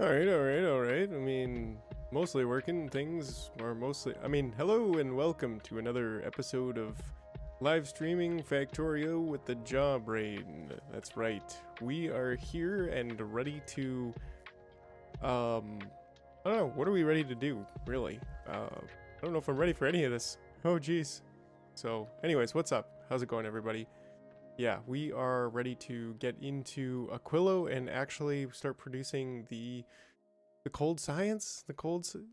All right. I mean, mostly working. Things are mostly. Hello and welcome to another episode of live streaming Factorio with the Jaw Brain. That's right. We are here and ready to. I don't know. What are we ready to do, really? I don't know if I'm ready for any of this. Oh, geez. So, anyways, what's up? How's it going, everybody? Yeah, we are ready to get into Aquilo and actually start producing the cold science,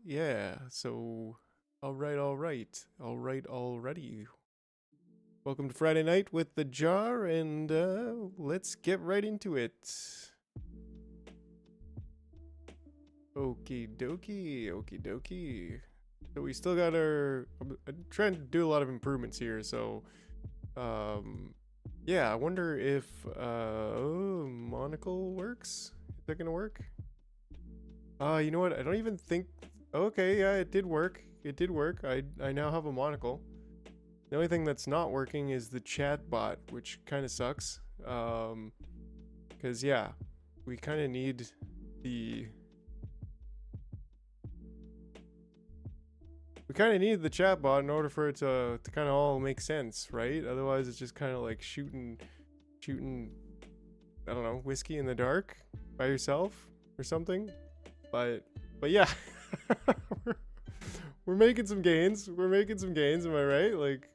yeah. So, already. Welcome to Friday night with the jar, and let's get right into it. Okie dokie. So we still got I'm trying to do a lot of improvements here, so yeah, I wonder if monocle works. Is that gonna work? You know what? I don't even think. Okay, yeah, it did work. I now have a monocle. The only thing that's not working is the chat bot, which kind of sucks. Because yeah, we kind of need the. We kind of need the chat bot in order for it to kind of all make sense, right? Otherwise, it's just kind of like shooting, I don't know, whiskey in the dark by yourself or something. But yeah, we're making some gains. Am I right? Like,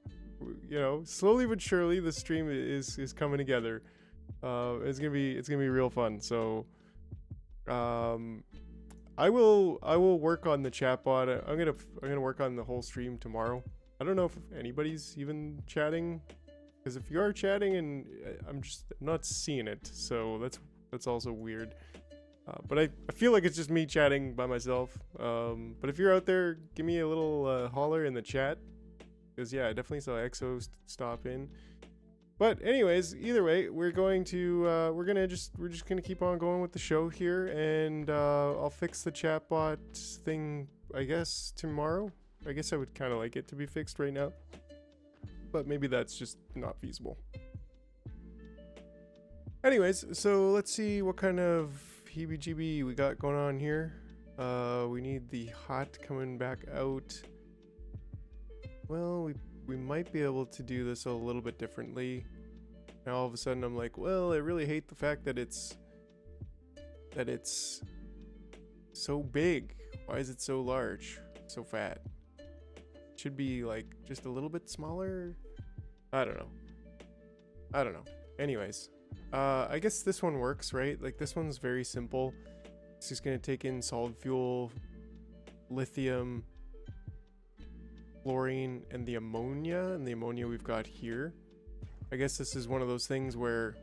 you know, slowly but surely, the stream is coming together. It's gonna be real fun. So, I will work on the chatbot. I'm gonna work on the whole stream tomorrow. I don't know if anybody's even chatting, because if you are chatting and I'm not seeing it, so that's also weird. But I feel like it's just me chatting by myself. But if you're out there, give me a little holler in the chat, because yeah, I definitely saw EXO stop in. But anyways, either way, we're just gonna keep on going with the show here, and I'll fix the chatbot thing, I guess, tomorrow. I guess I would kind of like it to be fixed right now, but maybe that's just not feasible. Anyways, so let's see what kind of heebie-jeebie we got going on here. We need the hot coming back out. Well, we might be able to do this a little bit differently. Now all of a sudden I'm like, well, I really hate the fact that it's so big. Why is it so large, so fat? It should be like just a little bit smaller. I don't know. Anyways, I guess this one works, right? Like, this one's very simple. It's just gonna take in solid fuel, lithium, fluorine, and the ammonia. And the ammonia we've got here. I guess this is one of those things where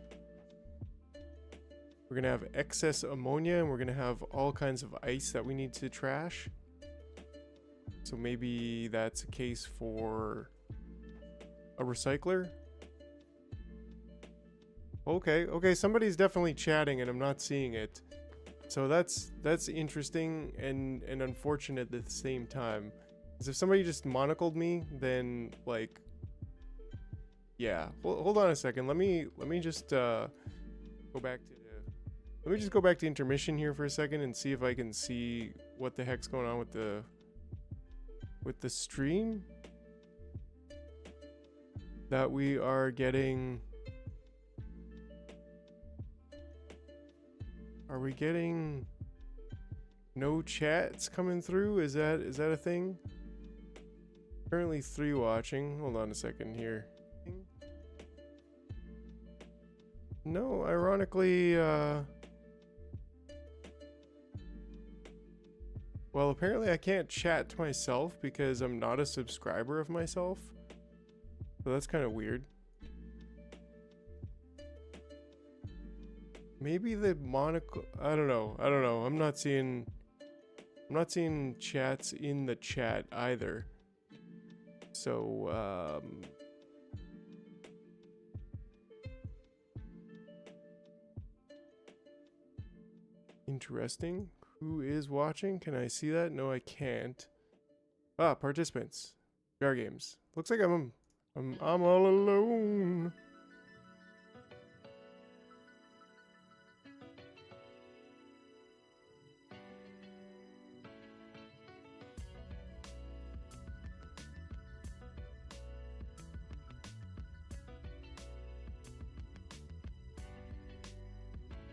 we're gonna have excess ammonia and we're gonna have all kinds of ice that we need to trash. So maybe that's a case for a recycler. Okay, somebody's definitely chatting and I'm not seeing it. So that's interesting and unfortunate at the same time. Because if somebody just monocled me, then like, yeah. Hold on a second. Let me just go back to intermission here for a second and see if I can see what the heck's going on with the stream. That we are getting. Are we getting no chats coming through? Is that a thing? Currently 3 watching. Hold on a second here. No, ironically, well, apparently I can't chat to myself because I'm not a subscriber of myself. So that's kind of weird. Maybe the monocle. I don't know. I'm not seeing chats in the chat either. So interesting. Who is watching? Can I see that? No, I can't. Ah, participants. Jar games. Looks like I'm all alone.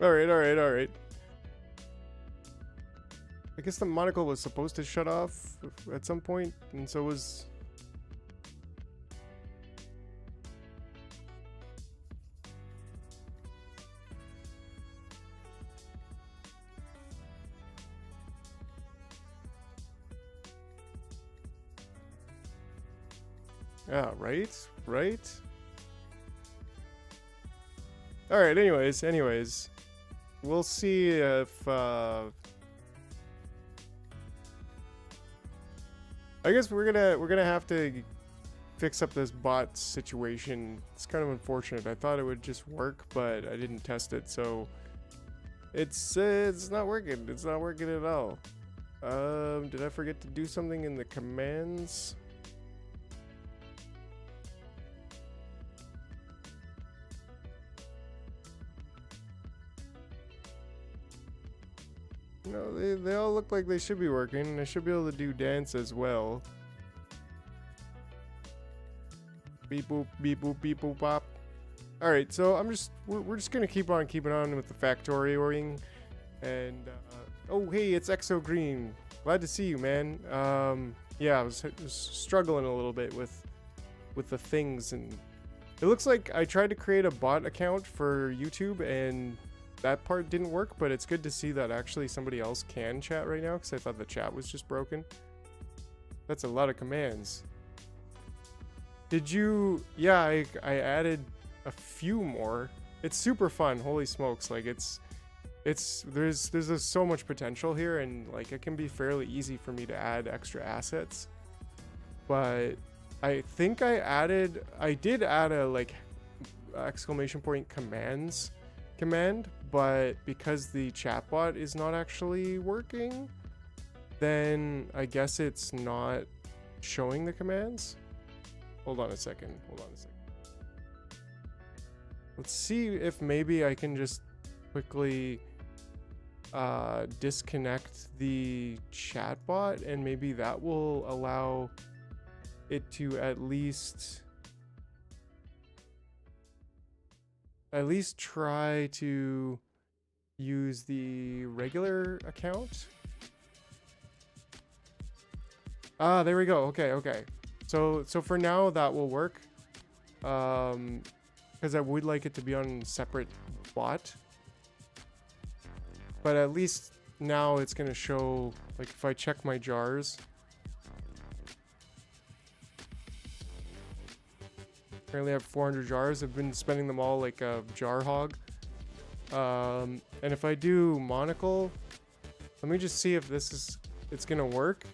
Alright, alright, alright. I guess the monocle was supposed to shut off at some point, and so was... Yeah, right? Right? Alright, anyways. We'll see if, I guess we're gonna have to fix up this bot situation. It's kind of unfortunate. I thought it would just work, but I didn't test it, so... It's not working. It's not working at all. Did I forget to do something in the commands? No, they all look like they should be working. I should be able to do dance as well. Beep boop, beep boop, beep boop pop. Alright, so we're just gonna keep on keeping on with the factorioing. And oh hey, it's Exo Green. Glad to see you, man. Yeah, I was struggling a little bit with the things, and it looks like I tried to create a bot account for YouTube and that part didn't work, but it's good to see that actually somebody else can chat right now, because I thought the chat was just broken. That's a lot of commands. Did you... Yeah, I added a few more. It's super fun, holy smokes. Like, there's so much potential here, and like it can be fairly easy for me to add extra assets. But I think I did add a like exclamation point commands command, but because the chatbot is not actually working, then I guess it's not showing the commands. Hold on a second. Let's see if maybe I can just quickly disconnect the chatbot, and maybe that will allow it to at least try to use the regular account. Ah, there we go. Okay. So for now that will work. Because I would like it to be on separate bot. But at least now it's gonna show, like if I check my jars. Currently I have 400 jars. I've been spending them all like a jar hog. And if I do monocle, let me just see if it's gonna work.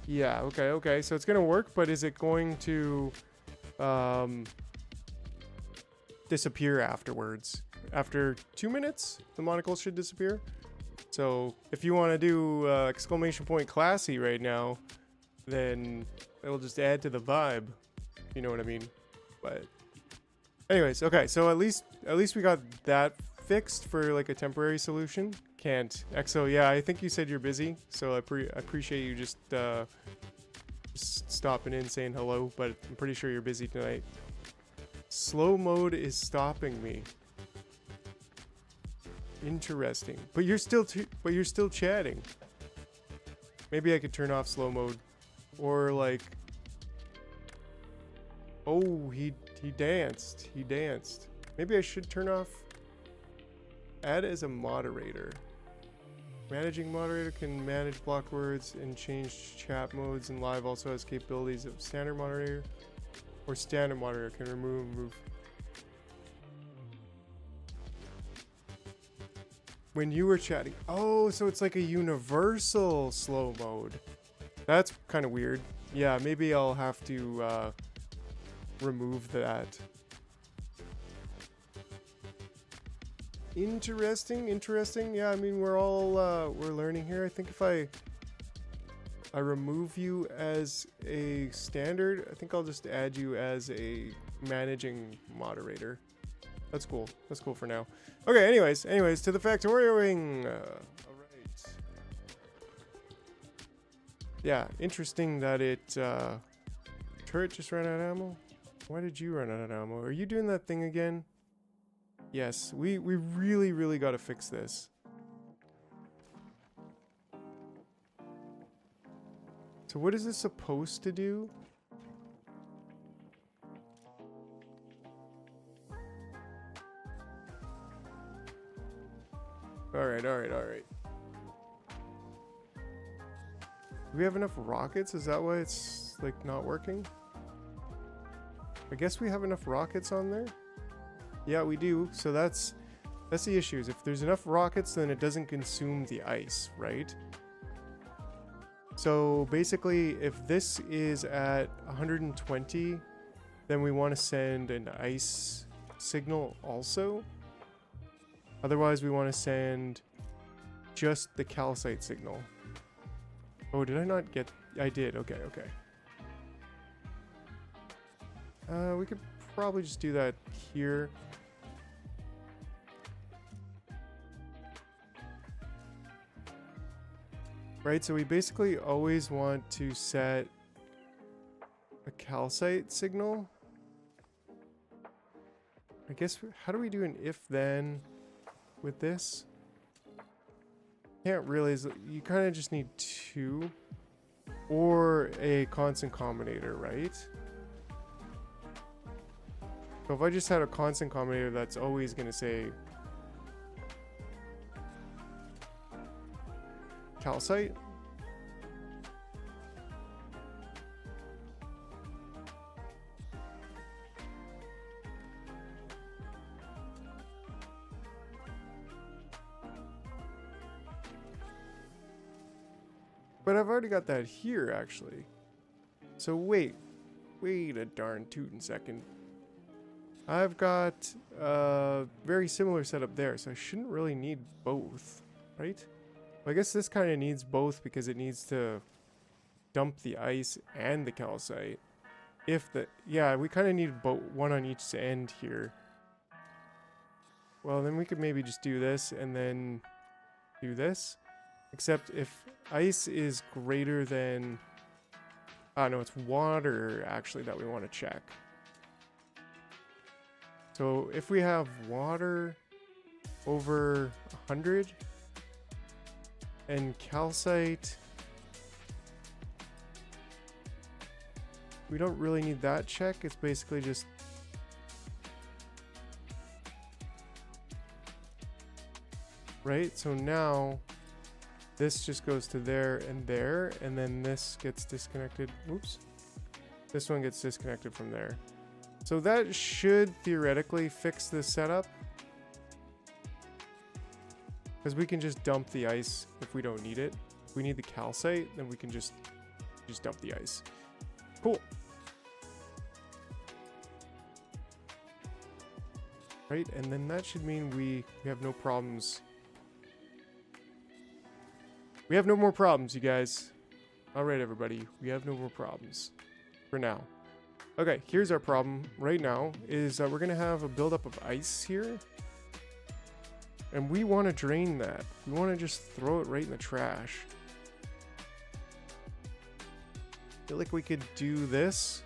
Yeah, okay. So it's gonna work, but is it going to disappear afterwards? After 2 minutes, the monocle should disappear. So if you want to do exclamation point classy right now, then it'll just add to the vibe. You know what I mean? But anyways, okay. So at least we got that fixed for like a temporary solution. Can't Exo? Yeah, I think you said you're busy, so I appreciate you just stopping in saying hello. But I'm pretty sure you're busy tonight. Slow mode is stopping me. Interesting. But you're still chatting. Maybe I could turn off slow mode, or like. Oh, he danced. Maybe I should turn off. Add as a moderator. Managing moderator can manage block words and change chat modes, and live also has capabilities of standard moderator, or standard moderator can remove. When you were chatting. Oh, so it's like a universal slow mode. That's kind of weird. Yeah, maybe I'll have to remove that. Interesting. Yeah, I mean, we're all we're learning here. I think if I remove you as a standard, I think I'll just add you as a managing moderator. That's cool for now. Okay, anyways, to the factorioing. All right. Yeah, interesting that it turret just ran out of ammo. Why did you run out of ammo? Are you doing that thing again? Yes, we really, really got to fix this. So what is this supposed to do? Alright. Do we have enough rockets? Is that why it's, like, not working? I guess we have enough rockets on there? Yeah, we do. So that's the issue. Is if there's enough rockets, then it doesn't consume the ice, right? So basically, if this is at 120, then we want to send an ice signal also. Otherwise, we want to send just the calcite signal. Oh, did I not get... I did. Okay. We could probably just do that here. Right, so we basically always want to set a calcite signal. I guess, how do we do an if-then with this? Can't really, you kind of just need two. Or a constant combinator, right? So if I just had a constant combinator, that's always going to say calcite. But I've already got that here, actually. So wait a darn tootin' second. I've got a very similar setup there, so I shouldn't really need both, right? Well, I guess this kind of needs both because it needs to dump the ice and the calcite. Yeah, we kind of need both, one on each end here. Well, then we could maybe just do this and then do this. Except if ice is greater than... no, it's water, actually, that we want to check. So if we have water over 100 and calcite, we don't really need that check. It's basically just right. So now this just goes to there, and then this gets disconnected. Oops. This one gets disconnected from there. So that should theoretically fix this setup. Because we can just dump the ice if we don't need it. If we need the calcite, then we can just dump the ice. Cool. Right, and then that should mean we have no problems. We have no more problems, you guys. Alright, everybody. We have no more problems. For now. Okay, here's our problem right now, is we're going to have a buildup of ice here. And we want to drain that. We want to just throw it right in the trash. I feel like we could do this.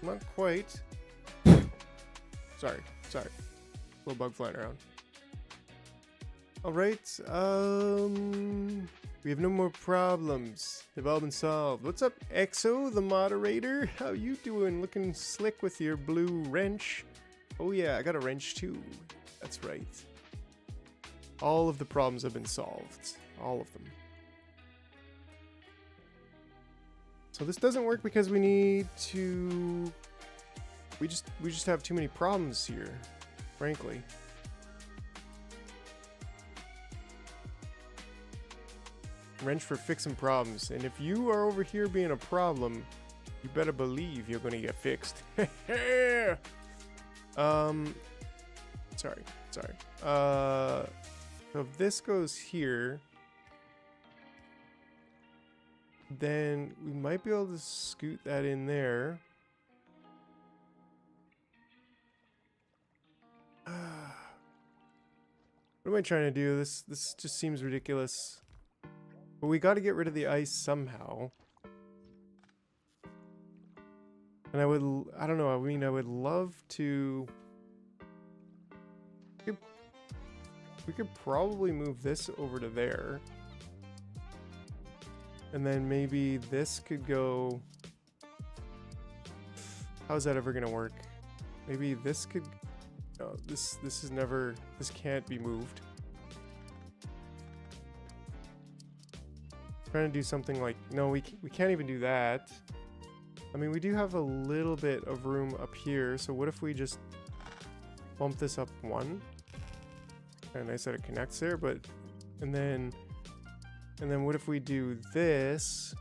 Not quite. Sorry. Little bug flying around. Alright, we have no more problems. They've all been solved. What's up, Exo, the moderator? How you doing? Looking slick with your blue wrench. Oh yeah, I got a wrench too. That's right. All of the problems have been solved. All of them. So this doesn't work because we need to... We just have too many problems here, frankly. Wrench for fixing problems. And if you are over here being a problem, you better believe you're gonna get fixed. Sorry. So if this goes here, then we might be able to scoot that in there. What am I trying to do? This just seems ridiculous. But we got to get rid of the ice somehow. And I don't know, I mean, I would love to... We could probably move this over to there. And then maybe this could go... How's that ever gonna work? Maybe this could... Oh, this is never... This can't be moved. Trying to do something like... No, we can't even do that. I mean, we do have a little bit of room up here, so what if we just bump this up one? And I said it connects there, but... And then what if we do this?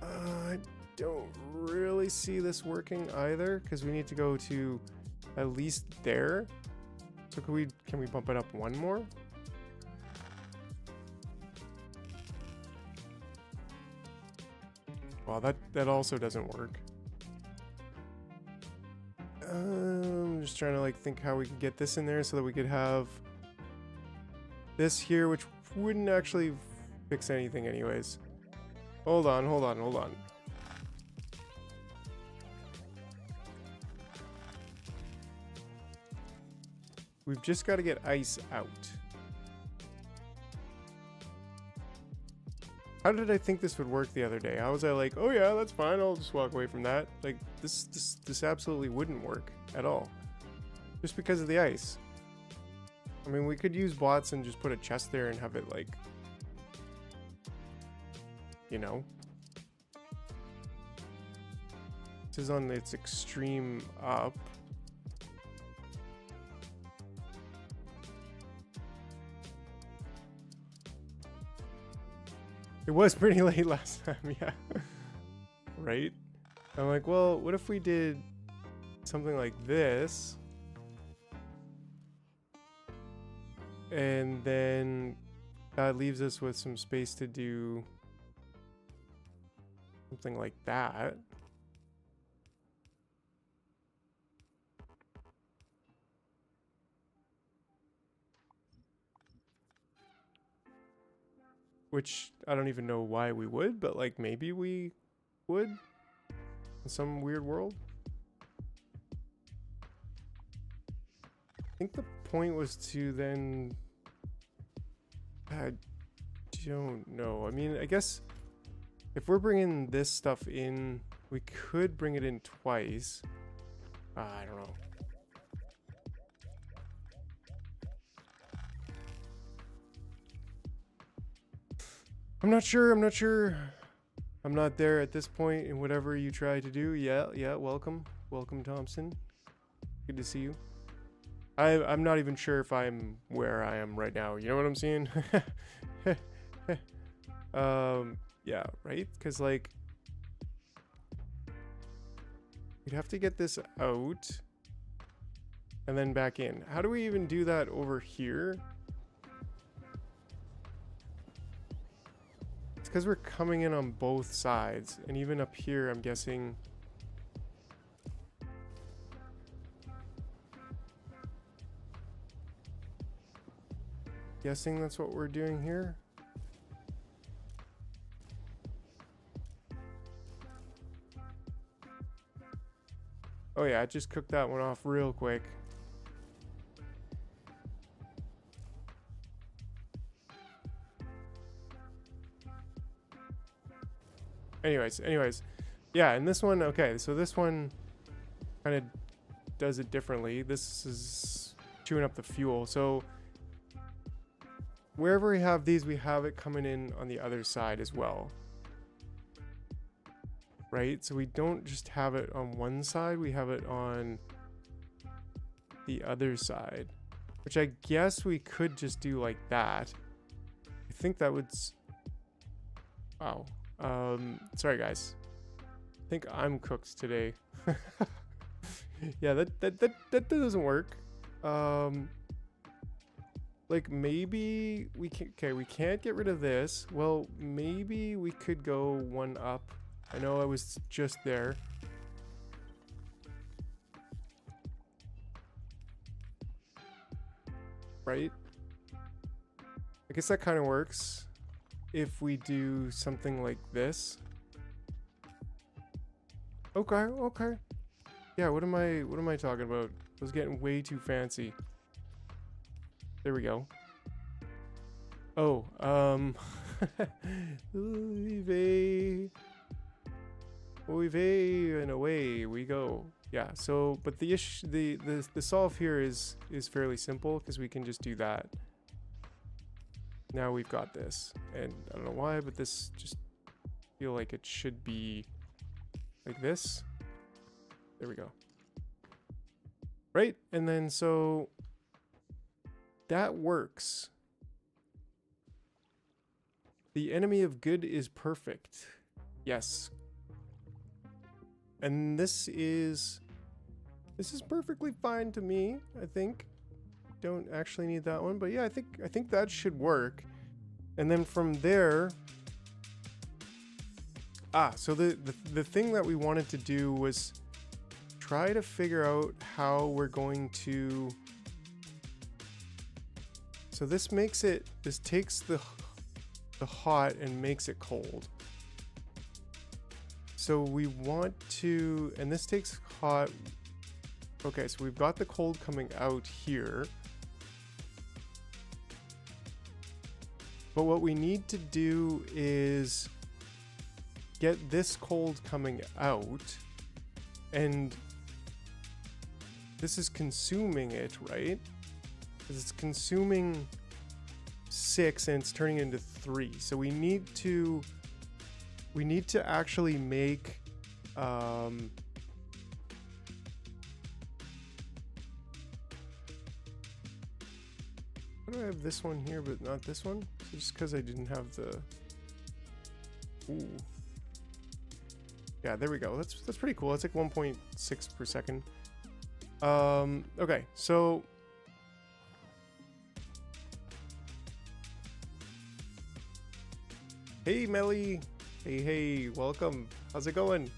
I don't really see this working either, because we need to go to at least there. So can we bump it up one more? Well, that also doesn't work. I'm just trying to like think how we could get this in there so that we could have this here, which wouldn't actually fix anything anyways. Hold on. We've just got to get ice out. How did I think this would work the other day? How was I like, oh yeah, that's fine, I'll just walk away from that? Like, this absolutely wouldn't work at all. Just because of the ice. I mean, we could use bots and just put a chest there and have it like... You know? This is on its extreme up. It was pretty late last time, yeah. Right? I'm like, well, what if we did something like this? And then that leaves us with some space to do something like that. Which I don't even know why we would, but like maybe we would in some weird world. I think the point was to then... I don't know. I mean, I guess if we're bringing this stuff in, we could bring it in twice. I don't know. I'm not sure. I'm not there at this point in whatever you try to do. Yeah, welcome. Welcome, Thompson. Good to see you. I'm not even sure if I'm where I am right now. You know what I'm saying? Yeah, right? Because, like, we'd have to get this out and then back in. How do we even do that over here? It's because we're coming in on both sides. And even up here, I'm guessing... Guessing that's what we're doing here. Oh yeah, I just cooked that one off real quick. Anyways. Yeah, and this one, okay, so this one kind of does it differently. This is chewing up the fuel. So wherever we have these, we have it coming in on the other side as well. Right? So we don't just have it on one side, we have it on the other side. Which I guess we could just do like that. I think that would... Wow. Sorry guys. I think I'm cooked today. Yeah, that doesn't work. Like maybe we can... Okay, we can't get rid of this. Well, maybe we could go one up. I know I was just there. Right? I guess that kind of works if we do something like this. Okay, okay. Yeah, what am I talking about? I was getting way too fancy. There we go. Oh, Oy vey, and away we go. Yeah, so but the issue, the solve here is fairly simple because we can just do that. Now we've got this, and I don't know why, but this just feel like it should be like this. There we go. Right, and then so that works. The enemy of good is perfect. Yes. And this is perfectly fine to me, I think. Don't actually need that one, but yeah, I think that should work. And then from there, so the thing that we wanted to do was try to figure out how we're going to. So this takes the hot and makes it cold. So we want to, and this takes hot. Okay, so we've got the cold coming out here. But what we need to do is get this cold coming out, and this is consuming it, right? Because it's consuming 6 and it's turning into 3. So we need to actually make how do I have this one here but not this one? So just because I didn't have the ooh. Yeah, there we go. That's pretty cool. That's like 1.6 per second. Okay, so hey Melly. Hey, welcome. How's it going?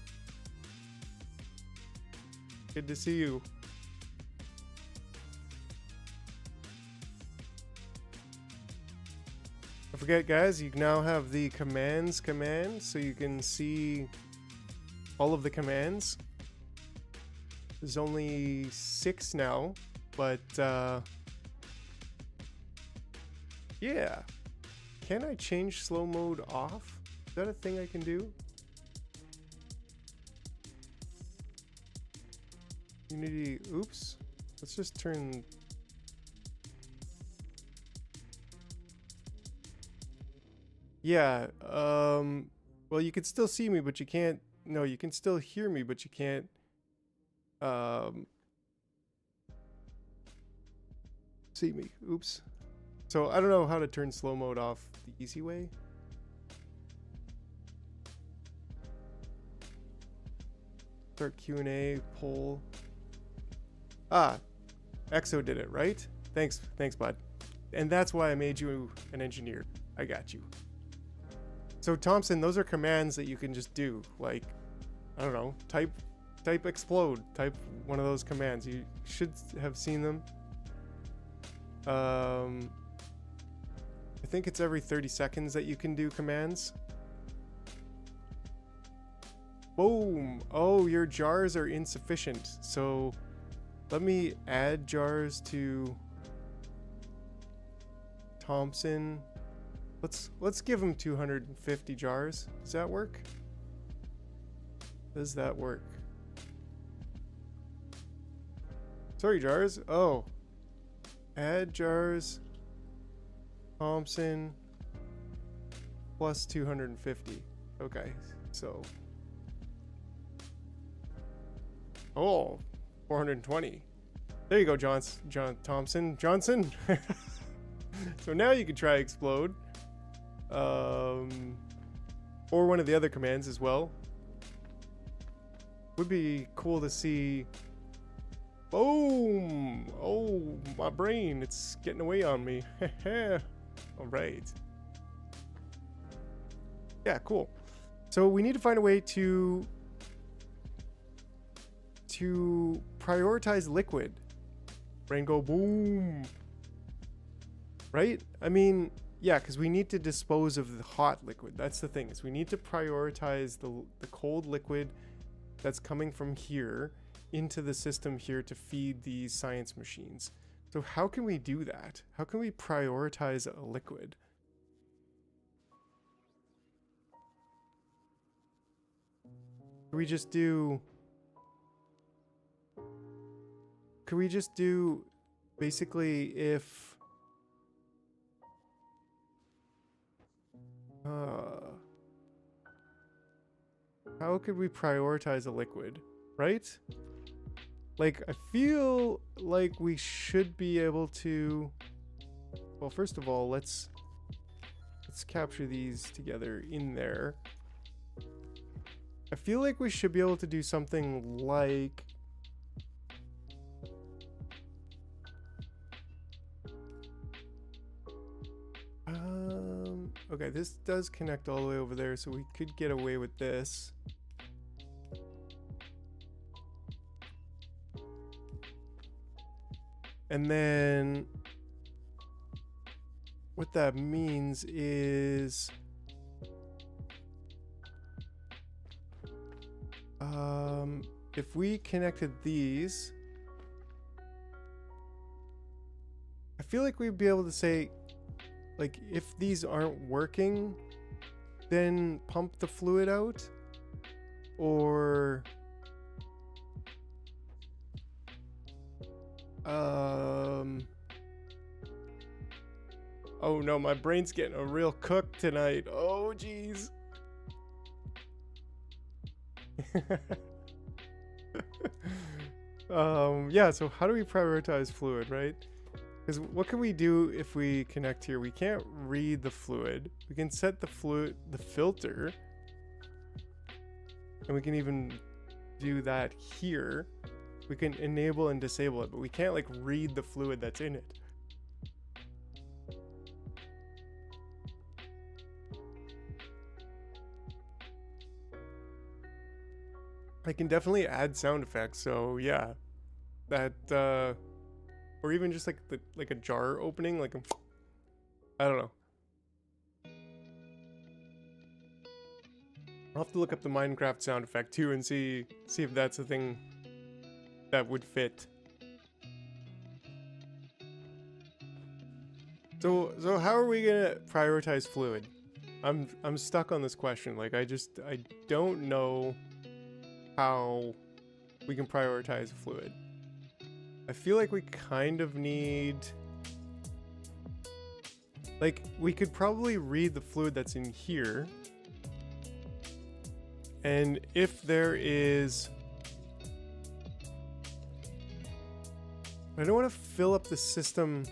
Good to see you. Don't forget, guys, you now have the commands command, so you can see all of the commands. There's only 6 now, but yeah. Can I change slow mode off? Is that a thing I can do? Unity, oops. Let's just turn. Yeah, well, you can still see me, but you can't. No, you can still hear me, but you can't. See me. Oops. So I don't know how to turn slow mode off the easy way. Start Q&A, poll. Exo did it, right? Thanks, bud. And that's why I made you an engineer. I got you. So Thompson, those are commands that you can just do. Like, I don't know, type explode, type one of those commands. You should have seen them. I think it's every 30 seconds that you can do commands. Boom. Oh, your jars are insufficient. So let me add jars to Thompson. Let's give him 250 jars. Does that work? Does that work? Sorry, jars. Oh. Add jars. Thompson plus 250. Okay, so oh, 420. There you go, John Thompson. Johnson. So now you can try explode. Or one of the other commands as well. Would be cool to see. Boom! Oh, my brain, it's getting away on me. All right. Yeah, cool. So we need to find a way to prioritize liquid. Brain go boom. Right? I mean, Yeah, because we need to dispose of the hot liquid. That's the thing, is we need to prioritize the cold liquid that's coming from here into the system here to feed these science machines. So how can we do that? How can we prioritize a liquid? Could we just do basically if how could we prioritize a liquid, right? Like, I feel like we should be able to, well, first of all, let's capture these together in there. I feel like we should be able to do something like okay, this does connect all the way over there, so we could get away with this. And then what that means is if we connected these, I feel like we'd be able to say, like, if these aren't working, then pump the fluid out, or oh no, my brain's getting a real cook tonight. Oh geez. Yeah, so how do we prioritize fluid, right? Because what can we do if we connect here? We can't read the fluid. We can set the filter, and we can even do that here. We can enable and disable it, but we can't like read the fluid that's in it. I can definitely add sound effects, so yeah, that or even just like a jar opening, like I don't know. I'll have to look up the Minecraft sound effect too and see if that's a thing that would fit. So how are we gonna prioritize fluid? I'm stuck on this question. Like I don't know how we can prioritize fluid. I feel like we kind of need, like, we could probably read the fluid that's in here, and if there is, I don't want to fill up the system.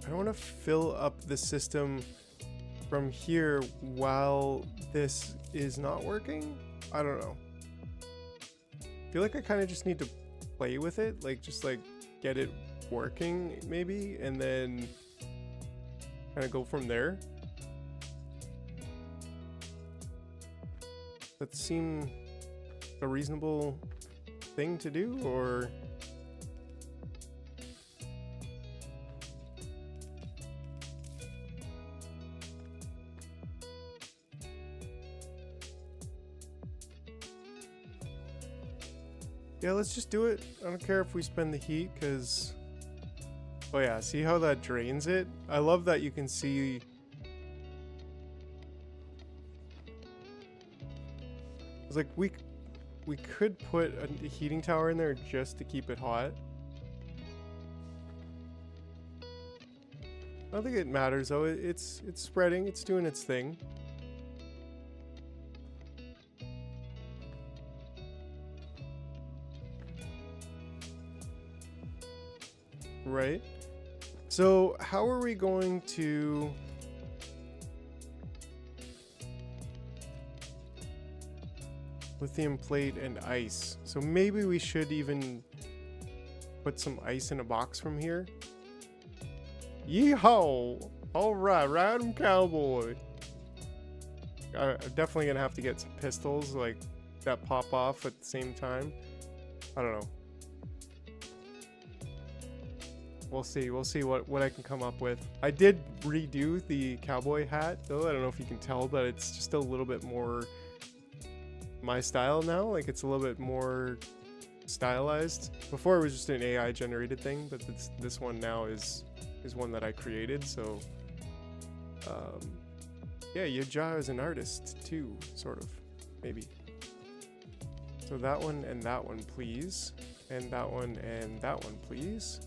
I don't want to fill up the system from here while this is not working. I don't know. I feel like I kind of just need to play with it, like just like get it working maybe, and then kind of go from there. That seem a reasonable thing to do, or yeah, let's just do it. I don't care if we spend the heat, because oh yeah, see how that drains it? I love that you can see it's like we could put a heating tower in there just to keep it hot. I don't think it matters though. It's spreading, it's doing its thing. Right. So how are we going to lithium plate and ice? So maybe we should even put some ice in a box from here. Yeehaw! All right, ride 'em, cowboy. I'm definitely gonna have to get some pistols like that pop off at the same time. I don't know. we'll see. We'll see what I can come up with. I did redo the cowboy hat, though. I don't know if you can tell, but it's just a little bit more my style now. Like, it's a little bit more stylized. Before it was just an AI generated thing, but this one now is one that I created. So, yeah, Yaja is an artist too, sort of, maybe. So that one and that one, please. And that one and that one, please.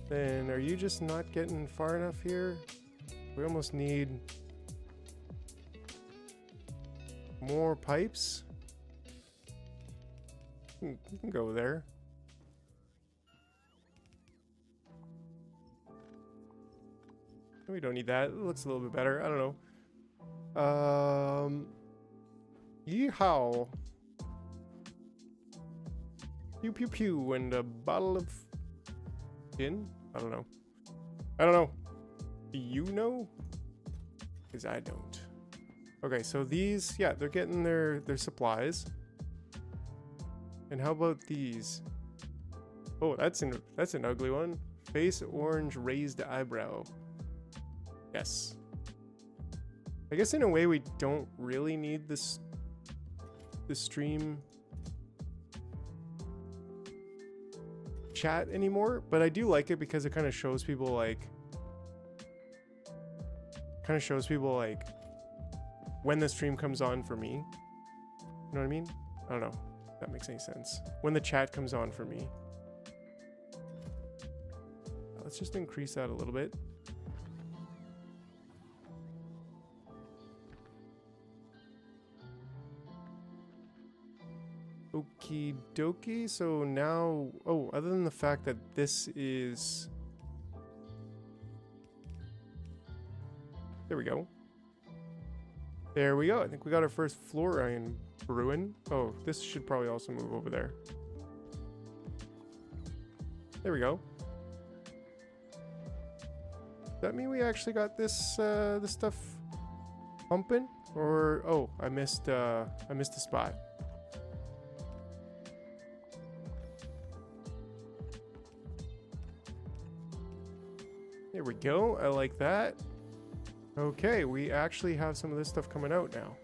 Then are you just not getting far enough here? We almost need more pipes. You can go there. We don't need that. It looks a little bit better. I don't know. Yeehaw. Pew pew pew and a bottle of gin? I don't know. I don't know. Do you know? Because I don't. Okay, so these, yeah, they're getting their supplies. And how about these? Oh, that's an ugly one. Face orange raised eyebrow. Yes. I guess in a way we don't really need the stream chat anymore, but I do like it because it kind of shows people like when the stream comes on for me. You know what I mean? I don't know if that makes any sense. When the chat comes on for me. Let's just increase that a little bit. Okie dokie. So now, oh, other than the fact that this is, there we go. There we go. I think we got our first fluorine brewing. Oh, this should probably also move over there. There we go. Does that mean we actually got this this stuff pumping? Or oh, I missed a spot. There we go. I like that. Okay, we actually have some of this stuff coming out now.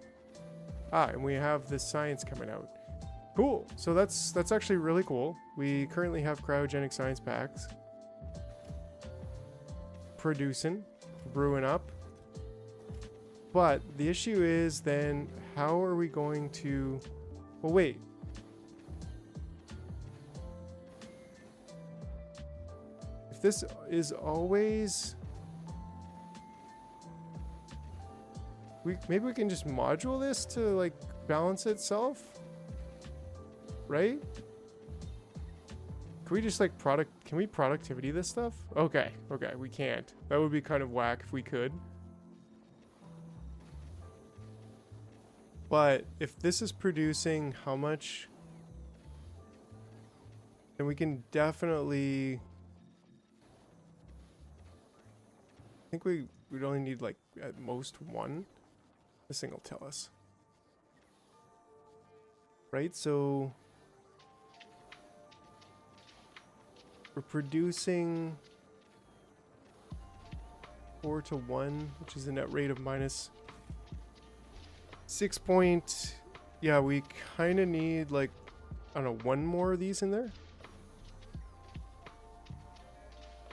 Ah, and we have the science coming out. Cool. So that's actually really cool. We currently have cryogenic science packs producing, brewing up. But the issue is then how are we going to, well, wait. If this is always, maybe we can just module this to like balance itself, right? Can we just like can we productivity this stuff? Okay, we can't. That would be kind of whack if we could. But if this is producing how much, then we can definitely, I think we'd only need like at most one. This thing will tell us. Right, so we're producing 4 to 1, which is a net rate of minus 6 point. Yeah, we kind of need like, I don't know, one more of these in there.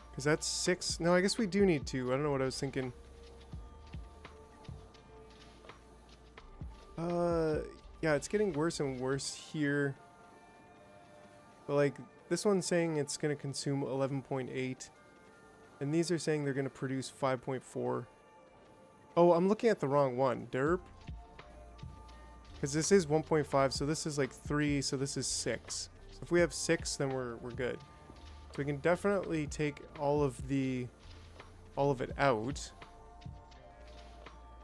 Because that's 6. No, I guess we do need 2. I don't know what I was thinking. Yeah, it's getting worse and worse here. But like, this one's saying it's going to consume 11.8. And these are saying they're going to produce 5.4. Oh, I'm looking at the wrong one. Derp. Because this is 1.5, so this is like 3, so this is 6. So if we have 6, then we're good. So we can definitely take all of it out.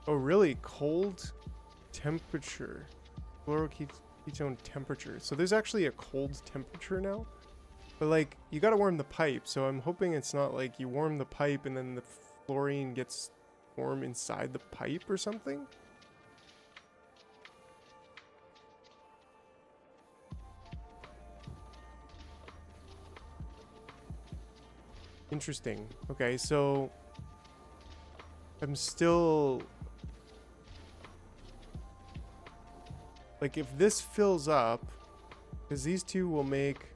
Oh, really? Cold temperature. Fluoroketone temperature. So there's actually a cold temperature now. But like, you gotta warm the pipe. So I'm hoping it's not like you warm the pipe and then the fluorine gets warm inside the pipe or something. Interesting. Okay, so I'm still like, if this fills up, because these two will make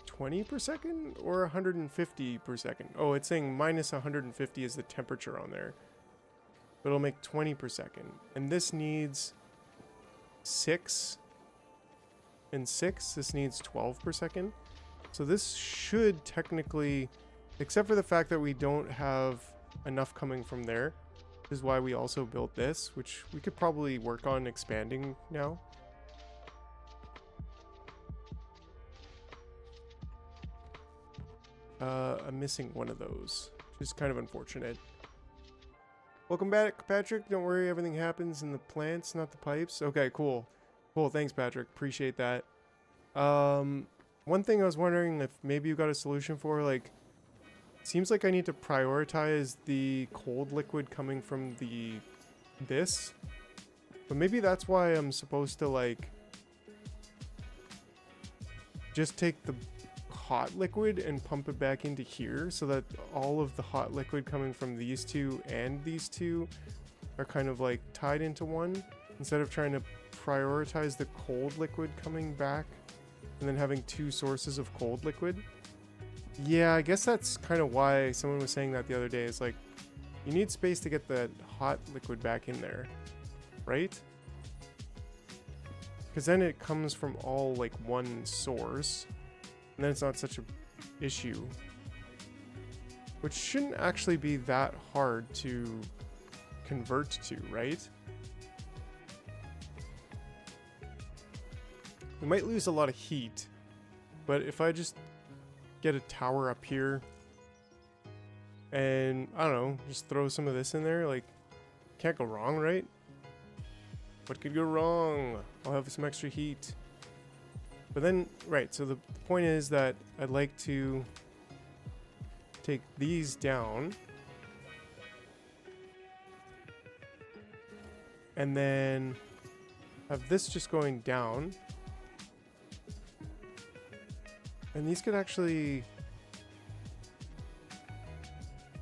20 per second or 150 per second. Oh, it's saying minus 150 is the temperature on there, but it'll make 20 per second. And this needs 6 and 6. This needs 12 per second. So this should technically, except for the fact that we don't have enough coming from there, is why we also built this, which we could probably work on expanding now. I'm missing one of those, which is kind of unfortunate. Welcome back, Patrick. Don't worry, everything happens in the plants, not the pipes. Okay, cool. Cool, thanks, Patrick. Appreciate that. One thing I was wondering if maybe you got a solution for, like, seems like I need to prioritize the cold liquid coming from this. But maybe that's why I'm supposed to, like, just take the hot liquid and pump it back into here so that all of the hot liquid coming from these two and these two are kind of like tied into one, instead of trying to prioritize the cold liquid coming back and then having two sources of cold liquid. Yeah, I guess that's kind of why someone was saying that the other day. It's like, you need space to get the hot liquid back in there, right? Because then it comes from all like one source, and then it's not such an issue. Which shouldn't actually be that hard to convert to, right? We might lose a lot of heat, but if I just get a tower up here and, I don't know, just throw some of this in there, like, can't go wrong, right? What could go wrong? I'll have some extra heat. But then, right, so the point is that I'd like to take these down and then have this just going down. And these could actually,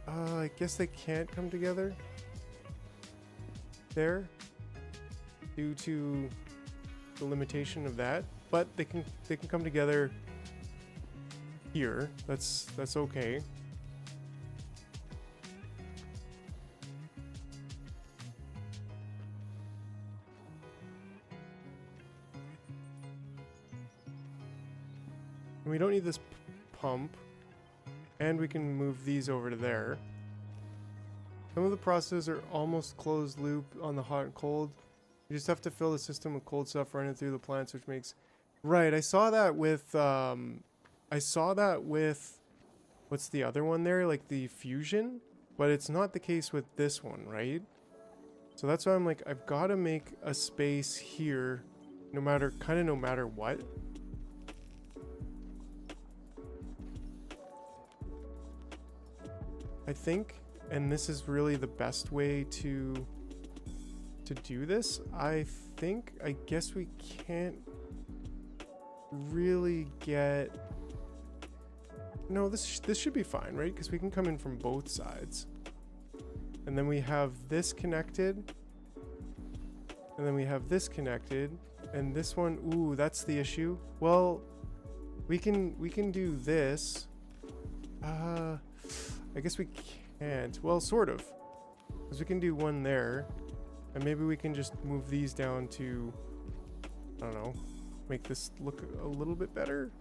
I guess they can't come together there due to the limitation of that, but they can come together here. That's okay. And we don't need this pump, and we can move these over to there. Some of the processes are almost closed loop on the hot and cold. You just have to fill the system with cold stuff running through the plants, which makes... Right, I saw that with, what's the other one there? Like the fusion? But it's not the case with this one, right? So that's why I'm like, I've got to make a space here, no matter what. I think, and this is really the best way to do this. I guess we can't really get... No, this should be fine, right? Because we can come in from both sides. And then we have this connected. And then we have this connected. And this one, ooh, that's the issue. Well, we can do this. I guess we can't. Well, sort of. Because we can do one there. And maybe we can just move these down to, I don't know, make this look a little bit better.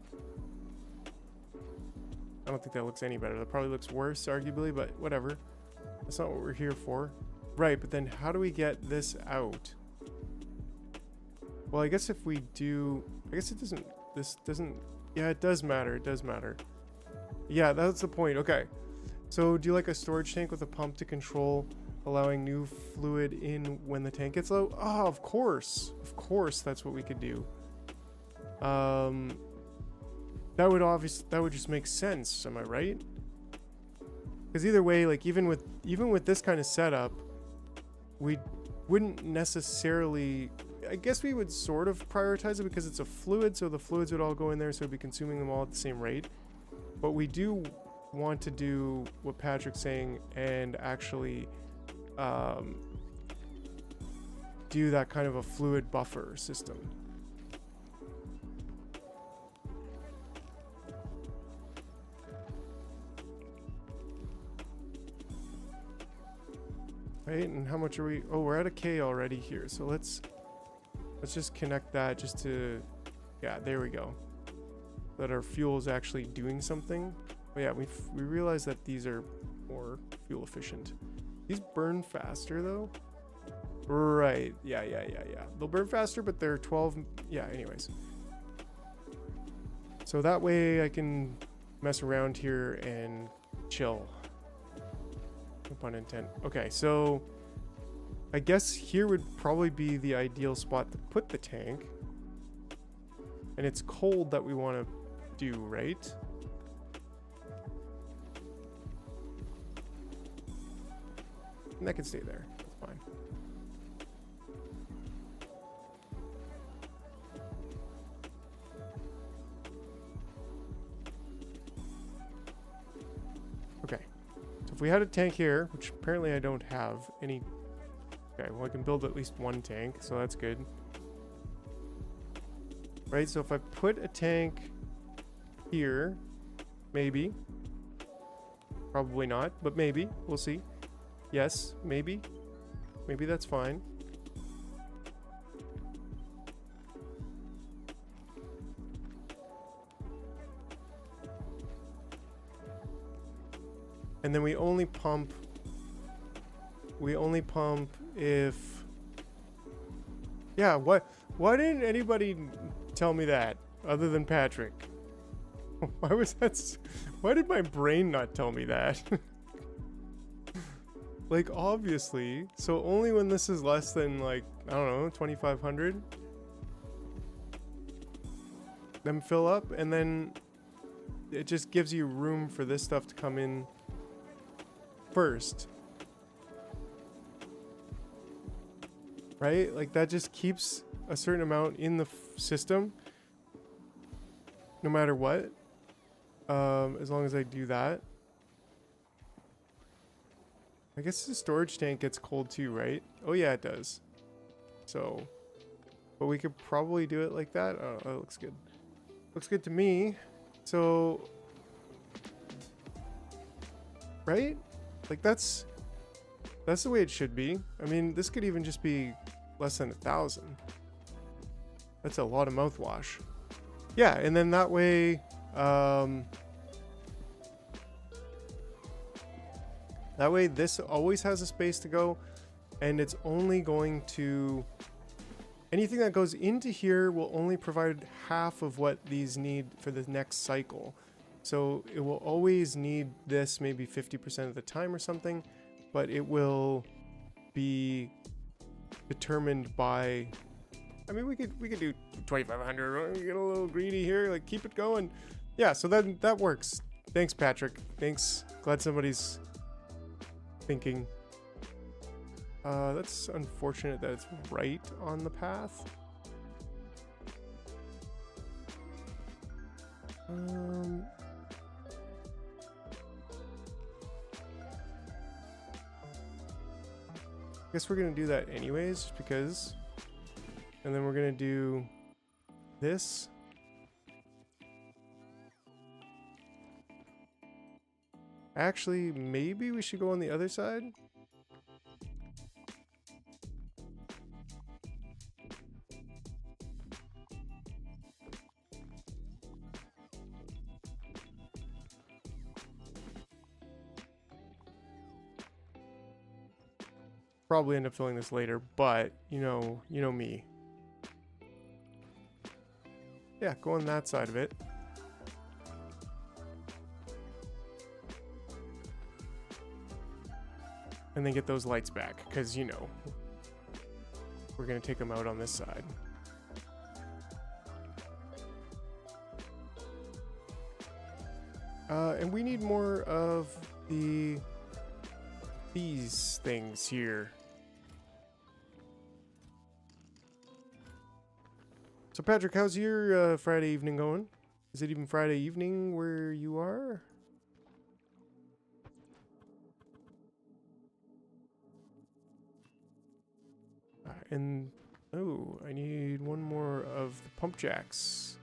I don't think that looks any better. That probably looks worse, arguably, but whatever. That's not what we're here for. Right, but then how do we get this out? Well, I guess if we do... I guess it doesn't... This doesn't... Yeah, it does matter. It does matter. Yeah, that's the point. Okay. So do like a storage tank with a pump to control allowing new fluid in when the tank gets low? Oh, of course. Of course, that's what we could do. That would just make sense, am I right? Because either way, like even with this kind of setup, we wouldn't necessarily I guess we would sort of prioritize it because it's a fluid, so the fluids would all go in there, so it'd be consuming them all at the same rate. But we do want to do what Patrick's saying and actually do that kind of a fluid buffer system. Right, and how much are we? Oh, we're at a K already here, so let's just connect that just to, yeah, there we go. That our fuel is actually doing something. Oh yeah, we realize that these are more fuel efficient. These burn faster though. Right, yeah. They'll burn faster, but they're 12, yeah, anyways. So that way I can mess around here and chill. No pun intended. Okay, so I guess here would probably be the ideal spot to put the tank. And it's cold that we want to do, right? And that can stay there. That's fine. Okay. So if we had a tank here, which apparently I don't have any. Okay, well I can build at least one tank, so that's good. Right, so if I put a tank here, maybe. Probably not, but maybe. We'll see. Yes, maybe. Maybe that's fine. And then we only pump if, yeah, why didn't anybody tell me that other than Patrick? Why did my brain not tell me that? Like, obviously, so only when this is less than, like, I don't know, 2,500, then fill up, and then it just gives you room for this stuff to come in first. Right? Like, that just keeps a certain amount in the system, no matter what, as long as I do that. I guess the storage tank gets cold too, right? Oh yeah, it does. So, but we could probably do it like that. Oh, that looks good. Looks good to me. So, right? Like that's the way it should be. I mean, this could even just be less than 1,000. That's a lot of mouthwash. Yeah, and then that way, that way this always has a space to go, and it's only going to, anything that goes into here will only provide half of what these need for the next cycle. So it will always need this maybe 50% of the time or something, but it will be determined by, I mean, we could do 2,500, get a little greedy here, like keep it going. Yeah, so that works. Thanks, Patrick. Thanks. Glad somebody's thinking. That's unfortunate that it's right on the path. Guess we're gonna do that anyways, because, and then we're gonna do this. Actually, maybe we should go on the other side. Probably end up filling this later, but you know me. Yeah, go on that side of it. And then get those lights back, because, you know, we're going to take them out on this side. And we need more of these things here. So Patrick, how's your Friday evening going? Is it even Friday evening where you are? And oh, I need one more of the pump jacks.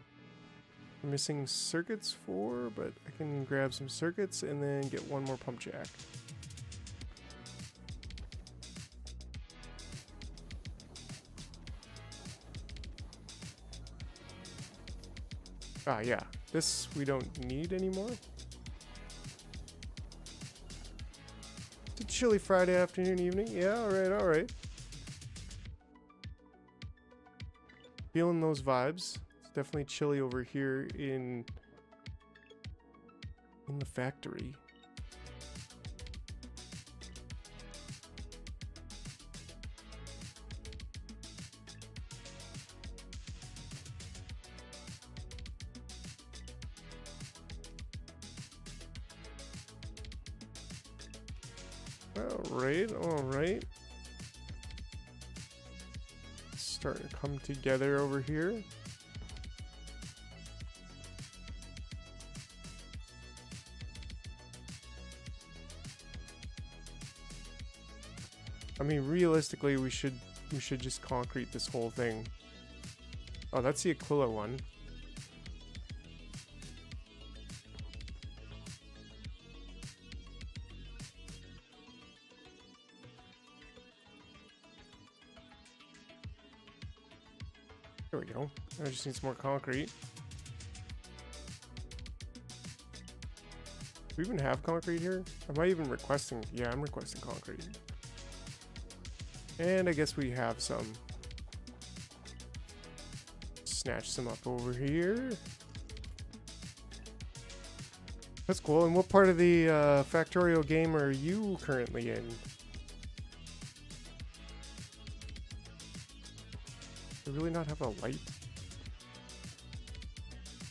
I'm missing circuits for, but I can grab some circuits and then get one more pump jack. Ah, yeah. This we don't need anymore. It's a chilly Friday afternoon, evening. Yeah, alright, alright. Feeling those vibes. It's definitely chilly over here in the factory. Alright, alright. Starting to come together over here. I mean, realistically, we should just concrete this whole thing. Oh, that's the Aquilo one. There we go. I just need some more concrete. Do we even have concrete here? Am I even requesting? Yeah, I'm requesting concrete. And I guess we have some. Snatch some up over here. That's cool. And what part of the Factorio game are you currently in? Do we really not have a light?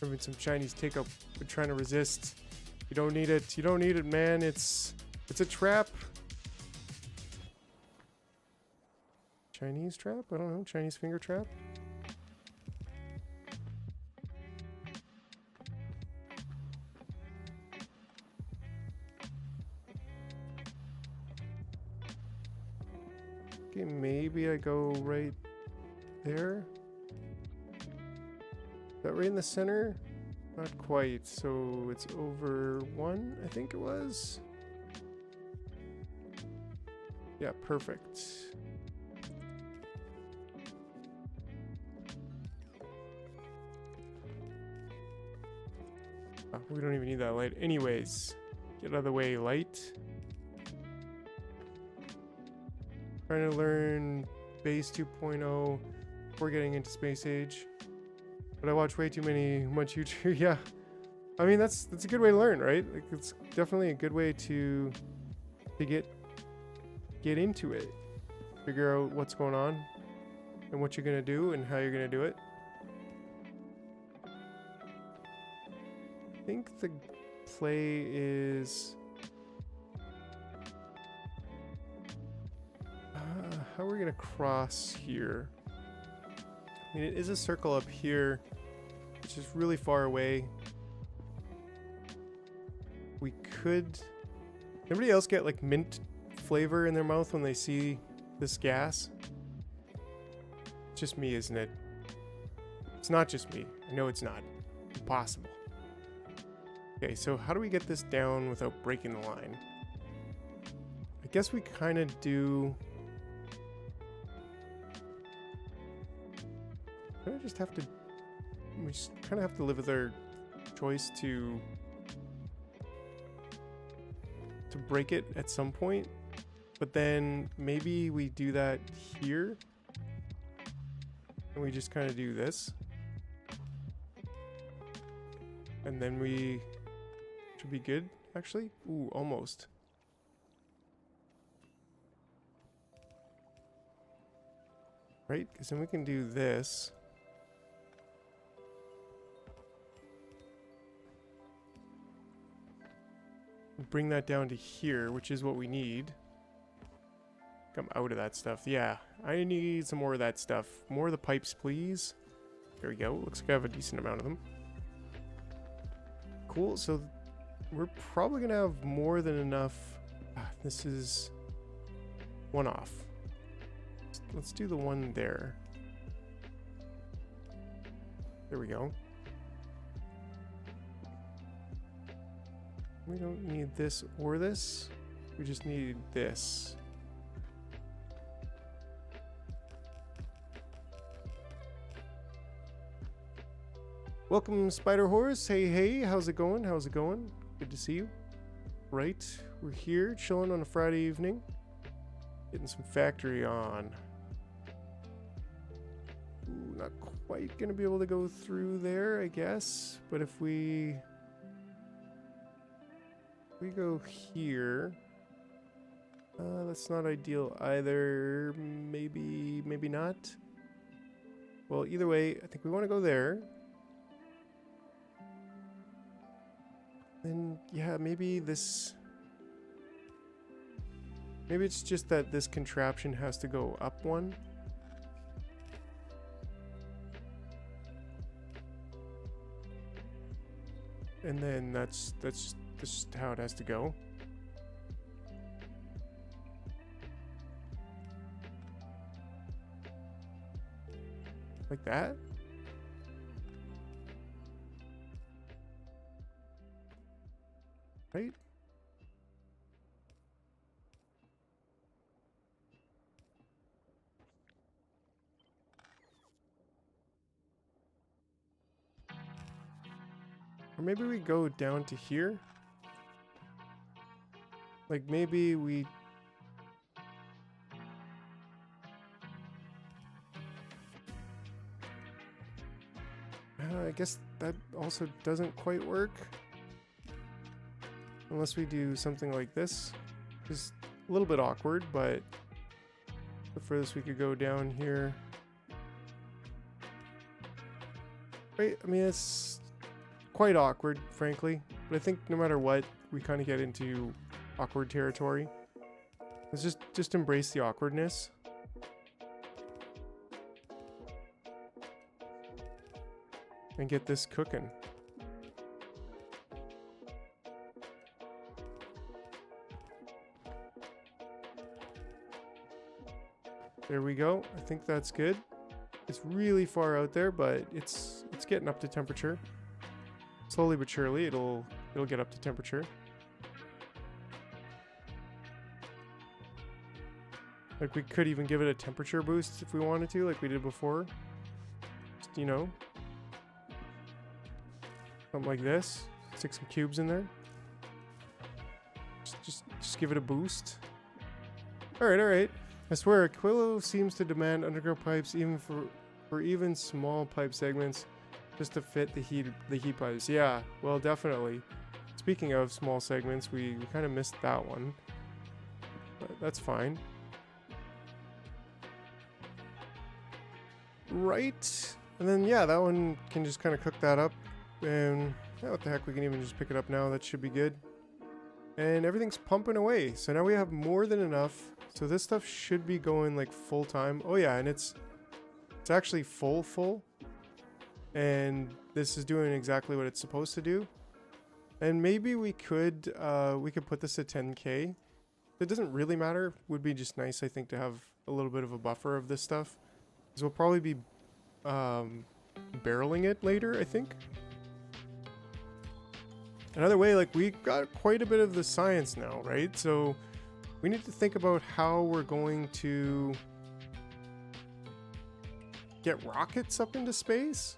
Having some Chinese takeout. We're trying to resist. You don't need it. You don't need it, man. It's a trap. Chinese trap? I don't know. Chinese finger trap? Okay, maybe I go right there. Is that right in the center? Not quite. So it's over one, I think it was. Yeah, perfect. Oh, we don't even need that light. Anyways, get out of the way, light. Trying to learn base 2.0 before getting into Space Age. But I watch way too much YouTube. Yeah. I mean, that's a good way to learn, right? Like, it's definitely a good way to get into it. Figure out what's going on and what you're going to do and how you're going to do it. I think the play is how are we gonna cross here? I mean, it is a circle up here, which is really far away. We could. Anybody else get like mint flavor in their mouth when they see this gas? It's just me, isn't it? It's not just me. I know it's not. Impossible. Okay, so how do we get this down without breaking the line? I guess we kind of do. I just have to. We just kind of have to live with our choice to break it at some point, but then maybe we do that here, and we just kind of do this, and then we should be good. Actually, ooh, almost. Right, because then we can do this. Bring that down to here, which is what we need. Come out of that stuff. Yeah, I need some more of that stuff. More of the pipes, please. There we go. Looks like I have a decent amount of them. Cool. So we're probably going to have more than enough. This is one off. Let's do the one there. There we go. We don't need this or this. We just need this. Welcome, Spider Horse. Hey, hey, how's it going? How's it going? Good to see you. Right, we're here chilling on a Friday evening, getting some factory on. Ooh, not quite gonna be able to go through there, I guess. But if we go here, that's not ideal either. Maybe not. Well, either way, I think we want to go there. Then, yeah, maybe this... Maybe it's just that this contraption has to go up one. And then that's just how it has to go. Like that? Right? Or maybe we go down to here. Like maybe we... I guess that also doesn't quite work. Unless we do something like this. It's a little bit awkward, but the furthest we could go down here. Right, I mean, it's quite awkward, frankly. But I think no matter what, we kind of get into awkward territory. Let's just embrace the awkwardness. And get this cooking. There we go. I think that's good. It's really far out there, but it's getting up to temperature. Slowly but surely, it'll get up to temperature. Like we could even give it a temperature boost if we wanted to, like we did before. Just, you know, something like this. Stick some cubes in there. Just give it a boost. All right. I swear, Aquilo seems to demand underground pipes even for even small pipe segments, just to fit the heat pipes. Yeah, well, definitely. Speaking of small segments, we kind of missed that one, but that's fine. Right, and then yeah, that one can just kind of cook that up, and yeah, what the heck, we can even just pick it up now. That should be good. And everything's pumping away, so now we have more than enough. So this stuff should be going like full time. Oh yeah, and it's actually full. And this is doing exactly what it's supposed to do. And maybe we could put this at 10K. It doesn't really matter. Would be just nice, I think, to have a little bit of a buffer of this stuff. Because we'll probably be barreling it later, I think. Another way, like, we got quite a bit of the science now, right? So we need to think about how we're going to get rockets up into space.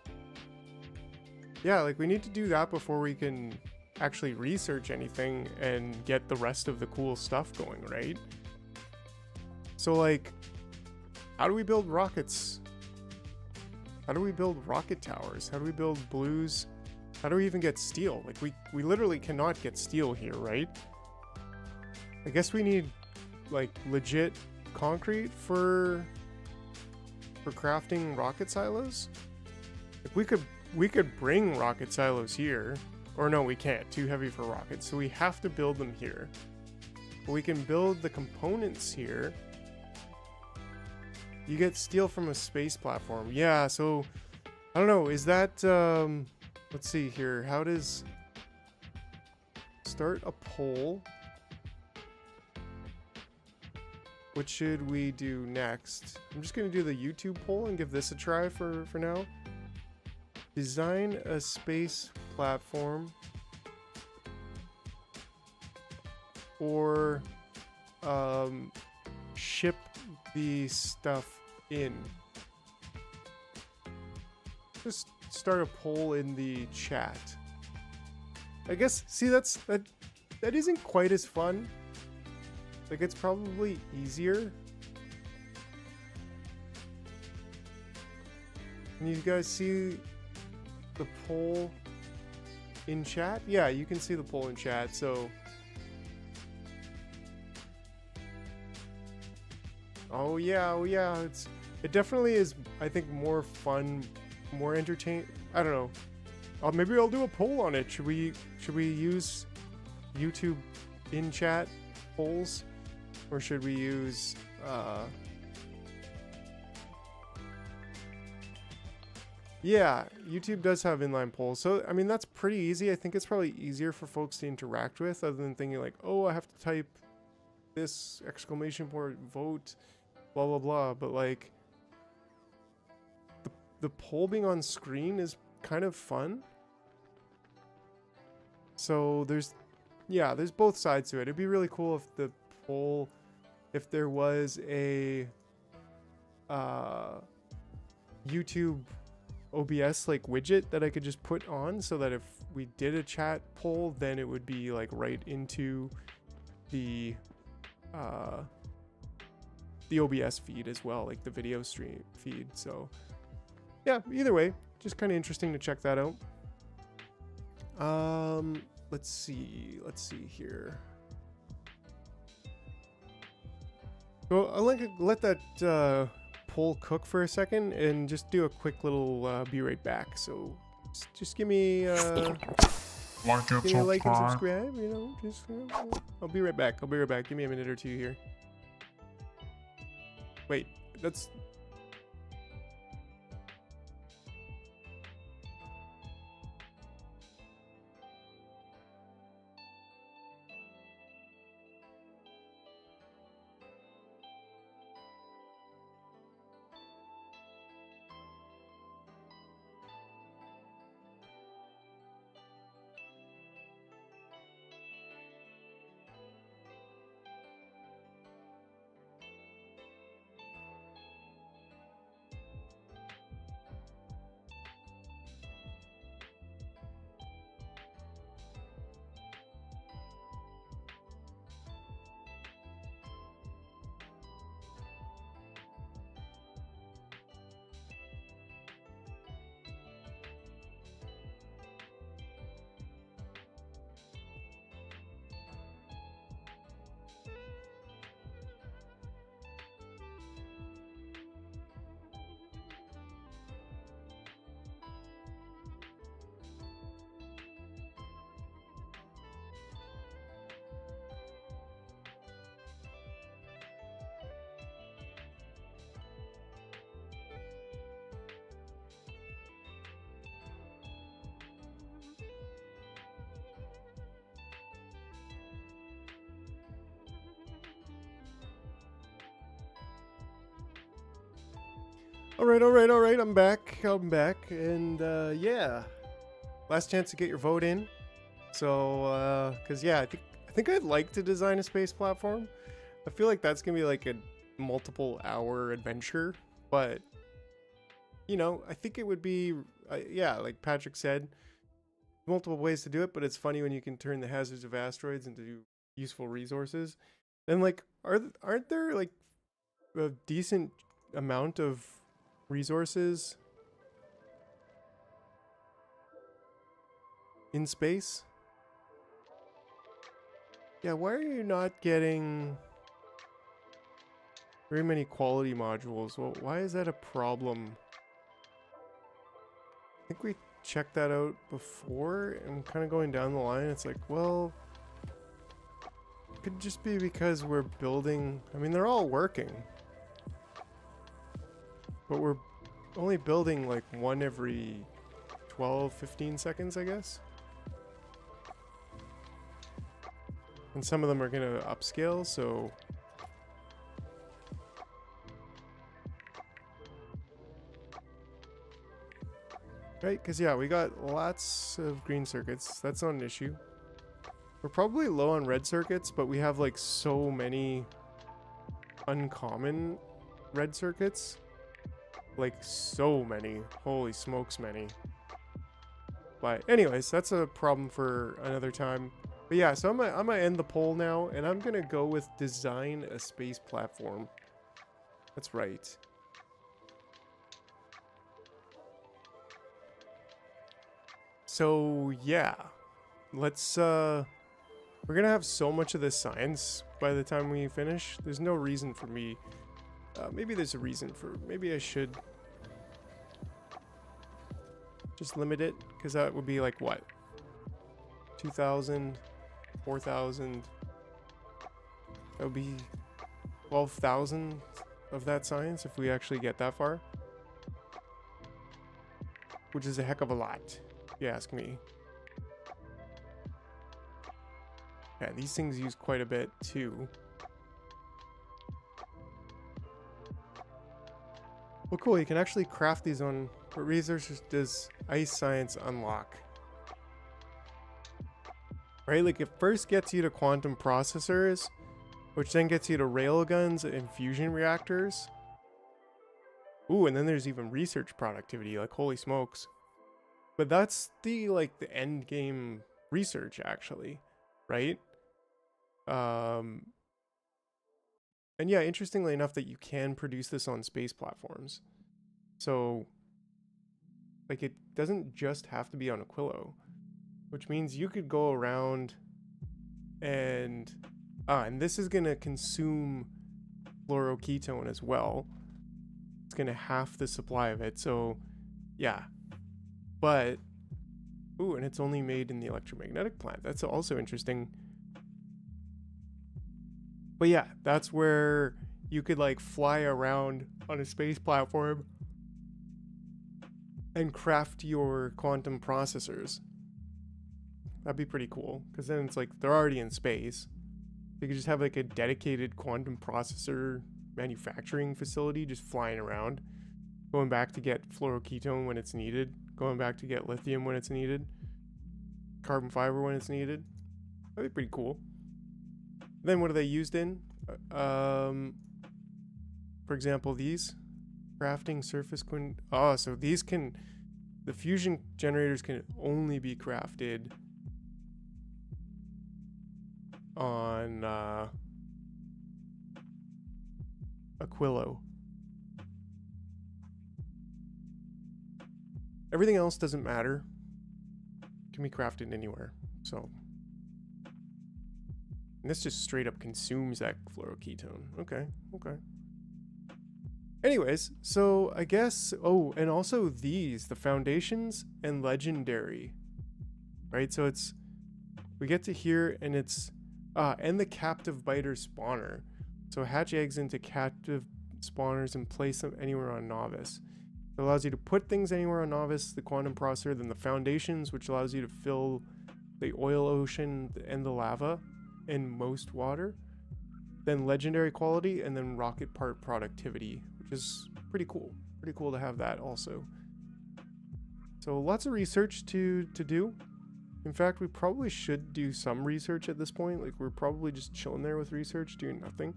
Yeah, like we need to do that before we can actually research anything and get the rest of the cool stuff going, right? So like, how do we build rockets? How do we build rocket towers? How do we build blues? How do we even get steel? Like we literally cannot get steel here, right? I guess we need like legit concrete for crafting rocket silos. Like we could bring rocket silos here, or no, we can't. Too heavy for rockets, so we have to build them here. But we can build the components here. You get steel from a space platform. Yeah, so I don't know. Is that let's see here. How does start a poll? What should we do next? I'm just gonna do the YouTube poll and give this a try for now. Design a space platform, or ship the stuff in. Just start a poll in the chat. I guess, see, that isn't quite as fun. Like, it's probably easier. Can you guys see the poll in chat? Yeah, you can see the poll in chat, so. Oh yeah, it definitely is, I think, more fun, more entertaining. I don't know. Maybe I'll do a poll on it. Should we use YouTube in chat polls, or should we use yeah, YouTube does have inline polls, so I mean that's pretty easy. I think it's probably easier for folks to interact with, other than thinking like, oh, I have to type this exclamation point vote, blah blah blah. But like the poll being on screen is kind of fun. So there's both sides to it. It'd be really cool if the poll, if there was a YouTube OBS like widget that I could just put on, so that if we did a chat poll, then it would be like right into the OBS feed as well, like the video stream feed. So yeah, either way, just kind of interesting to check that out. Let's see here. So I'll let that poll cook for a second and just do a quick little be right back. So just give me like and subscribe, you know, just I'll be right back. Give me a minute or two here. Wait, that's all right. I'm back, and yeah, last chance to get your vote in. So, cause yeah, I think I'd like to design a space platform. I feel like that's gonna be like a multiple hour adventure, but you know, I think it would be, yeah, like Patrick said, multiple ways to do it, but it's funny when you can turn the hazards of asteroids into useful resources. And like, aren't there like a decent amount of resources in space? Yeah, why are you not getting very many quality modules? Well, why is that a problem? I think we checked that out before, and kind of going down the line, it's like, well, it could just be because we're building, I mean, they're all working, but we're only building like one every 12, 15 seconds, I guess. And some of them are going to upscale, so... Right, because yeah, we got lots of green circuits. That's not an issue. We're probably low on red circuits, but we have like so many uncommon red circuits. Like so many. Holy smokes, many. But anyways, that's a problem for another time. But yeah, so I'm gonna end the poll now, and I'm gonna go with design a space platform. That's right. So yeah, let's we're gonna have so much of this science by the time we finish. There's no reason for me. Maybe there's a reason for. Maybe I should just limit it, because that would be like what? 2,000, 4,000. That would be 12,000 of that science if we actually get that far, which is a heck of a lot, if you ask me. Yeah, these things use quite a bit too. Well, cool. You can actually craft these on. What research does ice science unlock? Right, like it first gets you to quantum processors, which then gets you to railguns and fusion reactors. Ooh, and then there's even research productivity. Like holy smokes! But that's the the end game research actually, right? And yeah, interestingly enough, that you can produce this on space platforms. So, like, it doesn't just have to be on Aquilo, which means you could go around and this is gonna consume fluoroketone as well. It's gonna half the supply of it. So, yeah, but ooh, and it's only made in the electromagnetic plant. That's also interesting. But yeah, that's where you could like fly around on a space platform and craft your quantum processors. That'd be pretty cool, because then it's like they're already in space. You could just have like a dedicated quantum processor manufacturing facility just flying around, going back to get fluoroketone when it's needed, going back to get lithium when it's needed, carbon fiber when it's needed. That'd be pretty cool. Then what are they used in? For example, these crafting surface so these can, the fusion generators can only be crafted on Aquilo. Everything else doesn't matter. Can be crafted anywhere. So. And this just straight up consumes that fluoroketone. Okay, okay. Anyways, so I guess, oh, and also these, the foundations and legendary, right? So it's, we get to here and it's, and the captive biter spawner. So hatch eggs into captive spawners and place them anywhere on novice. It allows you to put things anywhere on novice, the quantum processor, then the foundations, which allows you to fill the oil ocean and the lava in most water, then legendary quality, and then rocket part productivity, which is pretty cool. Pretty cool to have that also. So lots of research to do. In fact, we probably should do some research at this point. Like we're probably just chilling there with research, doing nothing.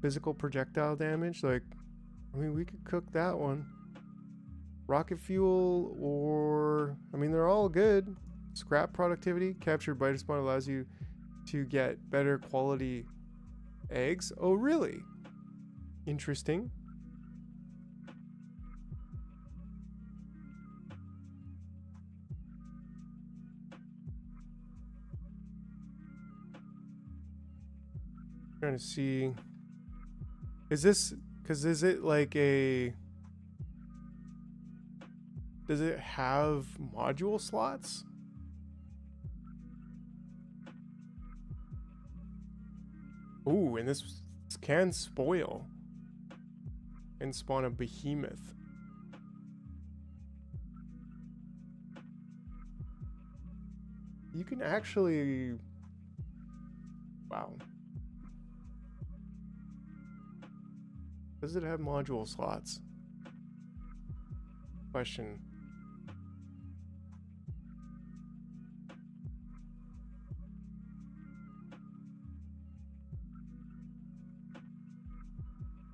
Physical projectile damage, like, I mean, we could cook that one. Rocket fuel, or, I mean, they're all good. Scrap productivity, captured biter spawn allows you to get better quality eggs. Oh, really? Interesting. Trying to see. Is this, because is it like a, does it have module slots? Ooh, and this can spoil and spawn a behemoth. You can actually... Wow. Does it have module slots? Question.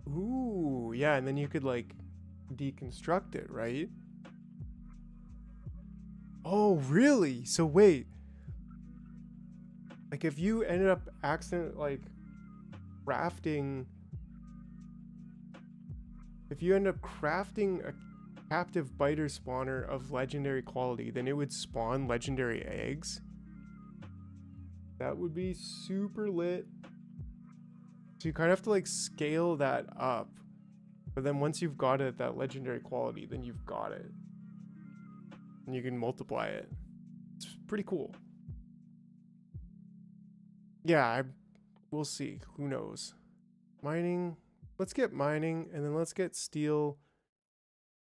Ooh, yeah, and then you could like deconstruct it, right? Oh, really? So wait. Like if you ended up crafting... If you end up crafting a captive biter spawner of legendary quality, then it would spawn legendary eggs. That would be super lit. So you kind of have to like scale that up. But then once you've got it at that legendary quality, then you've got it. And you can multiply it. It's pretty cool. Yeah, we'll see. Who knows? Mining. Let's get mining, and then let's get steel.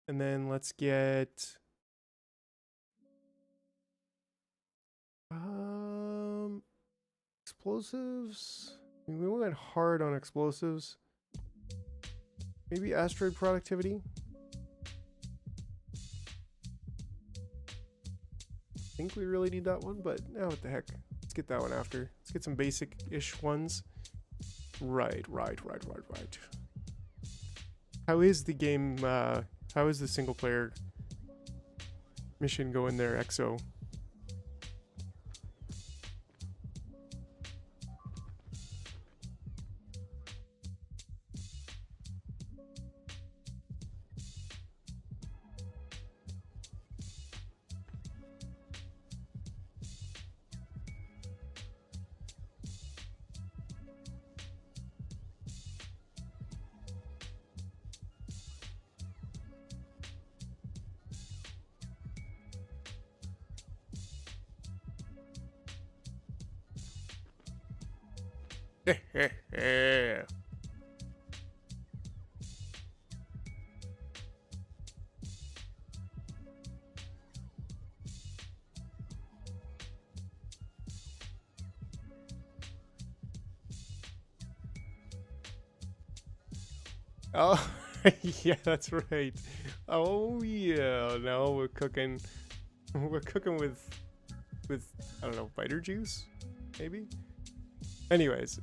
And then let's get... explosives. I mean, we went hard on explosives. Maybe asteroid productivity. I think we really need that one, but what the heck. Let's get that one after. Let's get some basic-ish ones. Right. How is the game, how is the single-player mission going there, EXO? Oh, yeah, that's right. Oh, yeah. Now we're cooking. We're cooking with I don't know, biter juice, maybe. Anyways.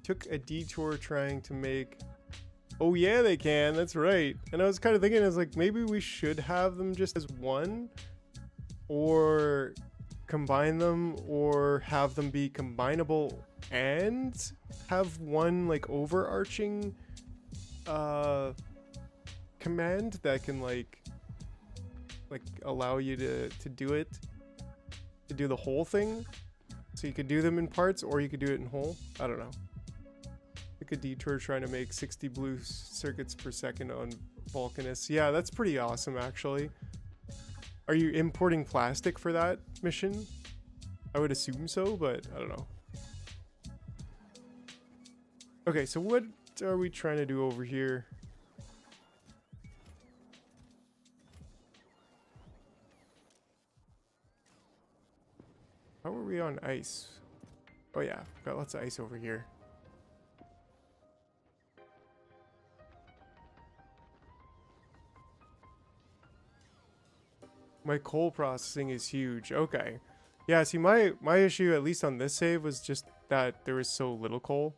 Took a detour trying to make. Oh yeah, they can. That's right. And I was kind of thinking, I was like, maybe we should have them just as one, or combine them, or have them be combinable and have one like overarching command that can like allow you to do the whole thing. So you could do them in parts, or you could do it in whole. I don't know. Took a detour trying to make 60 blue circuits per second on Vulcanus. Yeah, that's pretty awesome actually. Are you importing plastic for that mission? I would assume so, but I don't know. Okay, so what are we trying to do over here? How are we on ice? Oh yeah, got lots of ice over here. My coal processing is huge. Okay. Yeah, see my issue, at least on this save, was just that there was so little coal.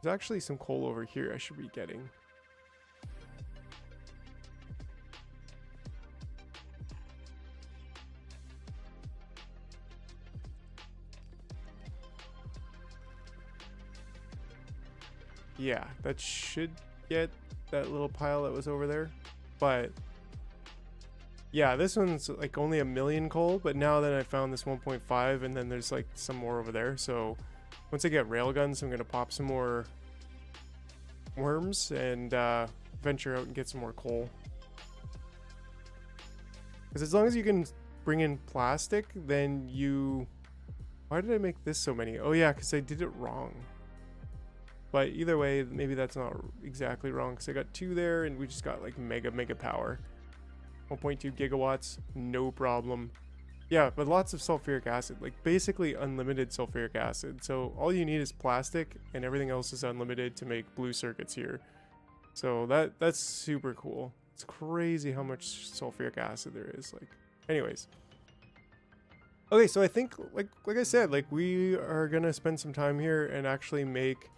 There's actually some coal over here I should be getting. Yeah, that should get that little pile that was over there. But yeah, this one's like only 1 million coal, but now then I found this 1.5, and then there's like some more over there. So once I get railguns, I'm gonna pop some more worms and venture out and get some more coal. Because as long as you can bring in plastic, then you... Why did I make this so many? Oh yeah, because I did it wrong. But either way, maybe that's not exactly wrong, because I got 2 there, and we just got like mega power. 1.2 gigawatts, no problem. Yeah, but lots of sulfuric acid, like basically unlimited sulfuric acid. So all you need is plastic and everything else is unlimited to make blue circuits here. So that's super cool. It's crazy how much sulfuric acid there is. Like, anyways. Okay, so I think like I said, like we are gonna spend some time here and actually make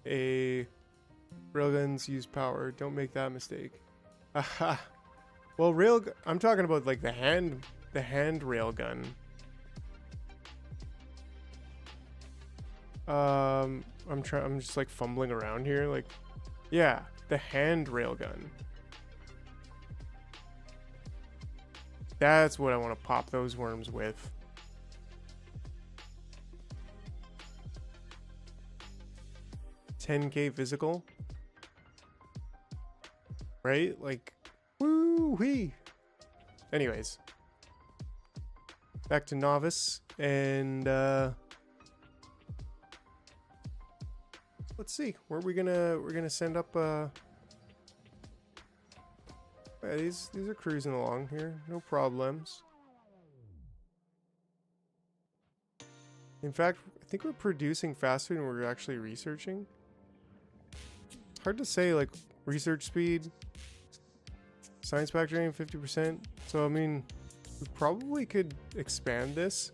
a railguns use power. Don't make that mistake. Aha. Well, I'm talking about like the hand railgun. I'm just like fumbling around here. Like, yeah, the hand railgun. That's what I want to pop those worms with. $10K physical. Right? Like, woo-wee. Anyways. Back to novice. And, let's see. We're gonna send up, yeah, these are cruising along here. No problems. In fact, I think we're producing faster than we're actually researching. It's hard to say, like, research speed. Science factor rate 50%. So, I mean, we probably could expand this.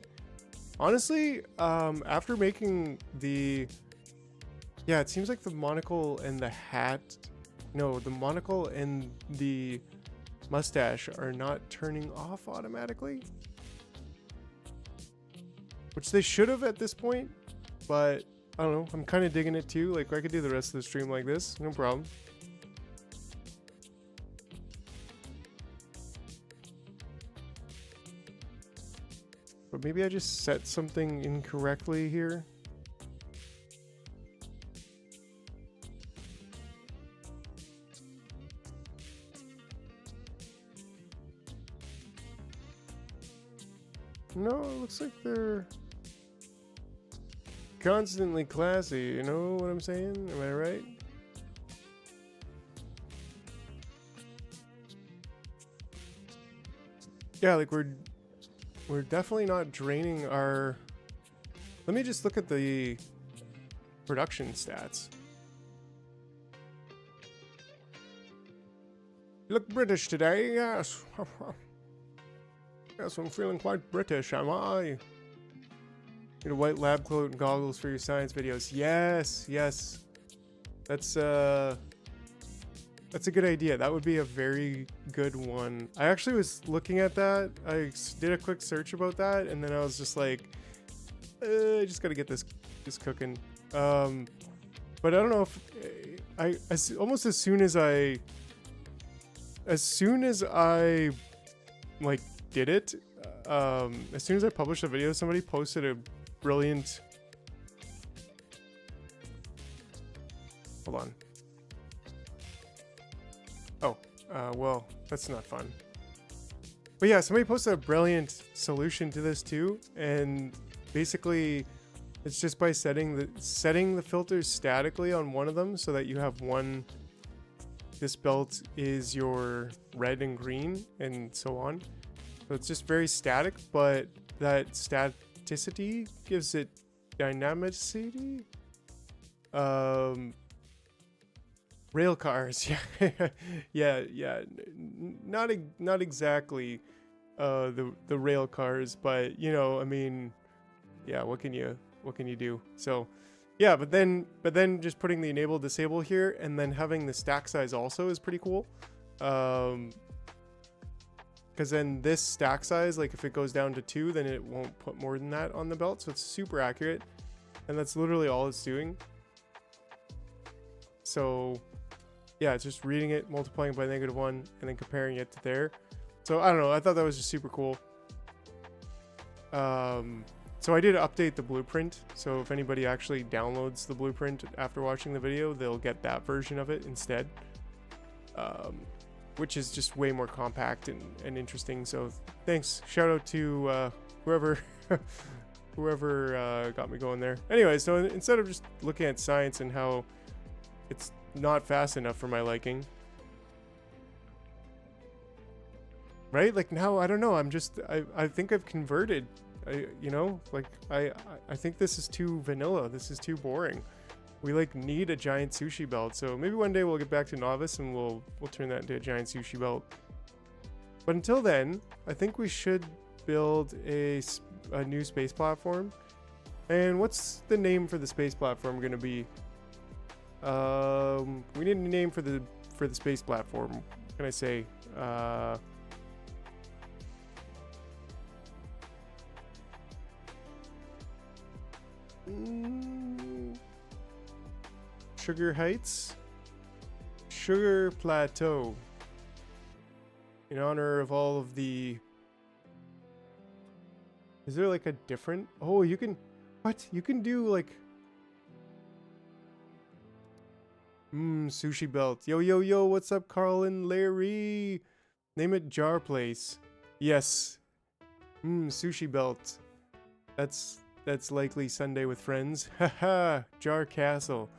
Honestly, after making the... Yeah, it seems like the monocle and the hat... No, the monocle and the mustache are not turning off automatically. Which they should have at this point. But, I don't know. I'm kind of digging it too. Like, I could do the rest of the stream like this. No problem. But maybe I just set something incorrectly here. No, it looks like they're constantly classy, you know what I'm saying? Am I right? Yeah, like we're definitely not draining our... Let me just look at the production stats. You look British today, yes. Yes, I'm feeling quite British, am I? Need a white lab coat and goggles for your science videos. Yes, yes. That's a good idea. That would be a very good one. I actually was looking at that. I did a quick search about that, and then I was just like, I just gotta get this cooking. But I don't know if almost as soon as I like did it, as soon as I published the video, somebody posted a brilliant... Hold on. Oh, well, that's not fun. But yeah, somebody posted a brilliant solution to this too, and basically it's just by setting the filters statically on one of them so that you have one... This belt is your red and green and so on. So it's just very static, but that staticity gives it dynamicity. Rail cars, yeah, yeah. Not exactly the rail cars, but you know, I mean, yeah. What can you do? So, yeah, but then just putting the enable disable here, and then having the stack size also is pretty cool. Because then this stack size, like if it goes down to 2, then it won't put more than that on the belt. So it's super accurate. And that's literally all it's doing. So yeah, it's just reading it, multiplying by -1, and then comparing it to there. So I don't know. I thought that was just super cool. So I did update the blueprint. So if anybody actually downloads the blueprint after watching the video, they'll get that version of it instead. Which is just way more compact and interesting. So thanks. Shout out to whoever got me going there. Anyway, so instead of just looking at science and how it's not fast enough for my liking, right? Like now, I don't know. I think I've converted. You know, like I think this is too vanilla. This is too boring. We like need a giant sushi belt. So maybe one day we'll get back to novice and we'll turn that into a giant sushi belt. But until then, I think we should build a new space platform. And what's the name for the space platform going to be? We need a name for the space platform. What can I say? Sugar Heights, Sugar Plateau, in honor of all of the. Is there like a different? Oh, you can. What? You can do like. Sushi belt. Yo, yo, yo, what's up, Carl and Larry? Name it Jar Place. Yes. Sushi belt. That's likely Sunday with friends. Haha, Jar Castle.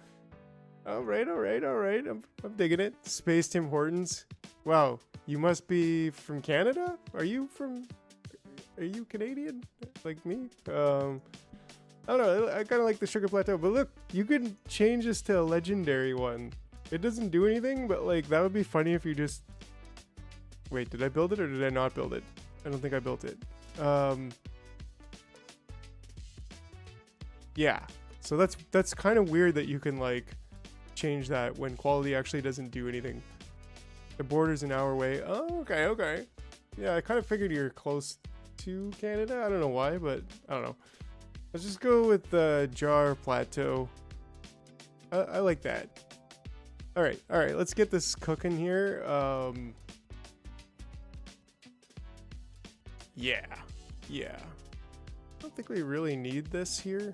Alright. I'm digging it. Space Tim Hortons. Wow, you must be from Canada? Are you Canadian? Like me? I don't know, I kind of like the Sugar Plateau, but look, you can change this to a legendary one. It doesn't do anything, but like, that would be funny if you just... Wait, did I build it or did I not build it? I don't think I built it. Yeah, so that's kind of weird that you can like change that when quality actually doesn't do anything. The border's an hour away. Oh, okay. Yeah, I kind of figured you're close to Canada. I don't know why, but I don't know. Let's just go with the Jar Plateau. I like that. All right. Let's get this cooking here. Yeah. I don't think we really need this here.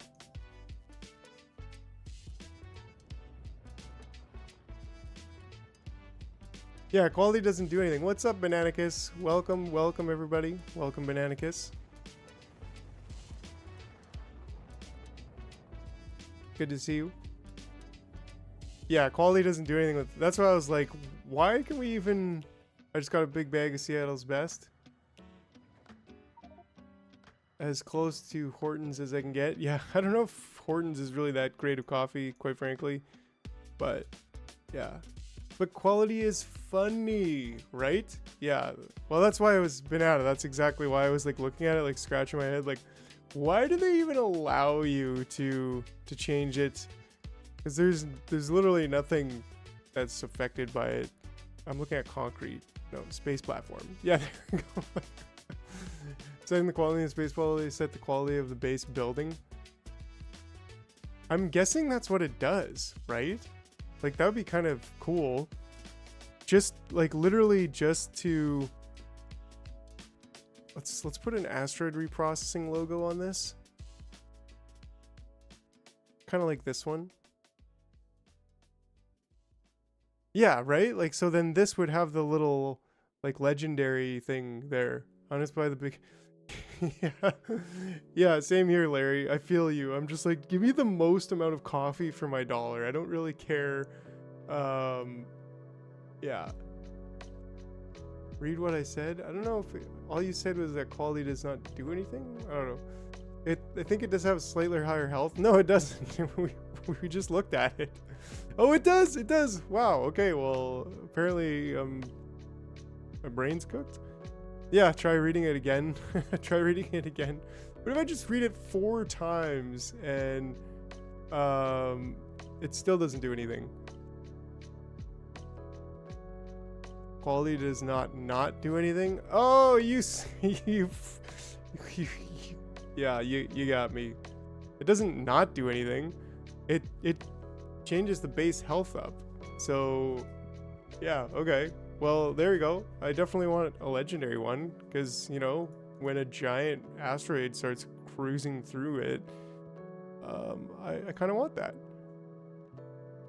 Yeah, quality doesn't do anything. What's up, Bananicus? Welcome everybody. Welcome, Bananicus. Good to see you. Yeah, quality doesn't do anything with. That's why I was like, why can we even? I just got a big bag of Seattle's Best. As close to Hortons as I can get. Yeah, I don't know if Hortons is really that great of coffee, quite frankly. But yeah. But quality is funny, right? Yeah. Well, that's why I was banana. That's exactly why I was like looking at it, like scratching my head, like, why do they even allow you to change it? Because there's literally nothing that's affected by it. I'm looking at concrete. No, space platform. Yeah, there we go. Setting the quality of space quality, set the quality of the base building. I'm guessing that's what it does, right? Like, that would be kind of cool. Just, like, literally just to... Let's put an asteroid reprocessing logo on this. Kind of like this one. Yeah, right? Like, so then this would have the little, like, legendary thing there. Honest by the big... Yeah, same here, Larry. I feel you. I'm just like, give me the most amount of coffee for my dollar. I don't really care. Yeah. Read what I said. I don't know if all you said was that quality does not do anything. I don't know. I think it does have slightly higher health. No, it doesn't. we just looked at it. Oh, it does. It does. Wow. Okay. Well, apparently, my brain's cooked. Yeah. Try reading it again. Try reading it again. What if I just read it 4 times and it still doesn't do anything? Quality does not do anything. Oh, you yeah, you got me. It doesn't not do anything. It changes the base health up. So yeah, okay. Well, there we go. I definitely want a legendary one because, you know, when a giant asteroid starts cruising through it, I kind of want that.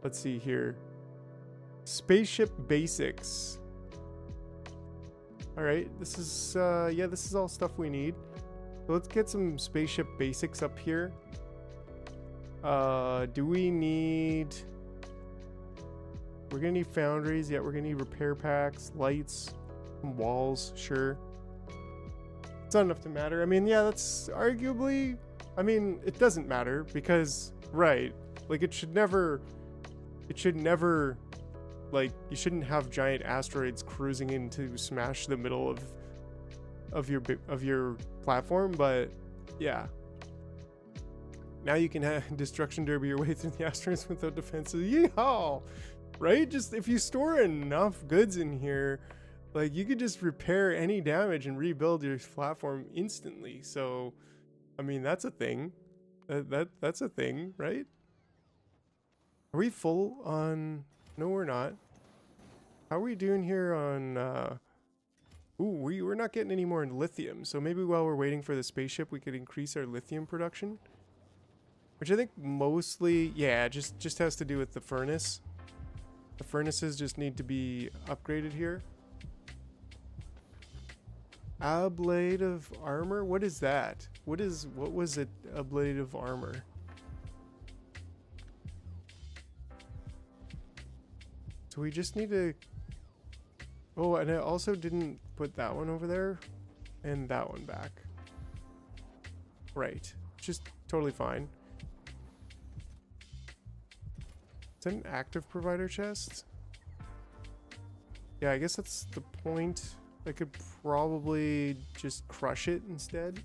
Let's see here. Spaceship basics. All right, this is yeah, this is all stuff we need. So let's get some spaceship basics up here. Do we need... We're gonna need foundries. Yeah, we're gonna need repair packs, lights. Walls, sure. It's not enough to matter. I mean, yeah, that's arguably... I mean, it doesn't matter because, right, like it should never, like, you shouldn't have giant asteroids cruising in to smash the middle of your platform, but yeah. Now you can have destruction derby your way through the asteroids without defenses. Yeehaw! Right? Just if you store enough goods in here, like you could just repair any damage and rebuild your platform instantly. So, I mean, that's a thing. That's a thing, right? Are we full on? No, we're not. How are we doing here on? We're not getting any more in lithium. So maybe while we're waiting for the spaceship, we could increase our lithium production. Which I think mostly, yeah, just has to do with the furnace. The furnaces just need to be upgraded here. Ablative armor? What is that? What was it? Ablative armor. So we just need to... Oh, and I also didn't put that one over there and that one back. Right. Just totally fine. Is that an active provider chest? Yeah, I guess that's the point. I could probably just crush it instead.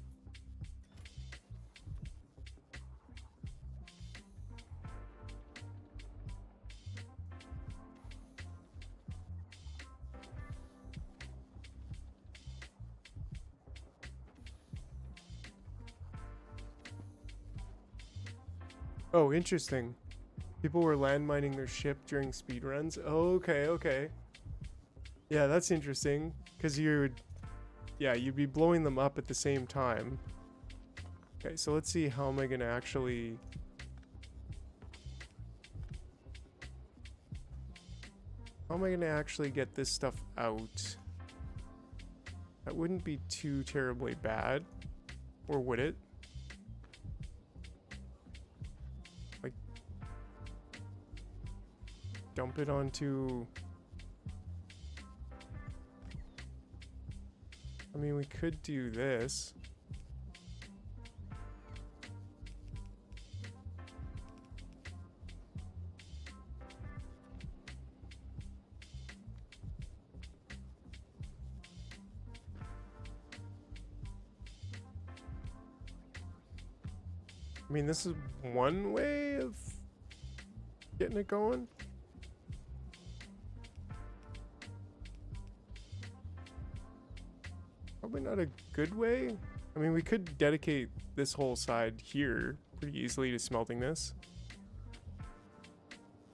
Oh, interesting. People were landmining their ship during speedruns. Oh, okay, okay. Yeah, that's interesting. Because you'd be blowing them up at the same time. Okay, so let's see how am I gonna actually... How am I gonna actually get this stuff out? That wouldn't be too terribly bad. Or would it? Like... Dump it onto... I mean, we could do this. I mean, this is one way of getting it going. Probably not a good way. I mean, we could dedicate this whole side here pretty easily to smelting this.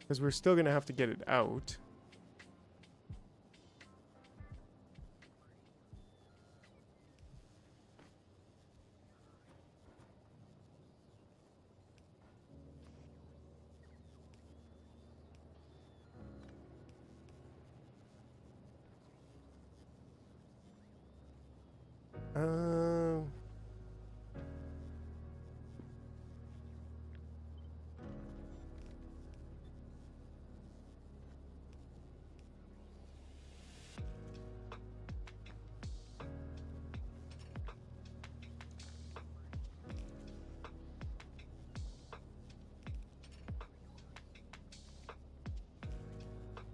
Because we're still going to have to get it out.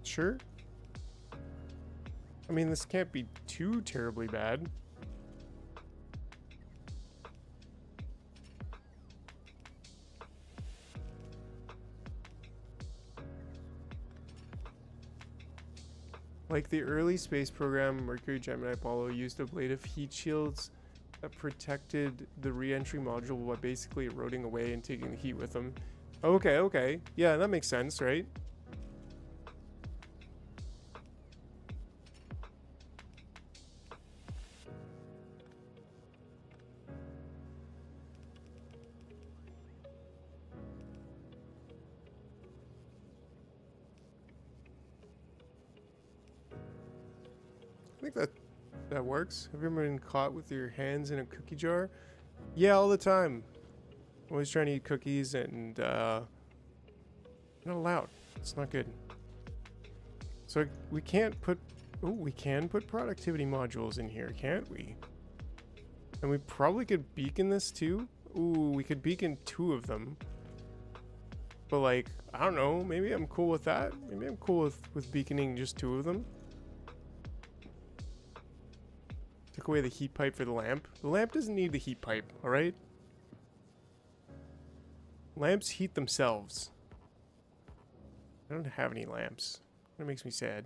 Sure. I mean, this can't be too terribly bad. Like the early space program, Mercury, Gemini, Apollo used ablative heat shields that protected the re-entry module by basically eroding away and taking the heat with them. Okay, okay. Yeah, that makes sense, right? I think that works. Have you ever been caught with your hands in a cookie jar? Yeah, all the time. Always trying to eat cookies and not allowed. It's not good. So we can't put Oh, we can put productivity modules in here, can't we? And we probably could beacon this too. Ooh, we could beacon 2 of them. But like, I don't know, maybe I'm cool with that. Maybe I'm cool with beaconing just 2 of them. Took away the heat pipe for the lamp. The lamp doesn't need the heat pipe, alright? Lamps heat themselves. I don't have any lamps. That makes me sad.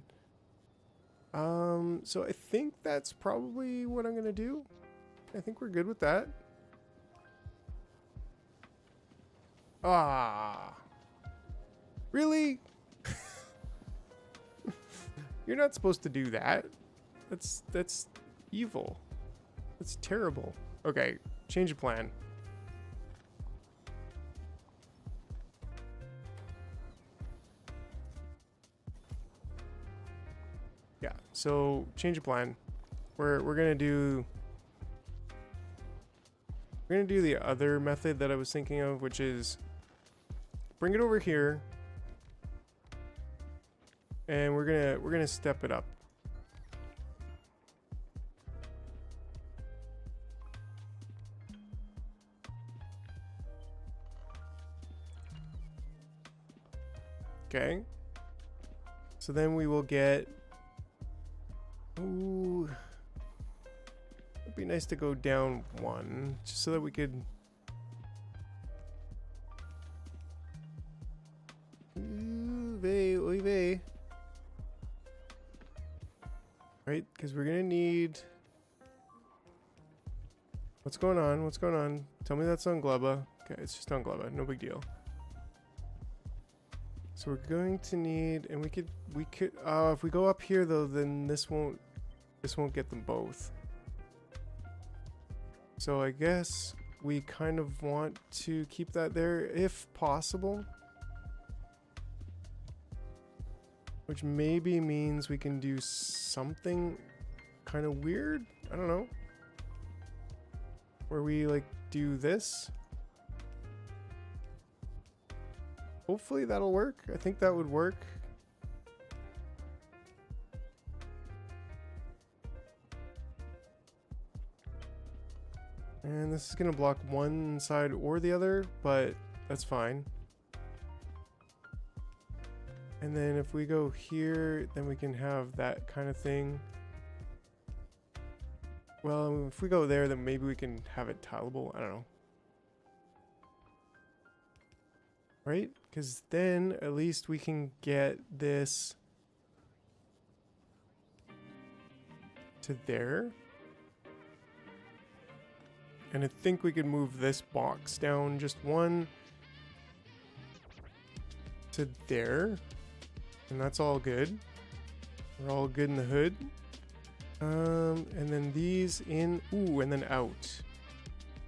So I think that's probably what I'm gonna do. I think we're good with that. Ah. Really? You're not supposed to do that. That's evil. That's terrible. Okay, change of plan. Yeah, so change of plan. We're gonna do the other method that I was thinking of, which is bring it over here, and we're gonna step it up. Okay. So then we will get. Ooh. It'd be nice to go down 1, just so that we could. Oy vey. Right, because we're gonna need. What's going on? What's going on? Tell me that's on Gleba. Okay, it's just on Gleba. No big deal. So we're going to need, and we could, if we go up here though, then this won't get them both. So I guess we kind of want to keep that there if possible. Which maybe means we can do something kind of weird. I don't know. Where we like do this. Hopefully that'll work. I think that would work. And this is gonna block one side or the other, but that's fine. And then if we go here, then we can have that kind of thing. Well, if we go there, then maybe we can have it tileable. I don't know. Right? Because then at least we can get this to there. And I think we can move this box down just 1 to there. And that's all good. We're all good in the hood. And then these in, ooh, and then out.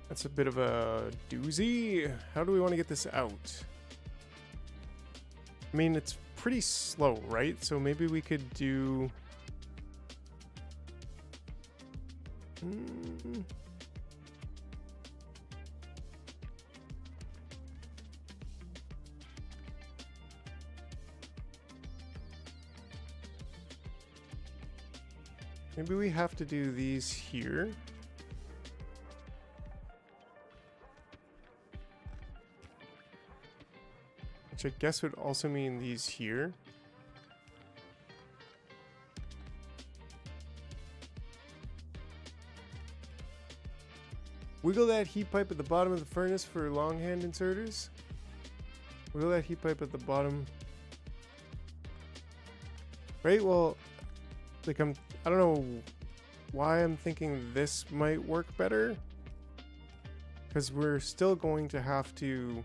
That's a bit of a doozy. How do we want to get this out? I mean, it's pretty slow, right? So maybe we could do... Maybe we have to do these here. Which I guess would also mean these here. Wiggle that heat pipe at the bottom of the furnace for longhand inserters. Wiggle that heat pipe at the bottom. Right, well, like I don't know why I'm thinking this might work better. Because we're still going to have to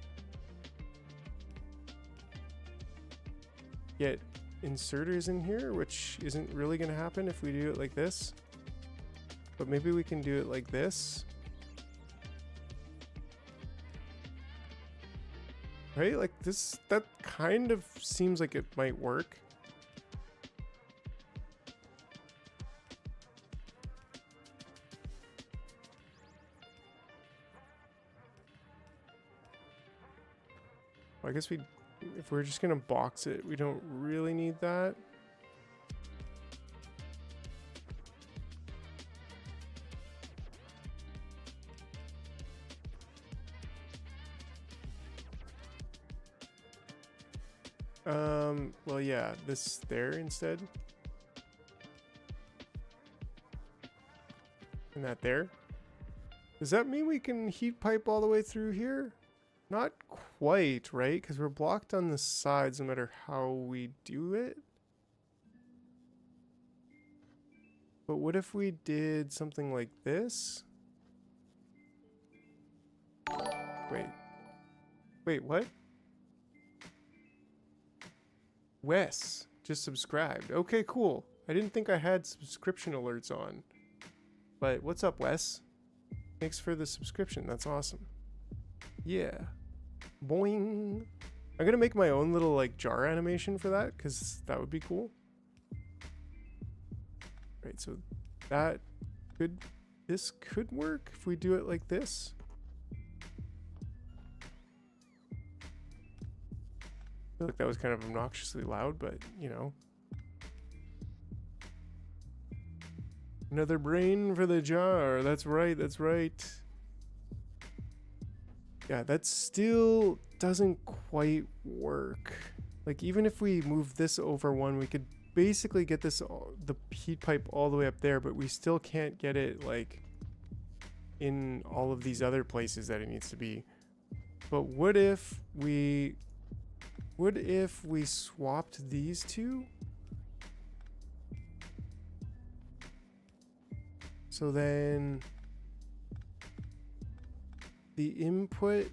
get inserters in here, which isn't really going to happen if we do it like this. But maybe we can do it like this. Right? Like this, that kind of seems like it might work. I guess if we're just gonna box it, we don't really need that. Well, yeah, this there instead. And that there. Does that mean we can heat pipe all the way through here? Not quite, right? Because we're blocked on the sides no matter how we do it. But what if we did something like this? Wait, what? Wes just subscribed. Okay, cool. I didn't think I had subscription alerts on. But what's up, Wes? Thanks for the subscription. That's awesome. Yeah. Boing. I'm gonna make my own little like jar animation for that because that would be cool. Right, so this could work if we do it like this. I feel like that was kind of obnoxiously loud, but you know. Another brain for the jar. That's right, that's right. Yeah, that still doesn't quite work. Like even if we move this over one, we could basically get this the heat pipe all the way up there, but we still can't get it like in all of these other places that it needs to be. But what if we swapped these two? So then the input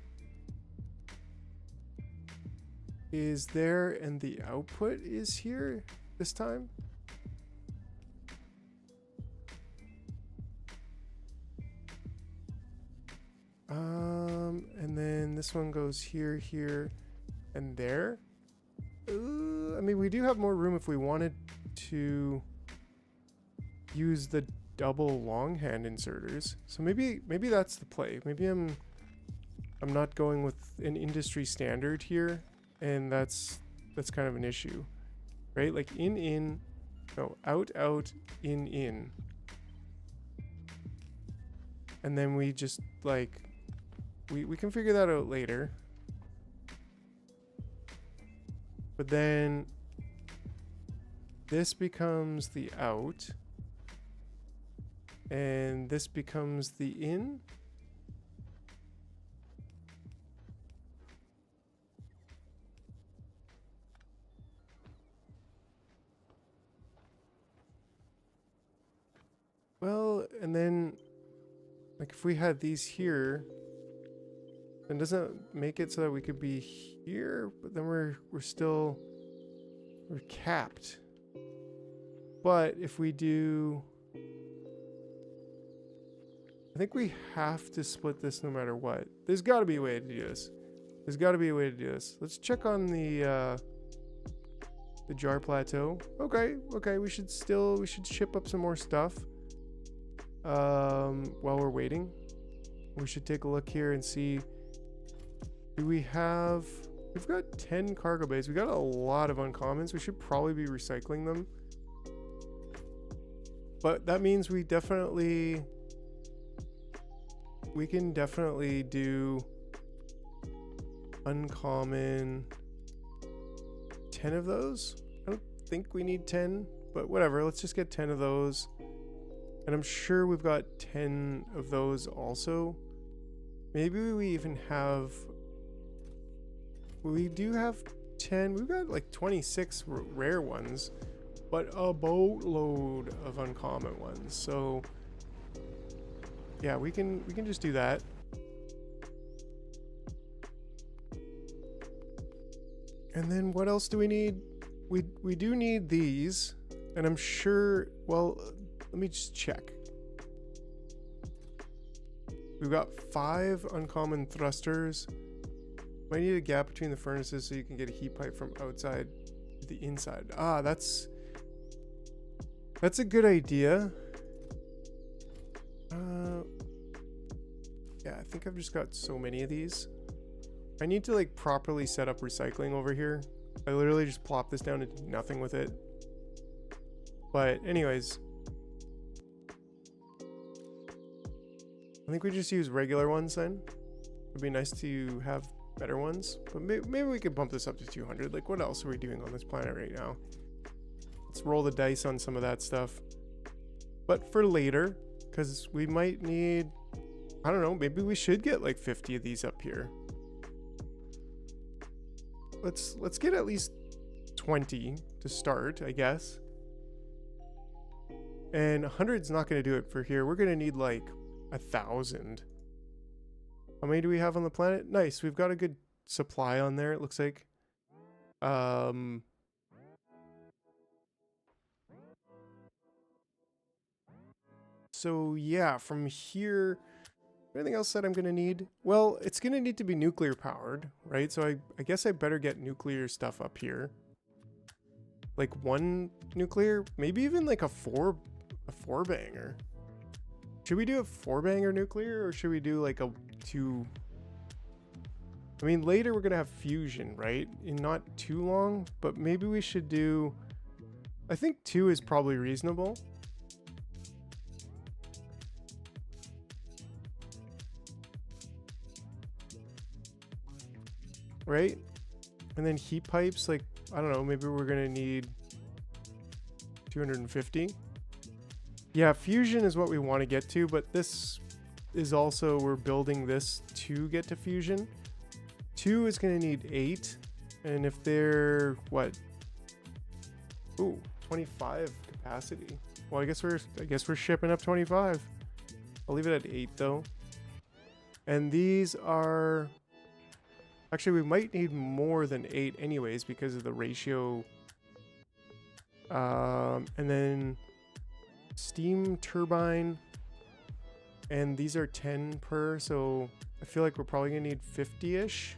is there and the output is here this time. And then this one goes here, here, and there. I mean, we do have more room if we wanted to use the double longhand inserters. So maybe that's the play. Maybe I'm not going with an industry standard here, and that's kind of an issue, right? Like out, in, and then we just like we can figure that out later. But then this becomes the out, and this becomes the in. Well, and then like if we had these here, then doesn't make it so that we could be here, but then we're capped. But if we do, I think we have to split this no matter what. There's got to be a way to do this. There's got to be a way to do this. Let's check on the jar plateau. Okay, we should ship up some more stuff while we're waiting. We should take a look here and see, we've got 10 cargo bays. We got a lot of uncommons. We should probably be recycling them. But that means we can definitely do uncommon 10 of those. I don't think we need 10, but whatever. Let's just get 10 of those. And I'm sure we've got 10 of those also. Maybe we even have... We do have 10. We've got like 26 rare ones, but a boatload of uncommon ones. So yeah, we can just do that. And then what else do we need? We do need these, and I'm sure, well, let me just check. We've got 5 uncommon thrusters. Might need a gap between the furnaces so you can get a heat pipe from outside to the inside. Ah, that's a good idea. Yeah, I think I've just got so many of these. I need to like properly set up recycling over here. I literally just plop this down and do nothing with it. But anyways, I think we just use regular ones then. It'd be nice to have better ones. But maybe we could bump this up to 200. Like, what else are we doing on this planet right now? Let's roll the dice on some of that stuff. But for later, because we might need, I don't know, maybe we should get like 50 of these up here. Let's get at least 20 to start, I guess. And 100's not going to do it for here. We're going to need like 1,000. How many do we have on the planet? Nice. We've got a good supply on there, it looks like. So yeah, from here, anything else that I'm going to need? Well, it's going to need to be nuclear powered, right? So I guess I better get nuclear stuff up here. Like one nuclear, maybe even like a four banger. Should we do a 4-banger nuclear, or should we do like a 2? I mean, later we're gonna have fusion, right? In not too long, but maybe we should do, I think 2 is probably reasonable. Right? And then heat pipes, like, I don't know, maybe we're gonna need 250. Yeah, fusion is what we want to get to, but this is also, we're building this to get to fusion. 2 is going to need 8, and if they're, what? Ooh, 25 capacity. Well, I guess we're shipping up 25. I'll leave it at 8 though. And these are, actually we might need more than 8 anyways because of the ratio. And then steam turbine, and these are 10 per, so I feel like we're probably gonna need 50-ish,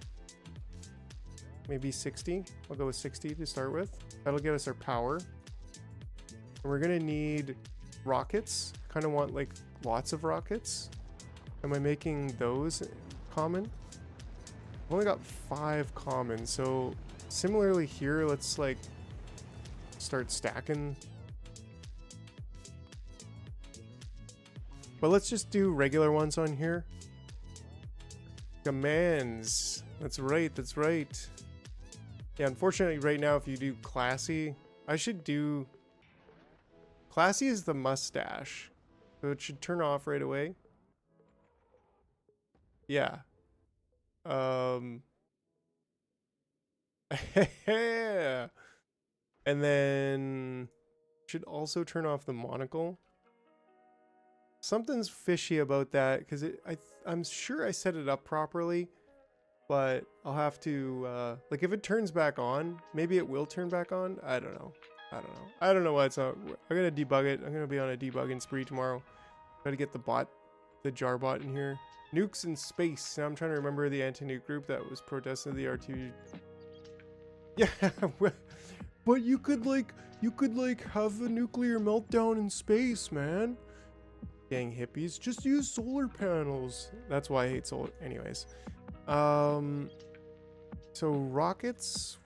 maybe 60. I'll go with 60 to start with. That'll get us our power. And we're gonna need rockets. Kind of want like lots of rockets. Am I making those common? I've only got 5 common, so similarly here, let's like start stacking. But let's just do regular ones on here. Commands. That's right, that's right. Yeah, unfortunately right now if you do classy, I should do... Classy is the mustache. So it should turn off right away. Yeah. And then should also turn off the monocle. Something's fishy about that because I'm sure I set it up properly, but I'll have to like if it turns back on, maybe it will turn back on. I don't know why it's not. I'm gonna debug it. I'm gonna be on a debugging spree tomorrow. Try to get the jar bot in here. Nukes in space. Now I'm trying to remember the anti-nuke group that was protesting the R2. Yeah, but you could like have a nuclear meltdown in space, man. Dang hippies, just use solar panels. That's why I hate solar. Anyways, so rockets.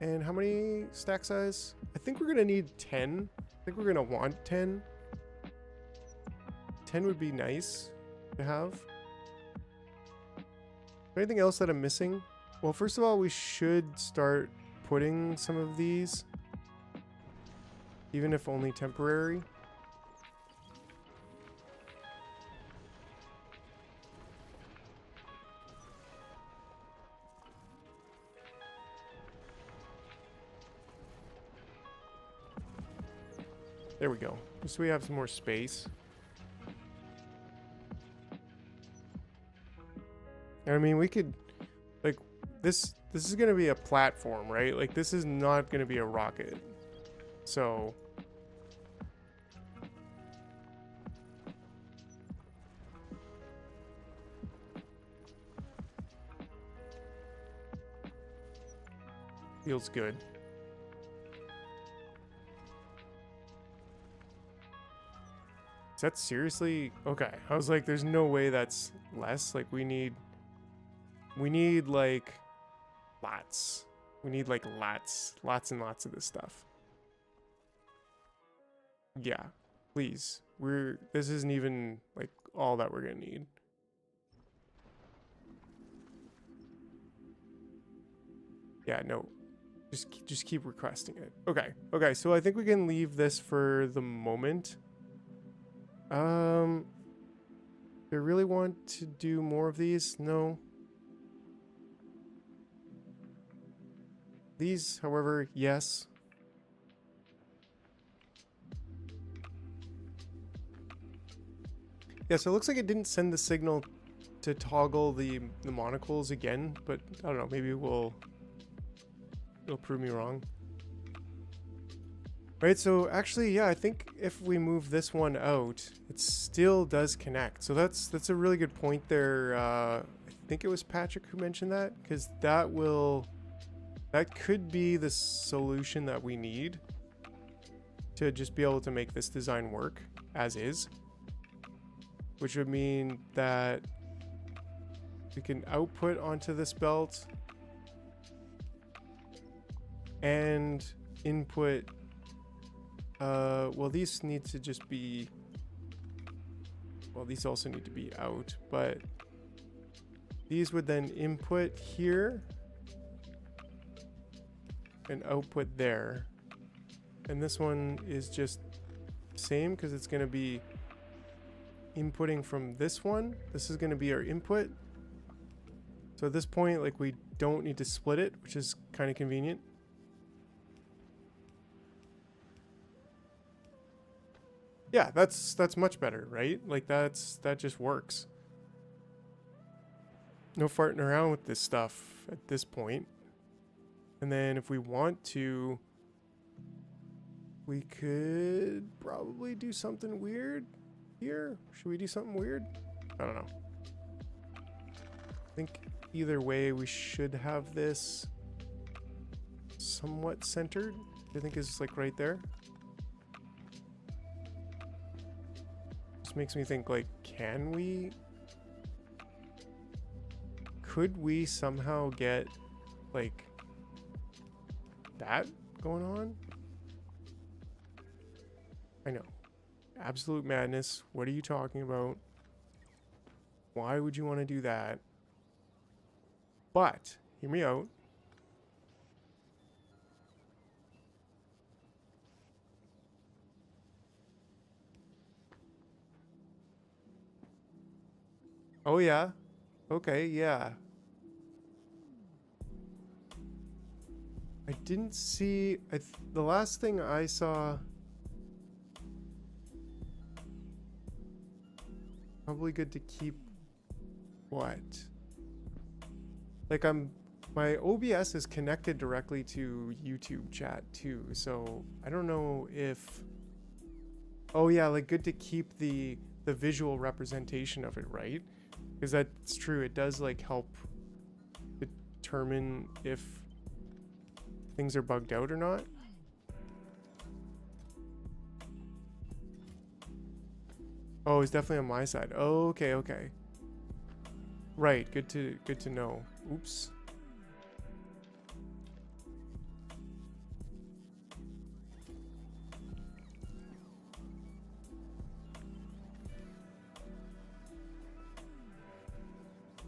And how many stack size? I think we're gonna need 10. I think we're gonna want 10. 10 would be nice to have. Anything else that I'm missing? Well, first of all, we should start putting some of these, even if only temporary. There we go. Just so we have some more space. I mean, we could, like, this is going to be a platform, right? Like, this is not going to be a rocket. So... feels good. Is that seriously? Okay. I was like, there's no way that's less. Like, we need like lots. We need like lots and lots of this stuff. Yeah, please. This isn't even like all that we're gonna need. Yeah, no. Just keep requesting it. Okay. Okay, so I think we can leave this for the moment. Do I really want to do more of these? No. These, however, yes. Yeah, so it looks like it didn't send the signal to toggle the monocles again, but I don't know, maybe it'll prove me wrong. Right, so actually, yeah, I think if we move this one out, it still does connect. So that's a really good point there. I think it was Patrick who mentioned that, because that could be the solution that we need to just be able to make this design work as is. Which would mean that we can output onto this belt and input. Well, these need to just be, well, these also need to be out, but these would then input here and output there. And this one is just same because it's going to be inputting from this one. This is going to be our input. So at this point, like, we don't need to split it, which is kind of convenient. Yeah, that's much better, right? Like, that just works. No farting around with this stuff at this point. And then if we want to, we could probably do something weird here. Should we do something weird? I don't know. I think either way we should have this somewhat centered. I think is like right there. This makes me think, like, could we somehow get like that going on? I know. Absolute madness. What are you talking about? Why would you want to do that? But, hear me out. Oh, yeah. Okay, yeah. I didn't see... the last thing I saw... Probably good to keep... What? Like, my OBS is connected directly to YouTube chat too, so I don't know if... Oh yeah, like, good to keep the visual representation of it, right? Because that's true, it does, like, help determine if things are bugged out or not. Oh, it's definitely on my side. Oh, okay, okay. Right, good to know. Oops.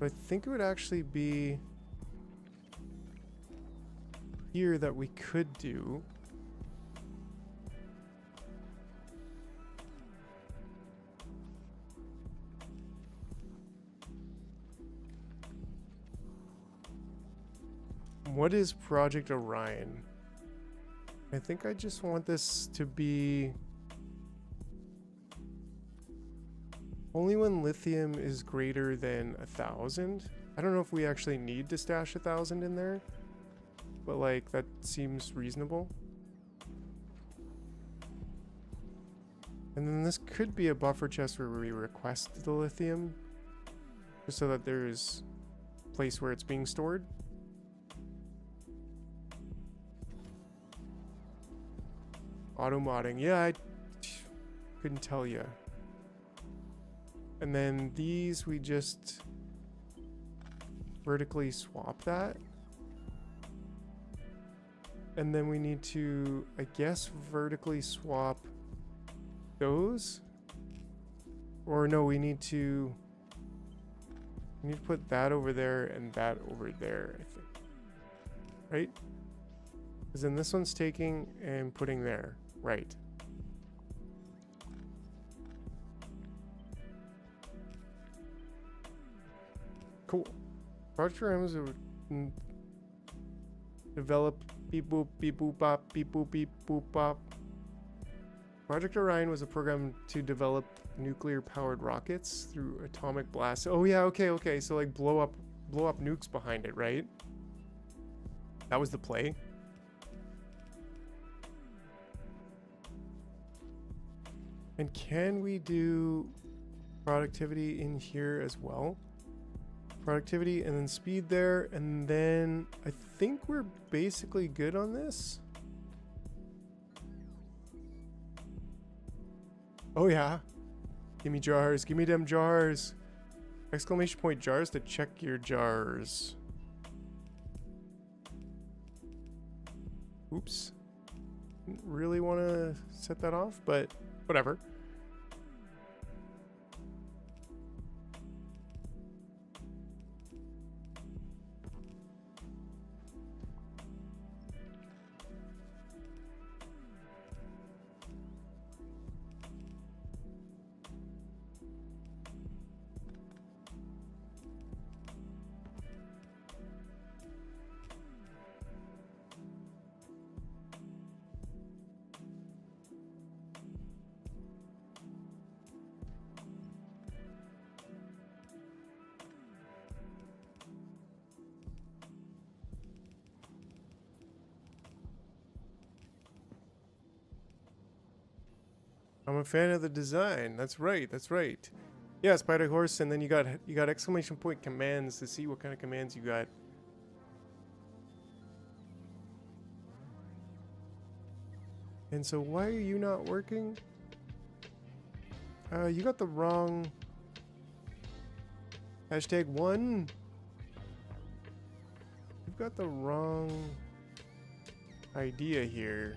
I think it would actually be here that we could do. What is Project Orion? I think I just want this to be only when lithium is greater than 1,000. I don't know if we actually need to stash 1,000 in there, but like, that seems reasonable. And then this could be a buffer chest where we request the lithium, just so that there's a place where it's being stored. Auto modding, yeah, I couldn't tell you. And then these, we just vertically swap that. And then we need to, I guess, vertically swap those. Or no, we need to put that over there and that over there, I think. right? Because then this one's taking and putting there, right? Cool. Project Rams develop beep boop bop beep boop bop. Project Orion was a program to develop nuclear powered rockets through atomic blasts. Oh yeah, okay. So like blow up nukes behind it, right? That was the play. And can we do productivity in here as well? Productivity and then speed there, and then I think we're basically good on this. Oh yeah, give me jars, give me them jars. Exclamation point jars to check your jars. Oops, didn't really want to set that off, but whatever. I'm a fan of the design. That's right. That's right. Yeah, Spider Horse, and then you got exclamation point commands to see what kind of commands you got. And so why are you not working? You got the wrong #1. You've got the wrong idea here.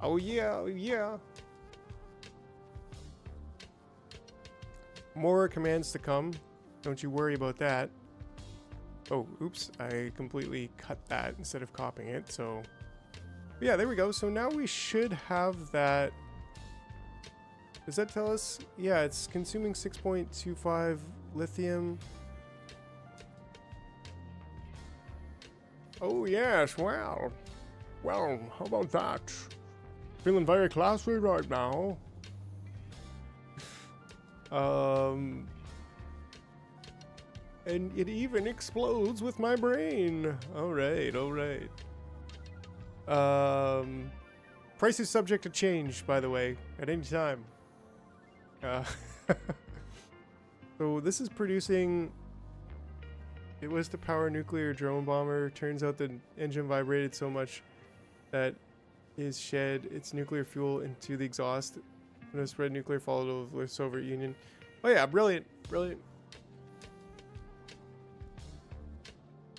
Oh yeah. More commands to come. Don't you worry about that. Oh, oops. I completely cut that instead of copying it. So, yeah, there we go. So now we should have that. Does that tell us? Yeah, it's consuming 6.25 lithium. Oh, yes. Wow. Well, how about that? Feeling very classy right now. And it even explodes with my brain. All right. Price is subject to change, by the way, at any time. So this is producing. It was to power a nuclear drone bomber. Turns out the engine vibrated so much that is shed its nuclear fuel into the exhaust and spread nuclear fallout of the Soviet Union. Oh yeah, brilliant.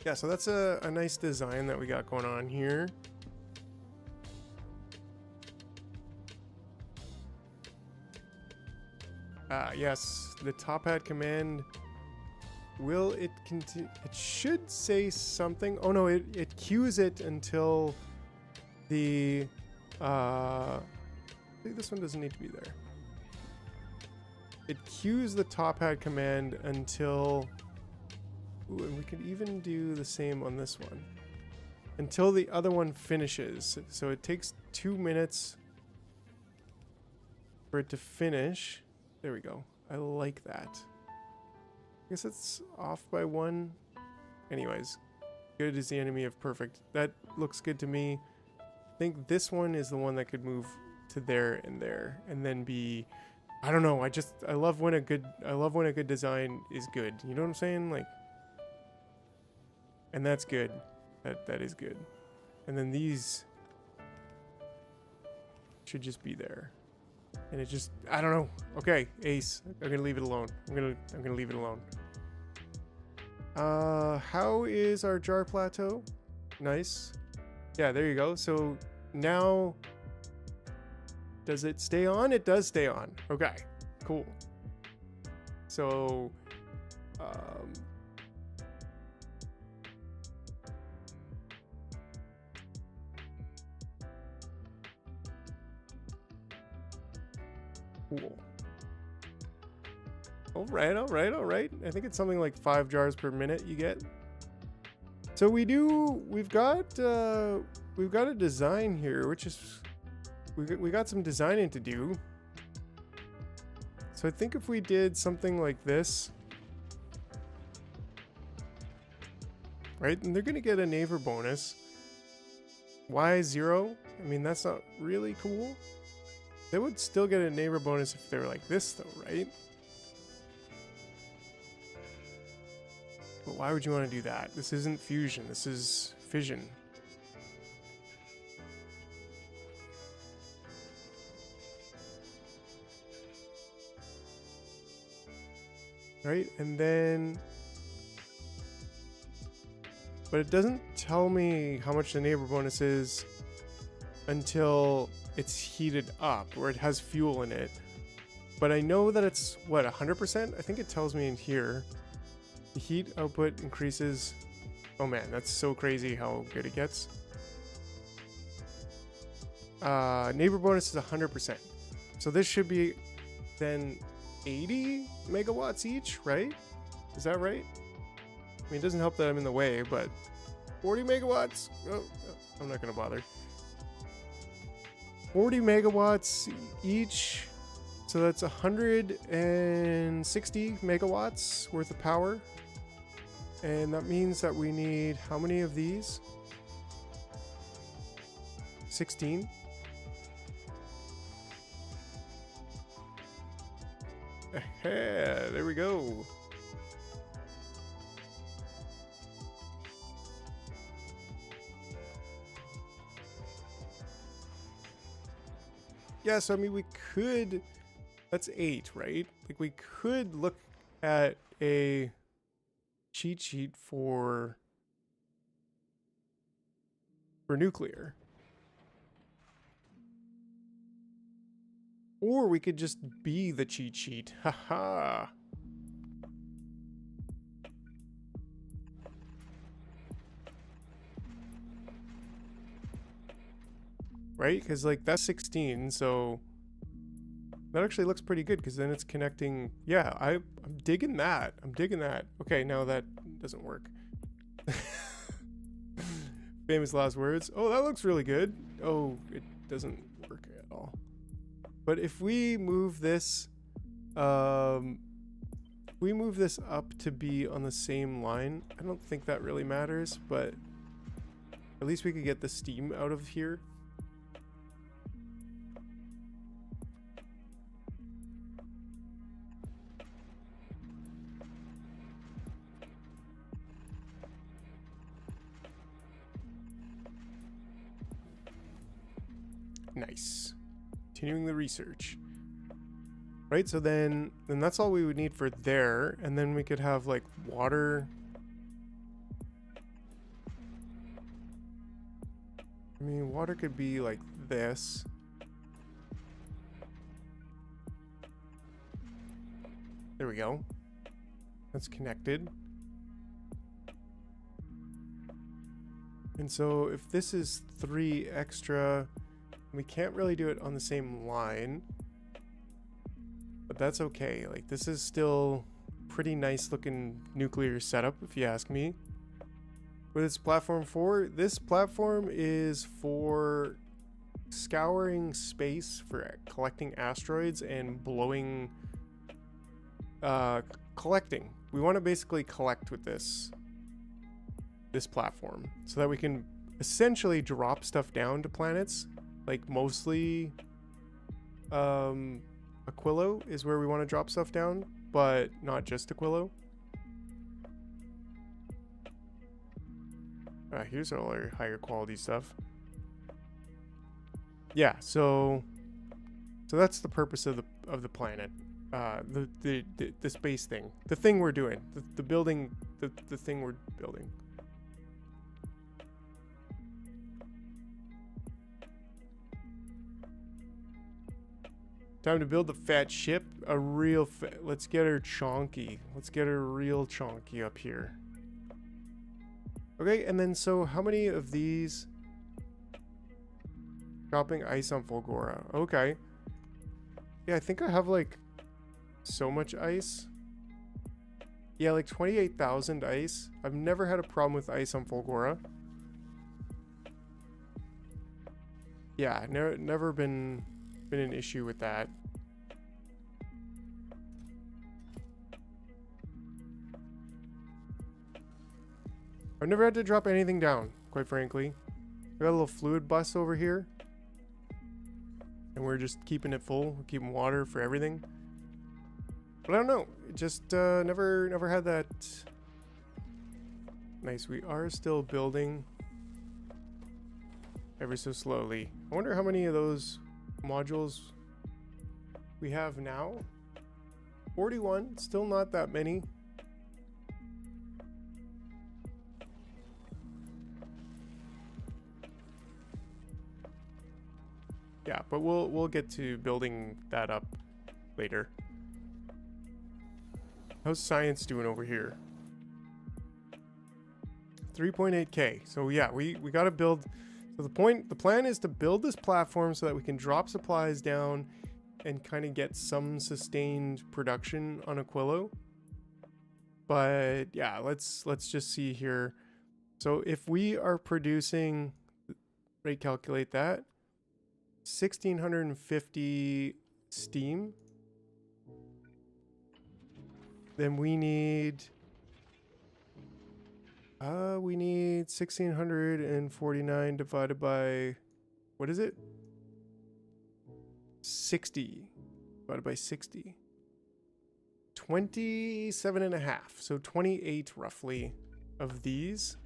Yeah, so that's a nice design that we got going on here. Yes, the top hat command. Will it continue? It should say something. Oh no, it queues it until the I think this one doesn't need to be there. It queues the top hat command until, ooh, and we could even do the same on this one, until the other one finishes. So it takes 2 minutes for it to finish. There we go. I like that. I guess it's off by 1. Anyways, good is the enemy of perfect. That looks good to me. I think this one is the one that could move to there, and then be, I don't know. I love when a good design is good. You know what I'm saying? Like, and that's good. That is good. And then these should just be there. And it just, I don't know. Okay, Ace. I'm gonna leave it alone. I'm gonna leave it alone. How is our jar plateau? Nice. Yeah, there you go. So now, does it stay on? It does stay on. Okay, cool. So, cool. All right, all right, all right. I think it's something like 5 jars per minute you get. So we've got a design here, which is, we got some designing to do. So I think if we did something like this, right, and they're gonna get a neighbor bonus. Why 0? I mean, that's not really cool. They would still get a neighbor bonus if they were like this though, right? But why would you want to do that? This isn't fusion, this is fission. Right, and then... But it doesn't tell me how much the neighbor bonus is until it's heated up, or it has fuel in it. But I know that it's, what, 100%? I think it tells me in here. The heat output increases. Oh man, that's so crazy how good it gets. Neighbor bonus is 100%. So this should be then 80 megawatts each, right? Is that right? I mean, it doesn't help that I'm in the way, but 40 megawatts. Oh, I'm not gonna bother. 40 megawatts each. So that's 160 megawatts worth of power. And that means that we need how many of these? 16. There we go. Yeah, so I mean, we could, that's 8, right? Like we could look at a cheat sheet for nuclear. Or we could just be the cheat sheet. Haha. Right? Because like that's 16, so that actually looks pretty good because then it's connecting. Yeah, I'm digging that. I'm digging that. Okay, now that doesn't work. Famous last words. Oh, that looks really good. Oh, it doesn't work at all. But if we move this, up to be on the same line, I don't think that really matters, but at least we could get the steam out of here. Nice. Continuing the research. Right, so then that's all we would need for there, and then we could have like water. I mean, water could be like this. There we go. That's connected. And so if this is 3 extra, we can't really do it on the same line, but that's okay. Like this is still pretty nice looking nuclear setup, if you ask me. What is this platform for? This platform is for scouring space, for collecting asteroids and blowing, collecting. We want to basically collect with this platform so that we can essentially drop stuff down to planets. Like mostly Aquilo is where we want to drop stuff down, but not just Aquilo. Here's all our higher quality stuff. Yeah, so that's the purpose of the planet. The space thing. The thing we're doing. The building, the thing we're building. Time to build the fat ship. A real let's get her chonky. Let's get her real chonky up here. Okay, and then so how many of these? Dropping ice on Fulgora. Okay. Yeah, I think I have like so much ice. Yeah, like 28,000 ice. I've never had a problem with ice on Fulgora. Yeah, never been an issue with that. I've never had to drop anything down, quite frankly. We got a little fluid bus over here. And we're just keeping it full, we're keeping water for everything. But I don't know, just never had that. Nice, we are still building ever so slowly. I wonder how many of those modules we have now. 41, still not that many. Yeah, but we'll get to building that up later. How's science doing over here? 3.8K. So yeah, we got to build. So the plan is to build this platform so that we can drop supplies down and kind of get some sustained production on Aquilo. But yeah, let's just see here. So if we are producing, rate calculate that, 1,650 steam, then we need 1,649 divided by, what is it? 60 divided by 60. 27 and a half. So 28 roughly of these.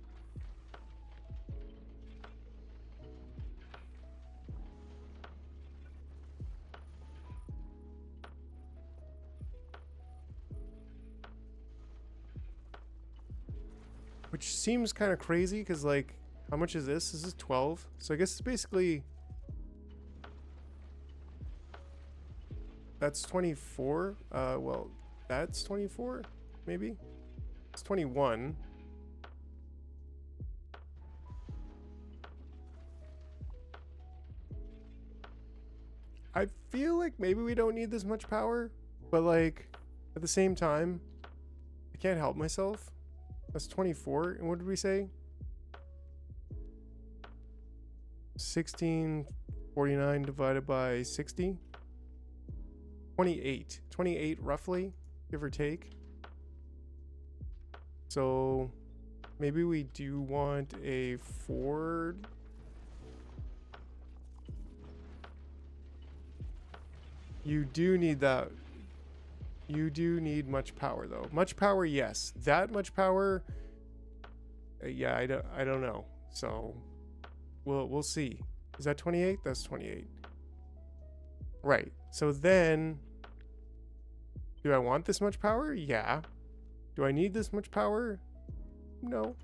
Which seems kind of crazy because, like, how much is this? This is 12. So I guess it's basically... That's 24. Well, that's 24, maybe? It's 21. I feel like maybe we don't need this much power, but, like, at the same time, I can't help myself. That's 24. And what did we say? 1649 divided by 60. 28. 28 roughly, give or take. So maybe we do want a 4. You do need that. You do need much power, though. Much power, yes. That much power, yeah, I don't know. So, we'll see. Is that 28? That's 28. Right. So then, do I want this much power? Yeah. Do I need this much power? No.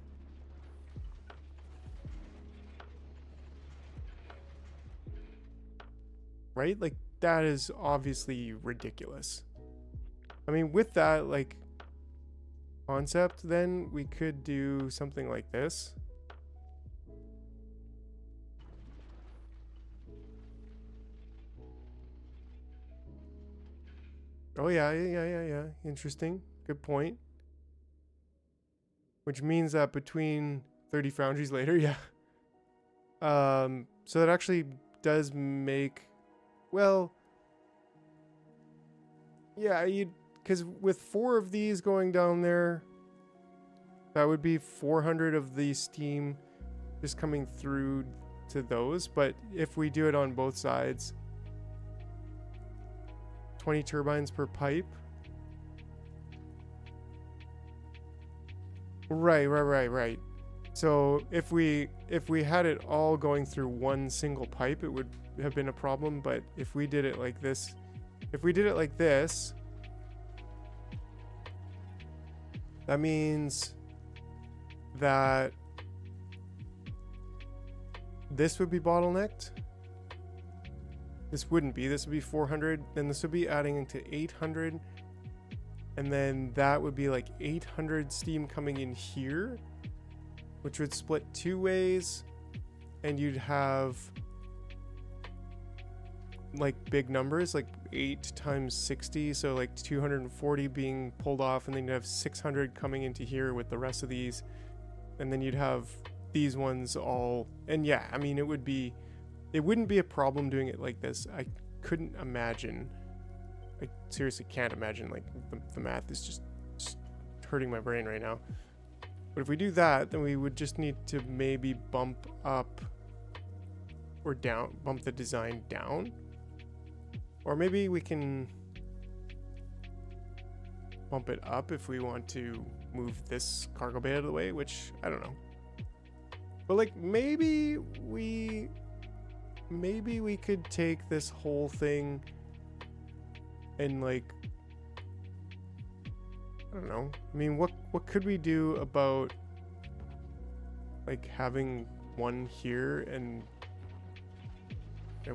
Right? Like, that is obviously ridiculous. I mean, with that, like, concept, then we could do something like this. Oh, yeah. Interesting. Good point. Which means that between 30 foundries later, yeah. So that actually does make, well, yeah, because with 4 of these going down there, that would be 400 of the steam just coming through to those. But if we do it on both sides, 20 turbines per pipe. Right. So if we had it all going through one single pipe, it would have been a problem. But if we did it like this, that means that this would be bottlenecked. This wouldn't be. This would be 400. Then this would be adding into 800. And then that would be like 800 steam coming in here, which would split 2 ways. And you'd have like big numbers, like 8 times 60. So like 240 being pulled off. And then you'd have 600 coming into here with the rest of these. And then you'd have these ones all. And yeah, I mean, it wouldn't be a problem doing it like this. I couldn't imagine. I seriously can't imagine. Like the math is just hurting my brain right now. But if we do that, then we would just need to maybe bump up or down, bump the design down. Or maybe we can bump it up if we want to move this cargo bay out of the way, which I don't know. But like maybe we could take this whole thing and like, I don't know. I mean, what could we do about like having one here and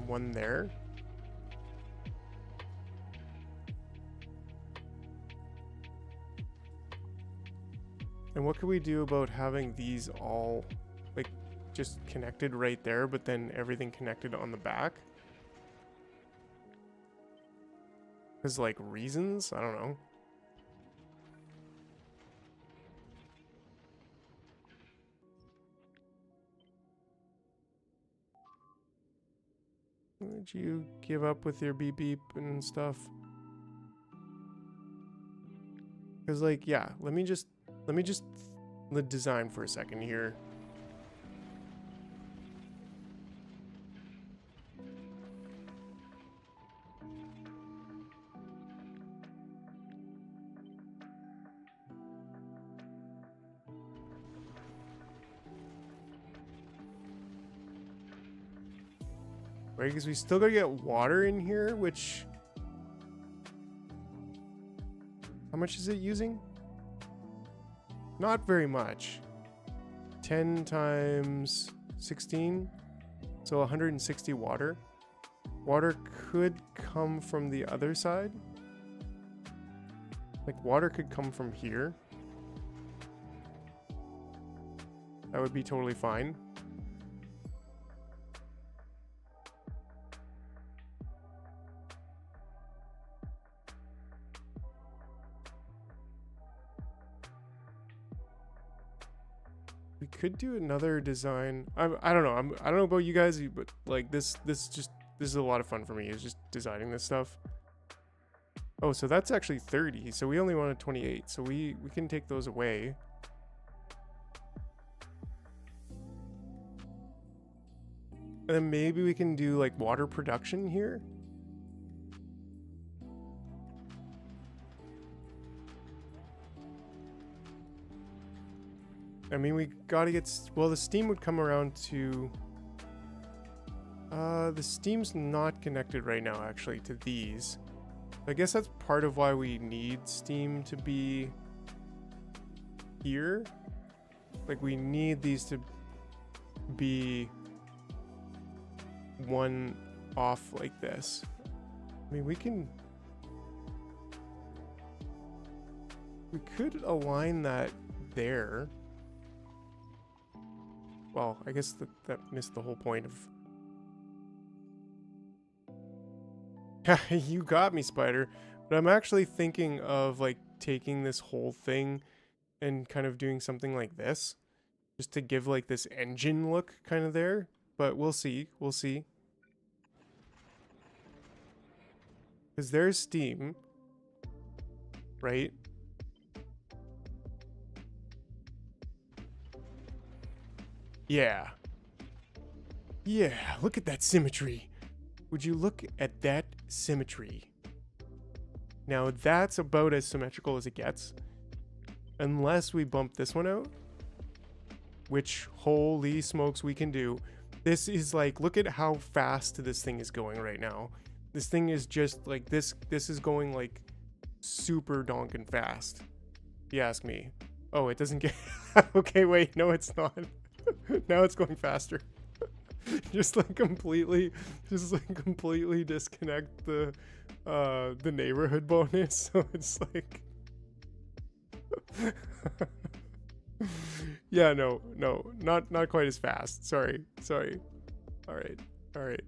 one there? And what could we do about having these all like just connected right there, but then everything connected on the back? Because like reasons? I don't know. Would you give up with your beep beep and stuff? Because like, yeah, let me just the design for a second here. Right, because we still gotta get water in here, which... How much is it using? Not very much. 10 times 16, so 160 water. Water could come from the other side. Like water could come from here. That would be totally fine. We could do another design. I don't know. I don't know about you guys, but like this is a lot of fun for me. Is just designing this stuff. Oh, so that's actually 30. So we only wanted 28. So we can take those away. And then maybe we can do like water production here. I mean, we gotta get... Well, the steam would come around to... the steam's not connected right now, actually, to these. I guess that's part of why we need steam to be here. Like, we need these to be one off like this. I mean, we could align that there. Well, I guess that missed the whole point of... You got me, Spider. But I'm actually thinking of, like, taking this whole thing and kind of doing something like this. Just to give, like, this engine look kind of there. But we'll see. We'll see. Because there's steam. Right? Yeah. Yeah, look at that symmetry. Would you look at that symmetry? Now that's about as symmetrical as it gets. Unless we bump this one out. Which, holy smokes, we can do. This is like, look at how fast this thing is going right now. This thing is just like, this is going like super donkin' fast. If you ask me. Oh, it doesn't get... Okay, wait, no it's not. Now it's going faster. just like completely disconnect the neighborhood bonus. So it's like yeah, no, not quite as fast. Sorry. All right.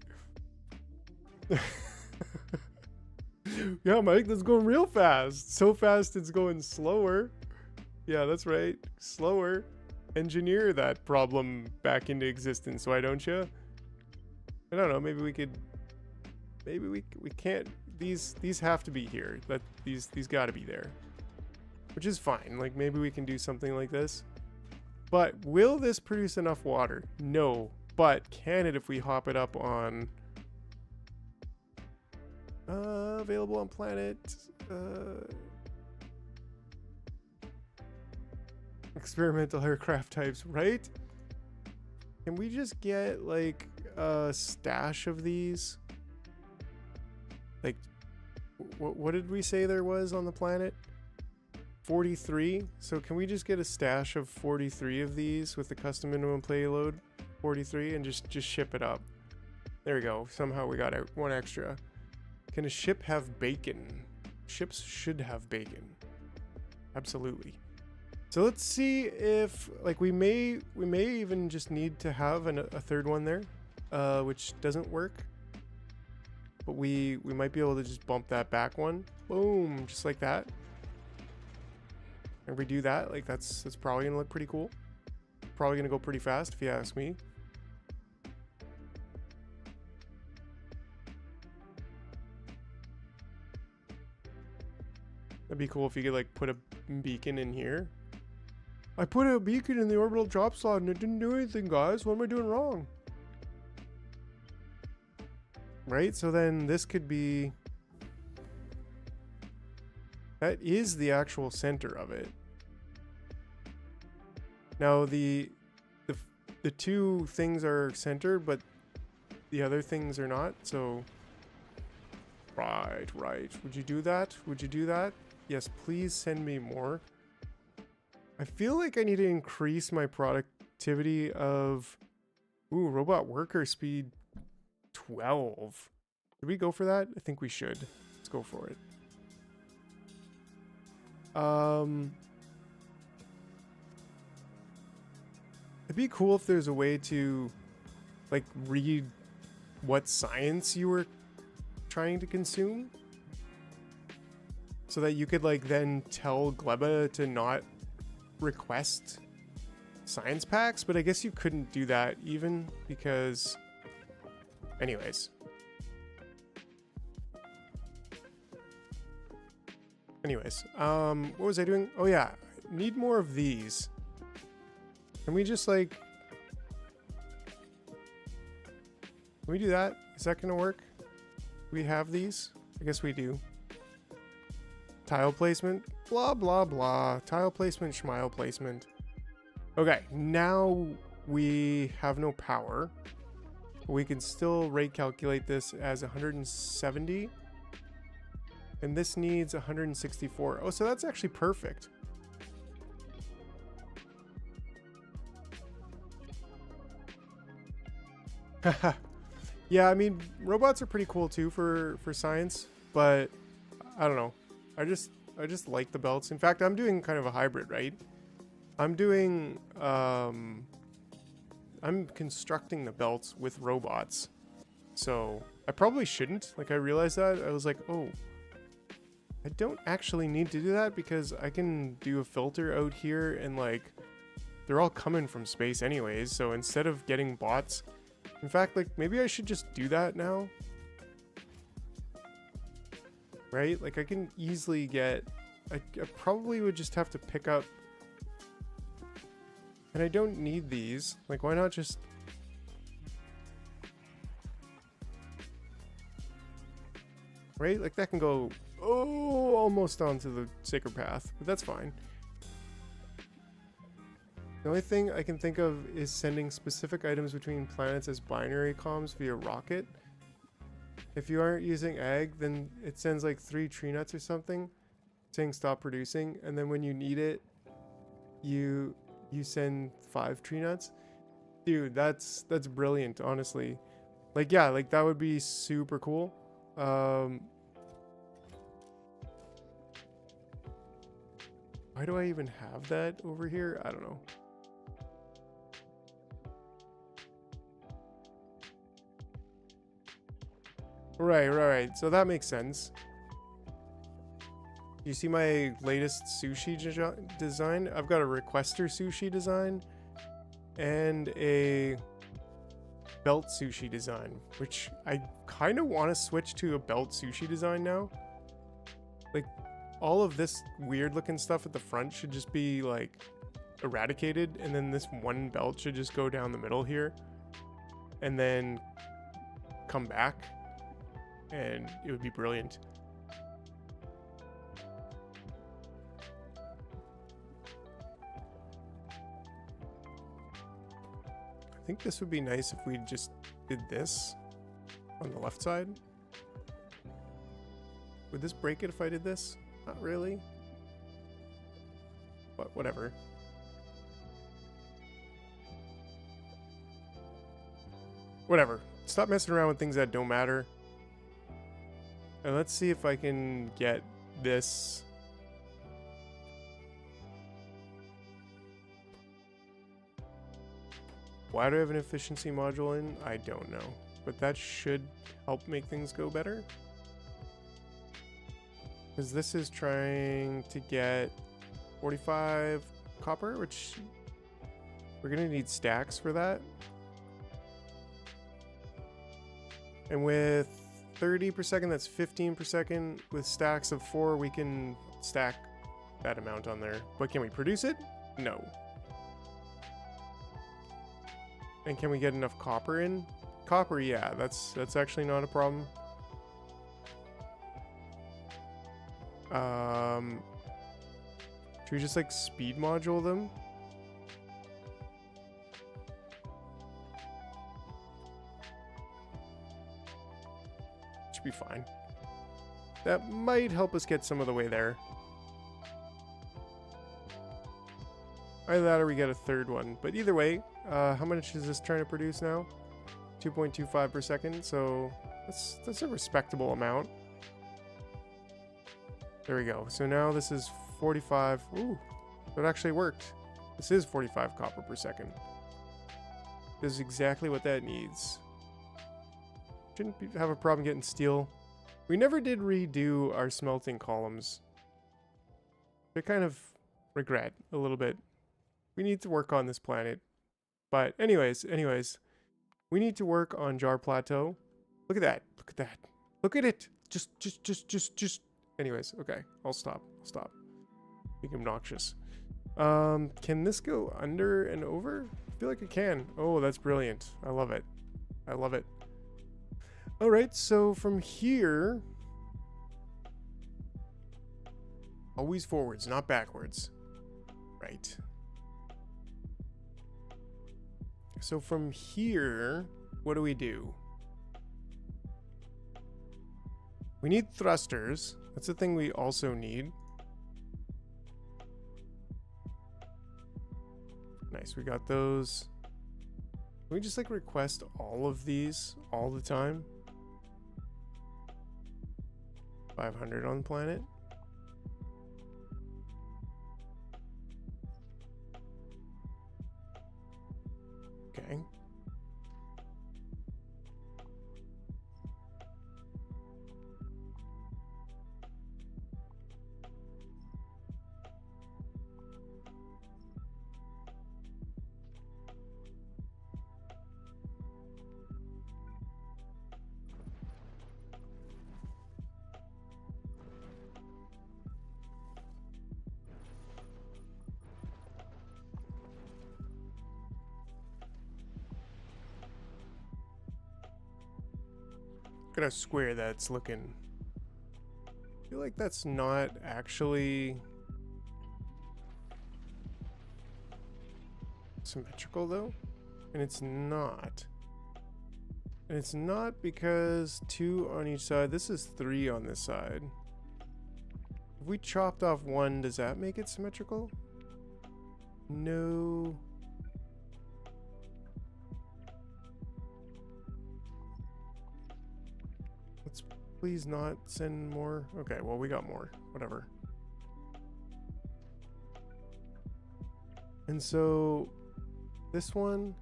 Yeah, Mike, that's going real fast. So fast it's going slower. Yeah, that's right. Slower. Engineer that problem back into existence, why don't you? I don't know, maybe we can't. These have to be here. That these gotta be there. Which is fine. Like maybe we can do something like this. But will this produce enough water? No. But can it if we hop it up on available on planet experimental aircraft types, right? Can we just get like a stash of these? Like what did we say there was on the planet? 43. So can we just get a stash of 43 of these with the custom minimum payload 43 and just ship it up? There we go. Somehow we got one extra. Can a ship have bacon? Ships should have bacon. Absolutely. So let's see if like we may even just need to have a third one there, which doesn't work. But we might be able to just bump that back one. Boom, just like that. And if we do that, like that's probably gonna look pretty cool. Probably gonna go pretty fast if you ask me. That'd be cool if you could like put a beacon in here. I put a beacon in the orbital drop slot and it didn't do anything, guys. What am I doing wrong? Right? So then this could be... That is the actual center of it. Now the two things are centered, but the other things are not. So right. Would you do that? Would you do that? Yes, please send me more. I feel like I need to increase my productivity of robot worker speed 12. Should we go for that? I think we should. Let's go for it. It'd be cool if there's a way to like read what science you were trying to consume, so that you could like then tell Gleba to not request science packs. But I guess you couldn't do that even because anyways, what was I doing? Oh yeah, need more of these. Can we just like, can we do that? Is that gonna work? We have these? I guess we do. Tile placement, blah blah blah. Tile placement, schmile placement. Okay, now we have no power. We can still rate calculate this as 170. And this needs 164. Oh, so that's actually perfect. Yeah, I mean, robots are pretty cool too for science, but I don't know. I just like the belts. In fact, I'm doing kind of a hybrid, right? I'm doing I'm constructing the belts with robots. So I probably shouldn't. Like I realized that. I was like, oh, I don't actually need to do that because I can do a filter out here and like they're all coming from space anyways. So instead of getting bots, in fact, like maybe I should just do that now. Right? Like I can easily get, I probably would just have to pick up, and I don't need these. Like why not just, right? Like that can go, oh, almost onto the sacred path, but that's fine. The only thing I can think of is sending specific items between planets as binary comms via rocket. If you aren't using ag, then it sends like 3 tree nuts or something saying stop producing, and then when you need it, you send 5 tree nuts. Dude, that's brilliant, honestly. Like, yeah, like that would be super cool. Why do I even have that over here? I don't know. Right. So that makes sense. You see my latest sushi design? I've got a requester sushi design and a belt sushi design, which I kind of want to switch to a belt sushi design now. Like, all of this weird looking stuff at the front should just be like eradicated, and then this one belt should just go down the middle here and then come back, and it would be brilliant. I think this would be nice if we just did this on the left side. Would this break it if I did this? Not really. But whatever. Whatever. Stop messing around with things that don't matter. And let's see if I can get this. Why do I have an efficiency module in? I don't know. But that should help make things go better. Because this is trying to get 45 copper, which we're going to need stacks for that. And with 30 per second, that's 15 per second. With stacks of 4, we can stack that amount on there. But can we produce it? No. And can we get enough copper in? Copper, yeah, that's actually not a problem. Should we just like speed module them? Should be fine. That might help us get some of the way there. Either that or we get a third one. But either way, how much is this trying to produce now? 2.25 per second, so that's a respectable amount. There we go. So now this is 45. Ooh, that actually worked. This is 45 copper per second. This is exactly what that needs. Shouldn't have a problem getting steel. We never did redo our smelting columns. I kind of regret a little bit. We need to work on this planet. But anyways, we need to work on Jar Plateau. Look at that. Look at that. Look at it. Just. Anyways, okay. I'll stop. Being obnoxious. Can this go under and over? I feel like it can. Oh, that's brilliant. I love it. All right, so from here, always forwards, not backwards. Right. So from here, what do? We need thrusters. That's the thing we also need. Nice, we got those. Can we just like request all of these all the time? 500 on planet. Okay. Look at how square that's looking. I feel like that's not actually symmetrical though. And it's not. And it's not because 2 on each side. This is 3 on this side. If we chopped off 1, does that make it symmetrical? No. please not send more? Okay, well, we got more. Whatever. And so this one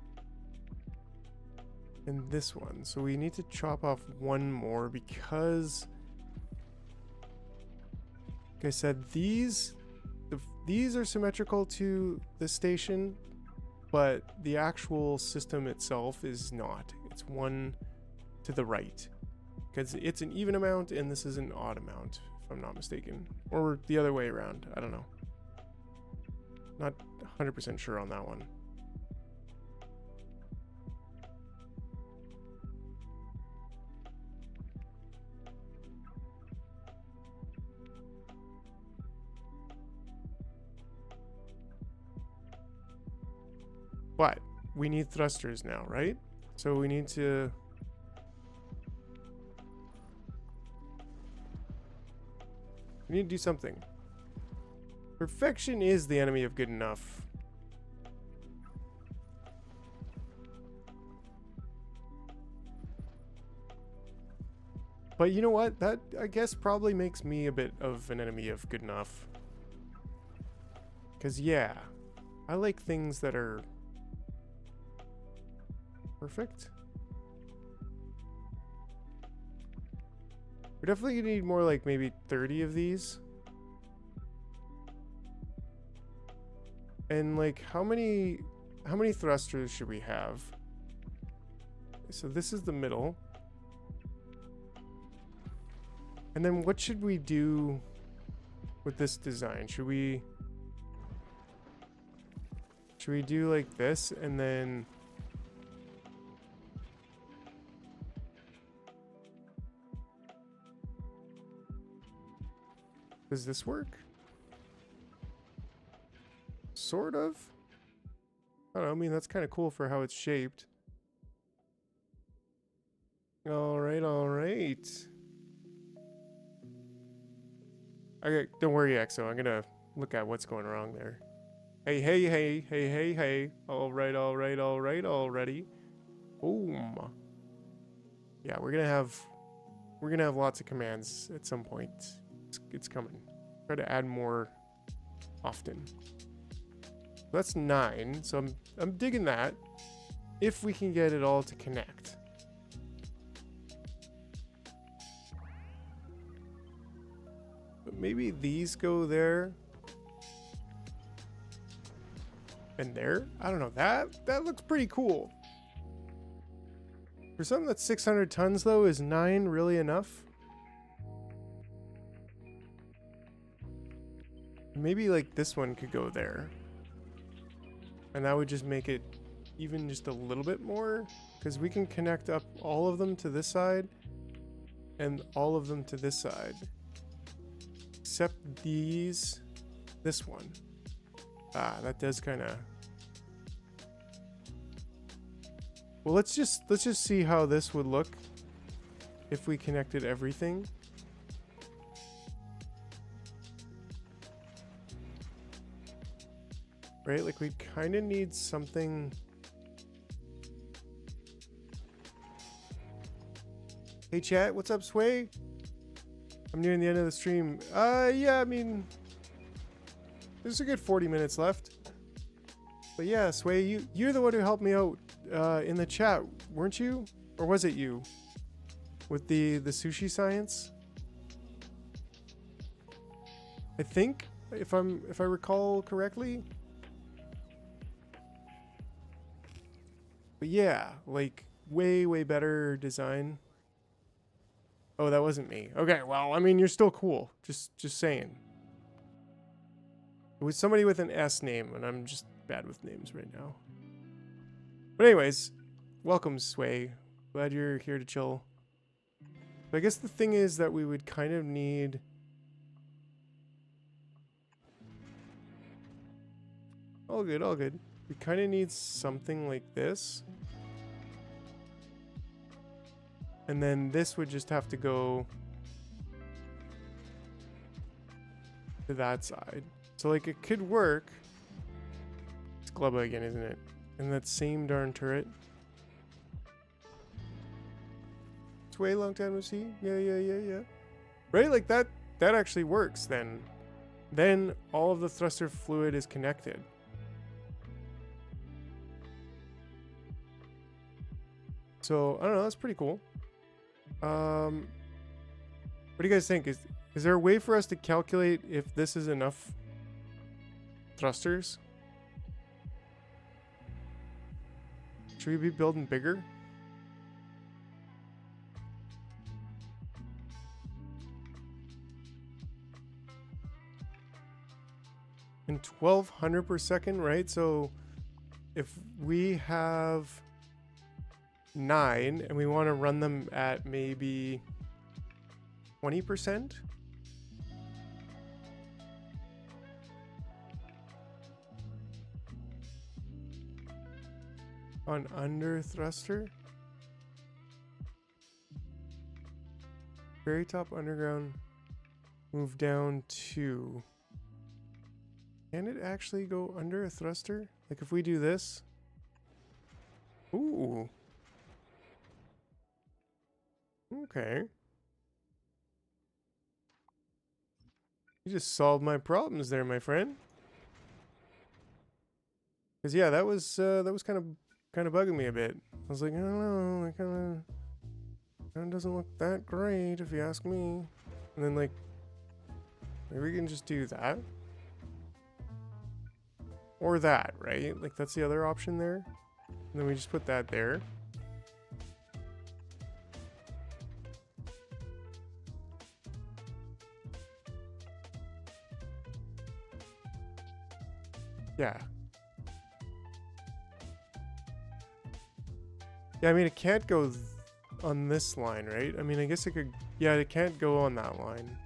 and this one. So we need to chop off one more because, like I said, these are symmetrical to the station, but the actual system itself is not. It's one to the right because it's an even amount and this is an odd amount, if I'm not mistaken, or the other way around. I don't know. Not 100% sure on that one. But we need thrusters now, right? So we need to... we need to do something. Perfection is the enemy of good enough. But you know what? That, I guess, probably makes me a bit of an enemy of good enough. Because, yeah, I like things that are perfect. We're definitely gonna need more, like maybe 30 of these. And like how many thrusters should we have? So this is the middle. And then what should we do with this design? Should we do like this and then does this work? Sort of. I don't know. I mean, that's kind of cool for how it's shaped. All right, all right. Okay, don't worry, Exo. I'm gonna look at what's going wrong there. Hey, hey, hey, hey, hey, hey. All right, all right, all right, already. Boom. Yeah, we're gonna have lots of commands at some point. It's coming. Try to add more often. That's 9, so I'm digging that. If we can get it all to connect. But maybe these go there. And there? I don't know. That looks pretty cool. For something that's 600 tons though, is 9 really enough? Maybe like this one could go there. And that would just make it even just a little bit more. Because we can connect up all of them to this side. And all of them to this side. Except these. This one. Ah, that does kind of... Well, let's just see how this would look if we connected everything. Right? Like we kind of need something. Hey chat, what's up, Sway? I'm nearing the end of the stream. Yeah, I mean, there's a good 40 minutes left. But yeah, Sway, you're the one who helped me out in the chat, weren't you? Or was it you? With the sushi science? I think, if I recall correctly. But yeah, like way better design. Oh, that wasn't me. Okay, well, I mean, you're still cool. Just saying. It was somebody with an S name, and I'm just bad with names right now. But anyways, welcome, Sway. Glad you're here to chill. But I guess the thing is that we would kind of need... All good, all good. We kind of need something like this. And then this would just have to go to that side. So like it could work. It's Glubba again, isn't it? And that same darn turret. It's way long time no see. Yeah. Right, like that actually works then. Then all of the thruster fluid is connected. So I don't know, that's pretty cool. What do you guys think? Is there a way for us to calculate if this is enough thrusters? Should we be building bigger? And 1200 per second, right? So if we have 9 and we want to run them at maybe 20%? On under thruster? Very top underground. Move down 2. Can it actually go under a thruster? Like if we do this? Ooh. Okay. You just solved my problems there, my friend. Cause yeah, that was kind of bugging me a bit. I was like, I don't know, it kind of doesn't look that great if you ask me. And then like, maybe we can just do that. Or that, right? Like that's the other option there. And then we just put that there. Yeah. Yeah, I mean, it can't go on this line, right? I mean, I guess it could... Yeah, it can't go on that line.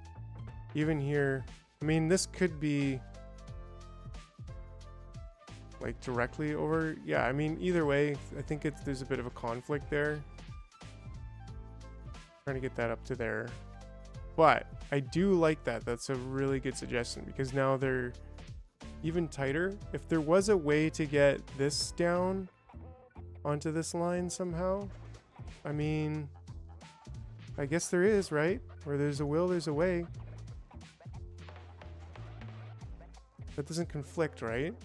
Even here... I mean, this could be... like, directly over... Yeah, I mean, either way, I think there's a bit of a conflict there. Trying to get that up to there. But, I do like that. That's a really good suggestion, because now they're... even tighter. If there was a way to get this down onto this line somehow, I mean, I guess there is, right? Where there's a will, there's a way. That doesn't conflict, right?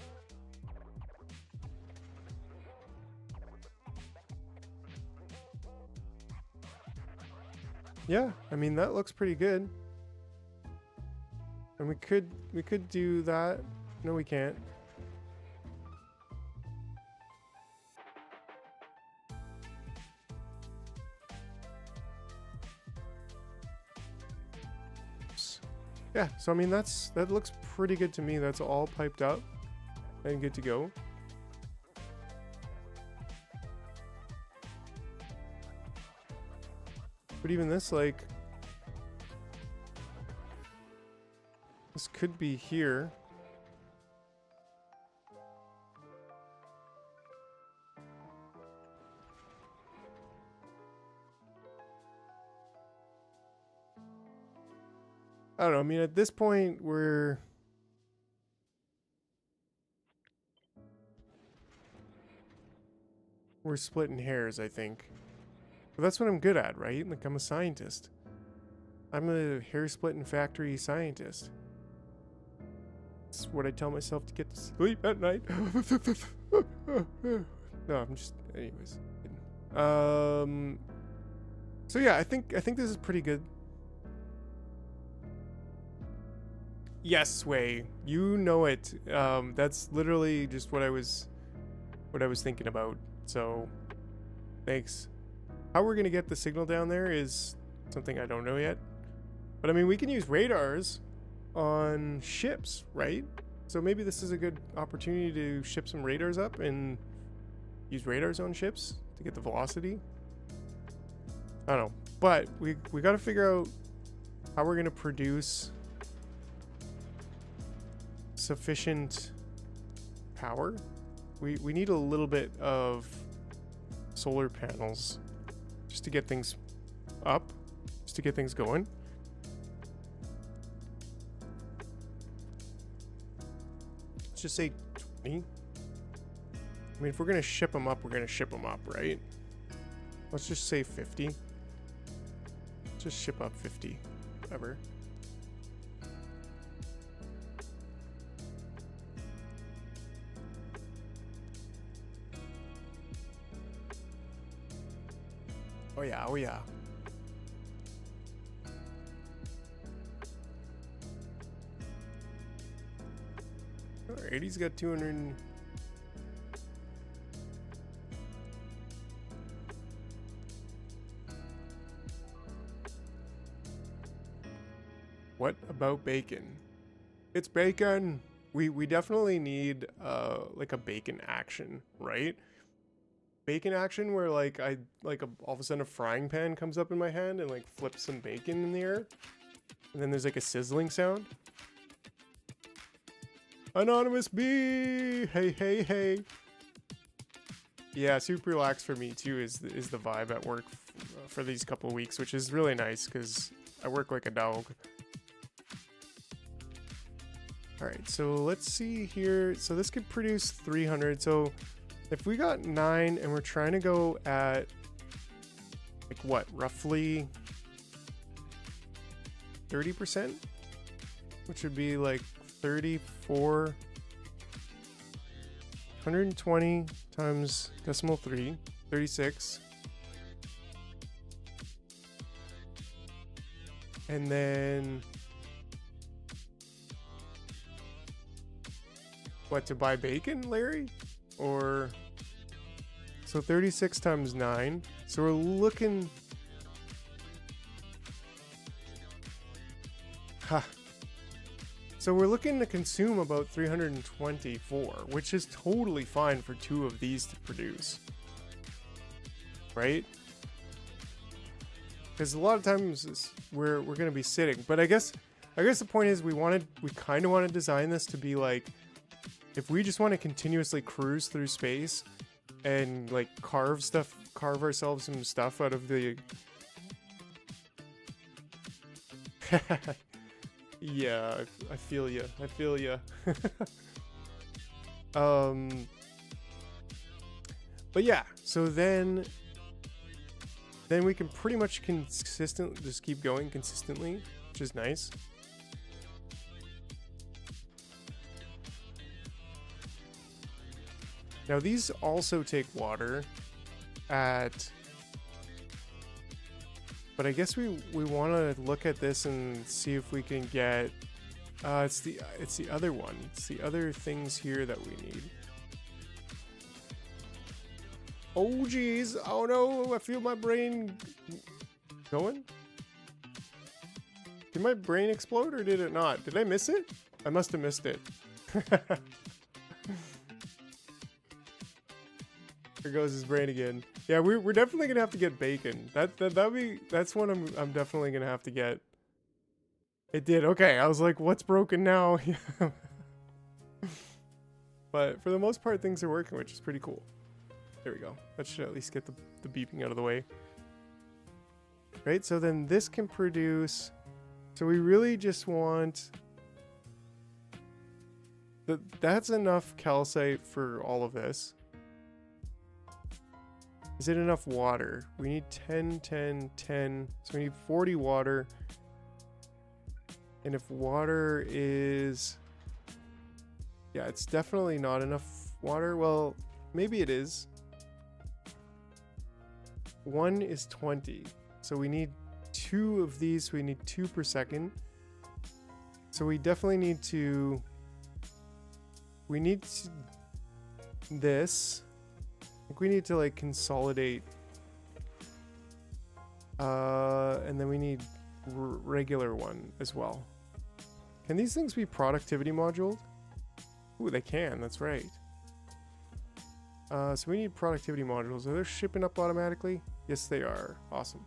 Yeah, I mean, that looks pretty good. And we could do that. No, we can't. Yeah, so I mean that looks pretty good to me. That's all piped up and good to go. But even this, like, this could be here. I don't know. I mean, at this point, we're splitting hairs, I think. But that's what I'm good at, right? Like, I'm a scientist. I'm a hair-splitting factory scientist. That's what I tell myself to get to sleep at night. No, I'm just... Anyways. So yeah, I think this is pretty good. Yes, Way. You know it. That's literally just what I was thinking about. So, thanks. How we're gonna get the signal down there is something I don't know yet. But I mean, we can use radars on ships, right? So maybe this is a good opportunity to ship some radars up and use radars on ships to get the velocity. I don't know. But we got to figure out how we're gonna produce sufficient power. We need a little bit of solar panels just to get things up, just to get things going. Let's just say 20. I mean, if we're gonna ship them up, we're gonna ship them up, right? Let's just say 50. just ship up 50. Whatever. Oh yeah, oh yeah. Alright, he's got 200. What about bacon? It's bacon. We definitely need like a bacon action, right? Bacon action where like all of a sudden a frying pan comes up in my hand and like flips some bacon in the air, and then there's like a sizzling sound. Anonymous bee, hey hey hey. Yeah, super relaxed for me too is the vibe at work for these couple of weeks, which is really nice because I work like a dog. All right, so let's see here. So this could produce 300. So if we got 9 and we're trying to go at like what, roughly 30%, which would be like 34, 120 times decimal 3, 36. And then what, to buy bacon, Larry? Or so 36 times 9. So we're looking. So we're looking to consume about 324, which is totally fine for 2 of these to produce. Right? Because a lot of times we're gonna be sitting. But I guess the point is we kind of want to design this to be like, if we just want to continuously cruise through space and like carve ourselves some stuff out of the yeah, I feel ya. But yeah, so then we can pretty much just keep going consistently, which is nice. Now these also take water but I guess we want to look at this and see if we can get it's the other one. It's the other things here that we need. Oh geez, oh no, I feel my brain going. Did my brain explode or did it not? Did I miss it? I must have missed it. There goes his brain again. Yeah, we're definitely gonna have to get bacon. That's one I'm definitely gonna have to get. It did. Okay, I was like, what's broken now? But for the most part, things are working, which is pretty cool. There we go. That should at least get the beeping out of the way. Right, so then this can produce. So we really just want. That's enough calcite for all of this. Is it enough water? We need 10, 10, 10. So we need 40 water. And if water is... Yeah, it's definitely not enough water. Well, maybe it is. 1 is 20. So we need 2 of these. So we need 2 per second. So we definitely need to... this. I think we need to like consolidate and then we need regular one as well. Can these things be productivity moduled? Ooh, they can, that's right. So we need productivity modules. Are they shipping up automatically? Yes, they are. Awesome.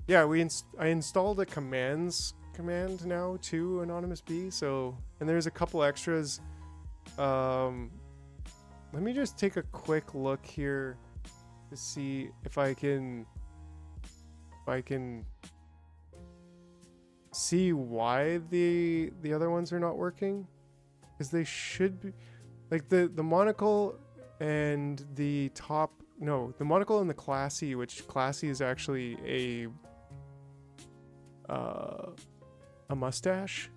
Yeah, I installed a commands command now to Anonymous Bee, so, and there's a couple extras. Let me just take a quick look here to see if I can see why the other ones are not working, because they should be like the monocle and the top no, the monocle and the classy, which classy is actually a mustache.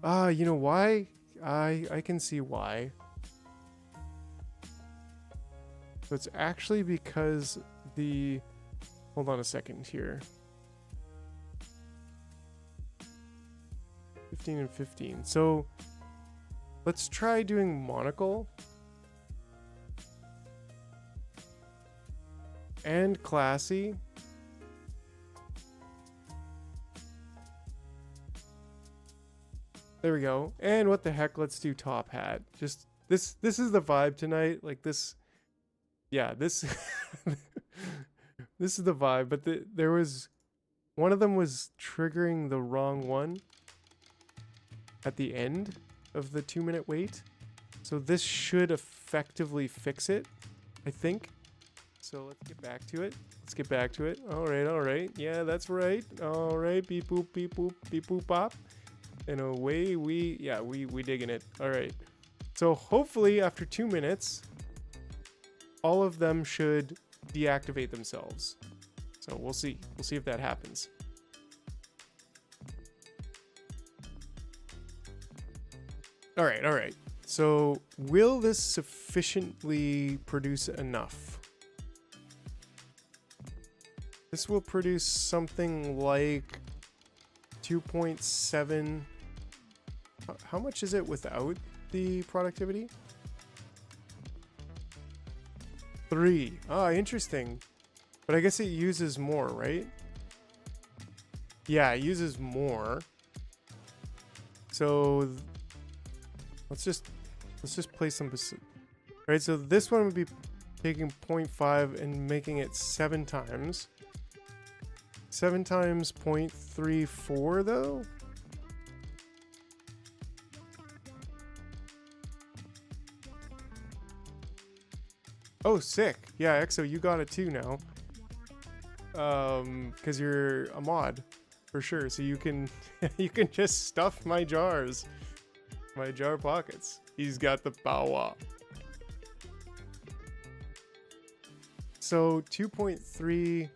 You know why? I can see why. So it's actually because the, hold on a second here. 15 and 15. So let's try doing monocle and classy. There we go. And what the heck, let's do top hat. Just this is the vibe tonight. Like this, yeah, this this is the vibe. But there was one of them was triggering the wrong one at the end of the 2-minute wait. So this should effectively fix it, I think. So let's get back to it. Let's get back to it. All right. Yeah, that's right. All right, beep boop, beep boop, beep boop pop. And away we digging it. All right. So hopefully after 2 minutes, all of them should deactivate themselves. So we'll see. We'll see if that happens. All right. So will this sufficiently produce enough? This will produce something like 2.7. How much is it without the productivity? 3. Ah, interesting. But I guess it uses more, right? Yeah, it uses more. So let's just play some. Right, so this one would be taking 0.5 and making it 7 times. 7 times 0.34 though? Oh, sick. Yeah, Exo, you got it too now. Because you're a mod, for sure. So you can you can just stuff my jars. My jar pockets. He's got the power. So 2.3.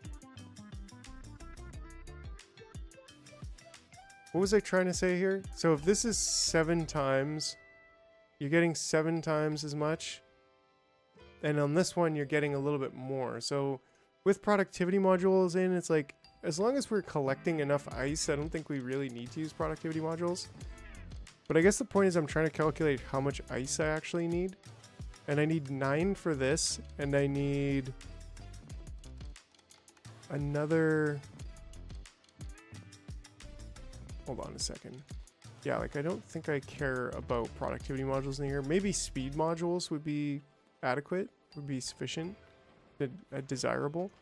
What was I trying to say here? So if this is 7 times, you're getting 7 times as much. And on this one, you're getting a little bit more. So with productivity modules in, it's like, as long as we're collecting enough ice, I don't think we really need to use productivity modules. But I guess the point is I'm trying to calculate how much ice I actually need. And I need 9 for this, and I need another... Hold on a second. Yeah, like I don't think I care about productivity modules in here. Maybe speed modules would be adequate, would be sufficient, desirable.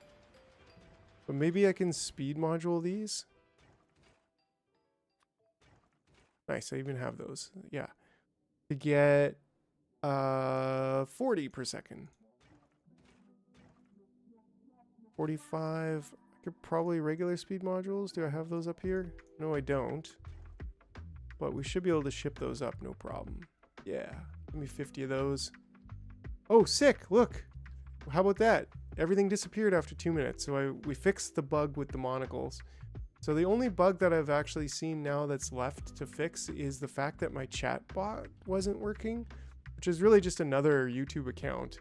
But maybe I can speed module these. Nice, I even have those. Yeah. To get 40 per second. 45. I could probably regular speed modules. Do I have those up here? No, I don't. But we should be able to ship those up, no problem. Yeah, give me 50 of those. Oh, sick, look. How about that? Everything disappeared after 2 minutes. So we fixed the bug with the monocles. So the only bug that I've actually seen now that's left to fix is the fact that my chat bot wasn't working, which is really just another YouTube account.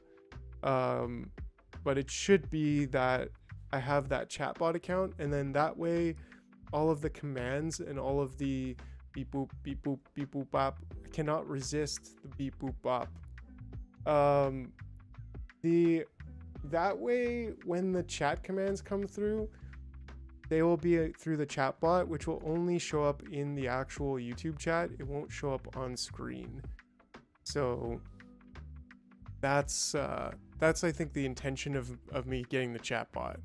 But it should be that I have that chatbot account, and then that way all of the commands and all of the beep boop, beep boop, beep boop bop, I cannot resist the beep boop bop. That way when the chat commands come through, they will be through the chatbot, which will only show up in the actual YouTube chat. It won't show up on screen. So that's I think the intention of me getting the chatbot.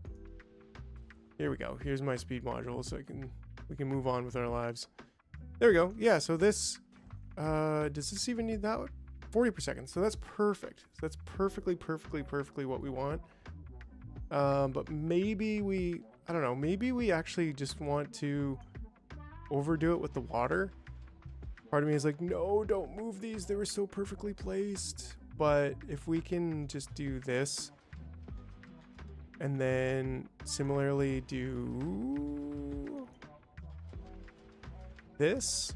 Here we go. Here's my speed module, so we can move on with our lives. There we go. Yeah. So this does this even need that 40 per second? So that's perfect. So that's perfectly what we want. But maybe I don't know. Maybe we actually just want to overdo it with the water. Part of me is like, no, don't move these. They were so perfectly placed. but if we can just do this and then similarly do this,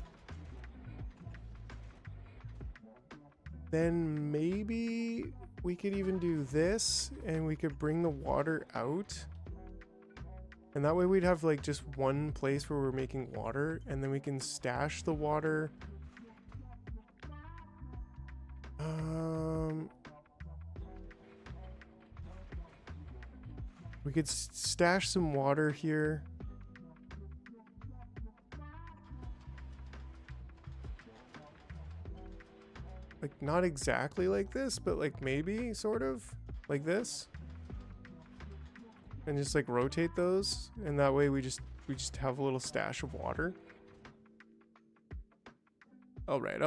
then maybe we could even do this and we could bring the water out. And that way we'd have like just one place where we're making water, and then we can stash the water. We could stash some water here. Like not exactly like this, but like maybe sort of like this. And just like rotate those, and that way we just have a little stash of water. All right.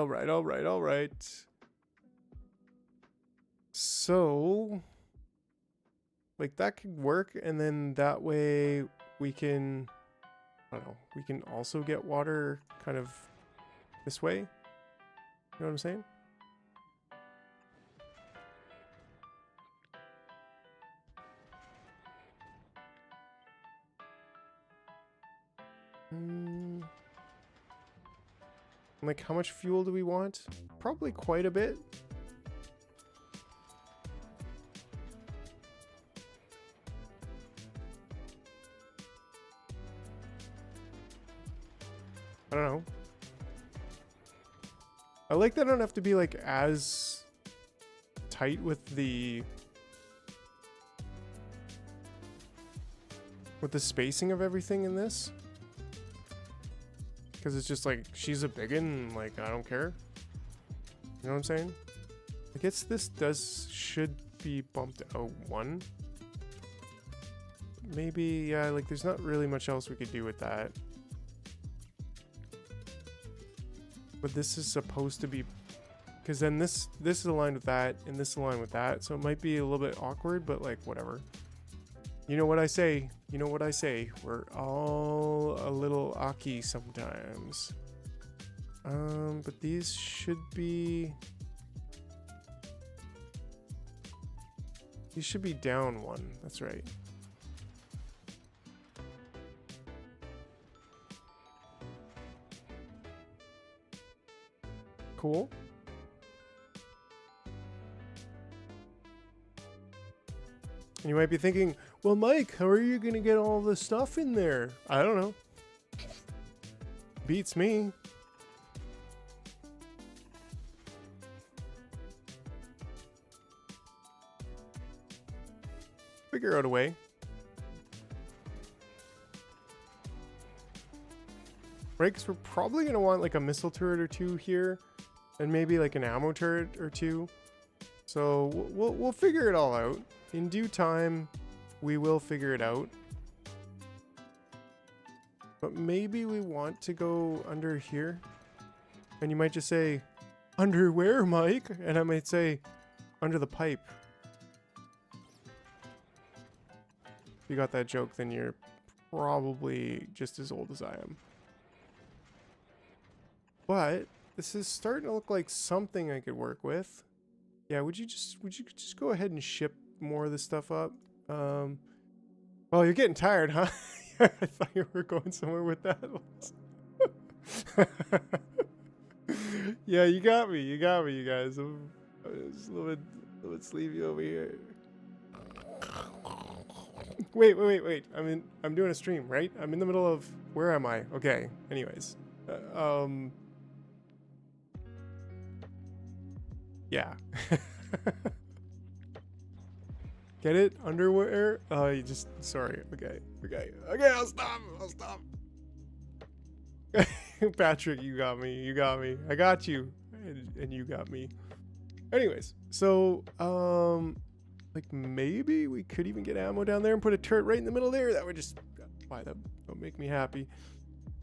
So like that could work, and then that way we can, I don't know, we can also get water kind of this way. You know what I'm saying? Like, how much fuel do we want? Probably quite a bit. I don't know. I like that I don't have to be like as tight with the spacing of everything in this. Because it's just like, she's a biggin, like, I don't care. You know what I'm saying? I guess this should be bumped out one. Maybe, yeah, like there's not really much else we could do with that. But this is supposed to be, because then this is aligned with that, and this is aligned with that. So it might be a little bit awkward, but like, whatever. You know what I say? You know what I say? We're all a little aki sometimes. But these should be... These should be down one. That's right. Cool. And you might be thinking, well, Mike, how are you going to get all the stuff in there? I don't know. Beats me. Figure out a way. Right, because we're probably going to want like a missile turret or two here. And maybe like an ammo turret or two. So we'll figure it all out. In due time, we will figure it out. But maybe we want to go under here. And you might just say, under where, Mike? And I might say, under the pipe. If you got that joke, then you're probably just as old as I am. But this is starting to look like something I could work with. Yeah, would you just go ahead and ship more of this stuff up? Oh, you're getting tired, huh? I thought you were going somewhere with that. Yeah, you got me, you guys. I'm just a little bit sleepy over here. Wait. I'm doing a stream, right? I'm in the middle of, where am I? Okay. Anyways, yeah. Get it? Underwear? Oh, you just, sorry. Okay, I'll stop. Patrick, you got me. I got you. And you got me. Anyways, so, like maybe we could even get ammo down there and put a turret right in the middle there. That would just, why, that would make me happy.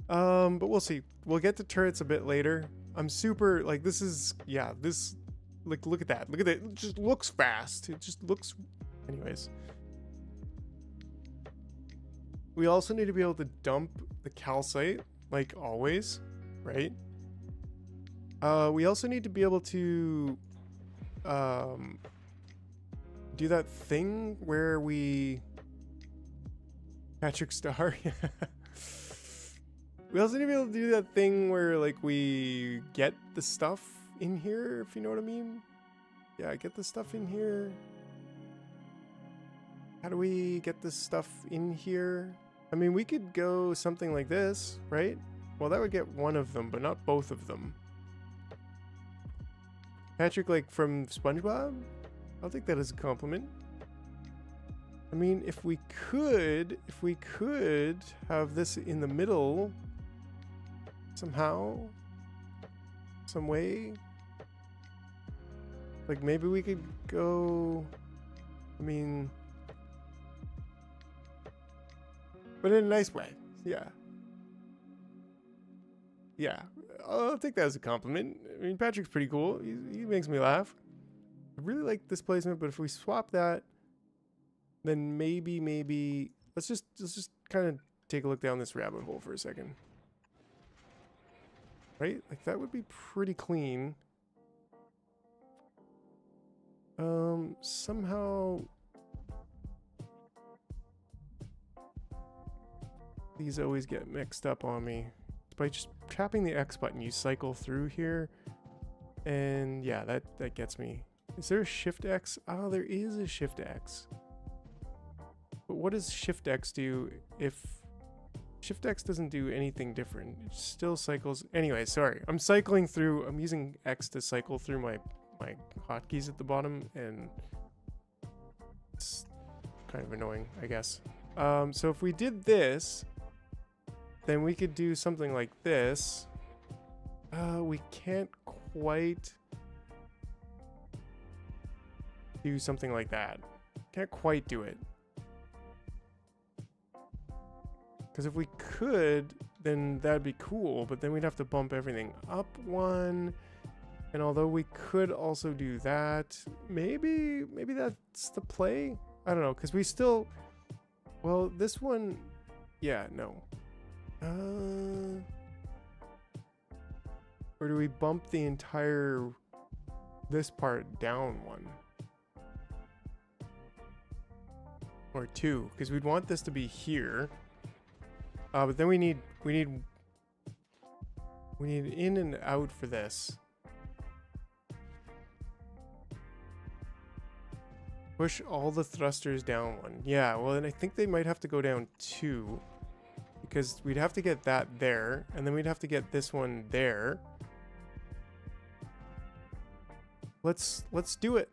But we'll see. We'll get to turrets a bit later. I'm super, like, this is, yeah, this, like, look at that. It just looks fast. It just looks, anyways. We also need to be able to dump the calcite, like always, right? We also need to be able to do that thing where we Patrick Star. We also need to be able to do that thing where like we get the stuff in here, if you know what I mean. Yeah, get the stuff in here. How do we get this stuff in here? I mean, we could go something like this, right? Well, that would get one of them, but not both of them. Patrick, like from SpongeBob? I'll take that as a compliment. I mean, if we could have this in the middle somehow, some way. Like maybe we could go, I mean, but in a nice way. Yeah. Yeah. I'll take that as a compliment. I mean, Patrick's pretty cool. He makes me laugh. I really like this placement, but if we swap that, then maybe let's just kind of take a look down this rabbit hole for a second. Right? Like that would be pretty clean. Somehow these always get mixed up on me. By just tapping the X button, you cycle through here, and yeah, that gets me. Is there a Shift X? Oh, there is a Shift X. But what does Shift X do if Shift X doesn't do anything different? It still cycles. Anyway, sorry. I'm cycling through. I'm using X to cycle through my hotkeys at the bottom, and it's kind of annoying, I guess. So if we did this, then we could do something like this. We can't quite do something like that. Can't quite do it. Because if we could, then that'd be cool, but then we'd have to bump everything up one. And although we could also do that, maybe that's the play? I don't know, because we still, well, this one, yeah, no. Or do we bump the entire, this part down one? Or two, because we'd want this to be here. But then we need in and out for this. Push all the thrusters down one. Yeah, well, then I think they might have to go down two, because we'd have to get that there, and then we'd have to get this one there. Let's do it.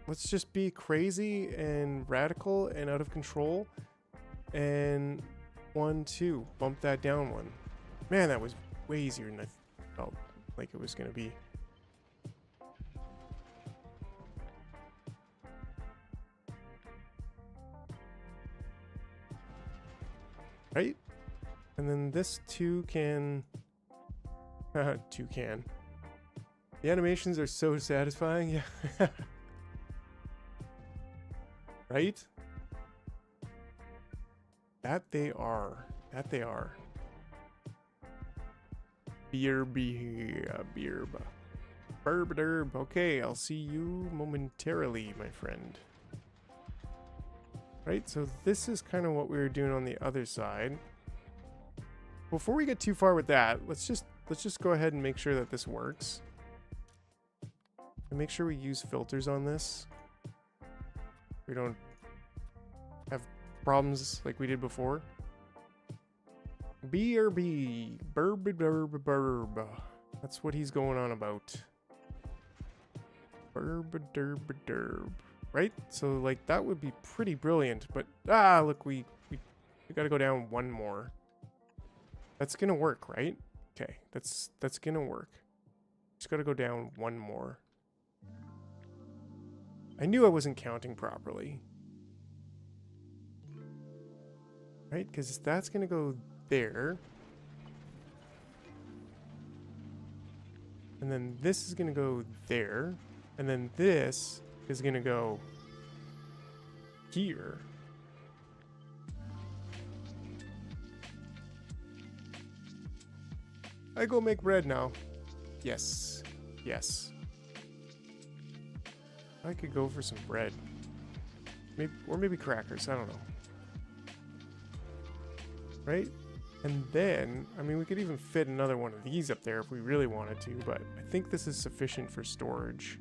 Let's just be crazy and radical and out of control. And 1, 2, bump that down one. Man, that was way easier than I felt like it was gonna be. Right? And then this two can... two can. The animations are so satisfying, yeah. Right? That they are. That they are. Beerb. Burb. Okay, I'll see you momentarily, my friend. Right, so this is kind of what we were doing on the other side. Before we get too far with that, let's just go ahead and make sure that this works. And make sure we use filters on this. We don't have problems like we did before. BRB. Burb. That's what he's going on about. Burb. Right? So like that would be pretty brilliant, but look, we gotta go down one more. That's gonna work, right? Okay, that's gonna work. Just gotta go down one more. I knew I wasn't counting properly. Right? Because that's gonna go there. And then this is gonna go there. And then this is gonna go here. I go make bread now. Yes. Yes. I could go for some bread. Maybe, or maybe crackers, I don't know. Right? And then, I mean, we could even fit another one of these up there if we really wanted to, but I think this is sufficient for storage.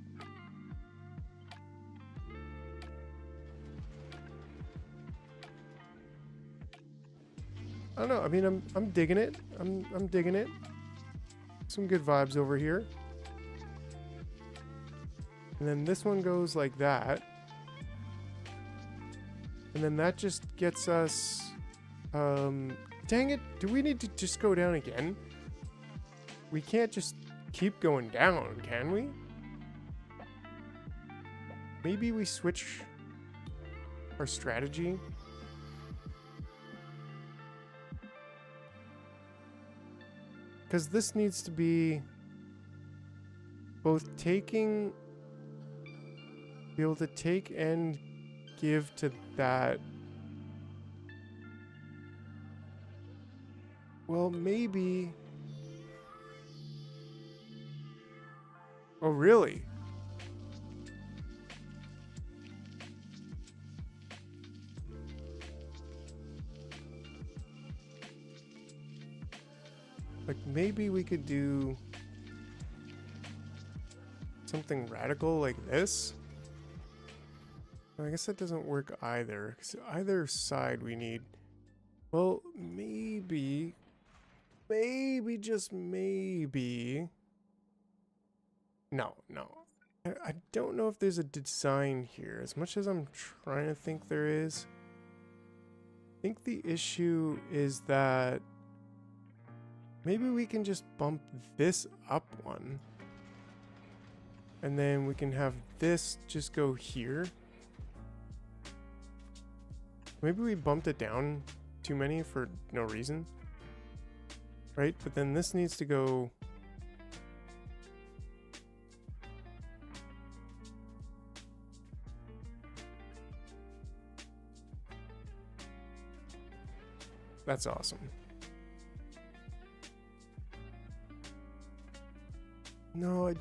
I don't know, I mean, I'm digging it. I'm digging it. Some good vibes over here. And then this one goes like that. And then that just gets us, dang it, do we need to just go down again? We can't just keep going down, can we? Maybe we switch our strategy. Because this needs to be both taking, be able to take and give to that. Well, maybe. Oh, really? Like, maybe we could do something radical like this. I guess that doesn't work either, 'cause either side we need. Well, maybe, just maybe. No. I don't know if there's a design here, as much as I'm trying to think there is. I think the issue is that maybe we can just bump this up one. And then we can have this just go here. Maybe we bumped it down too many for no reason. Right? But then this needs to go. That's awesome. No, I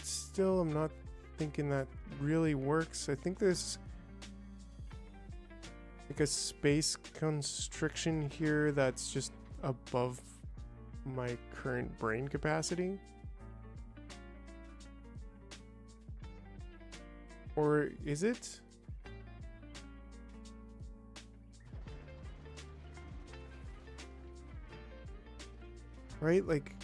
still am not thinking that really works. I think there's like a space constriction here that's just above my current brain capacity. Or is it? Right? Like,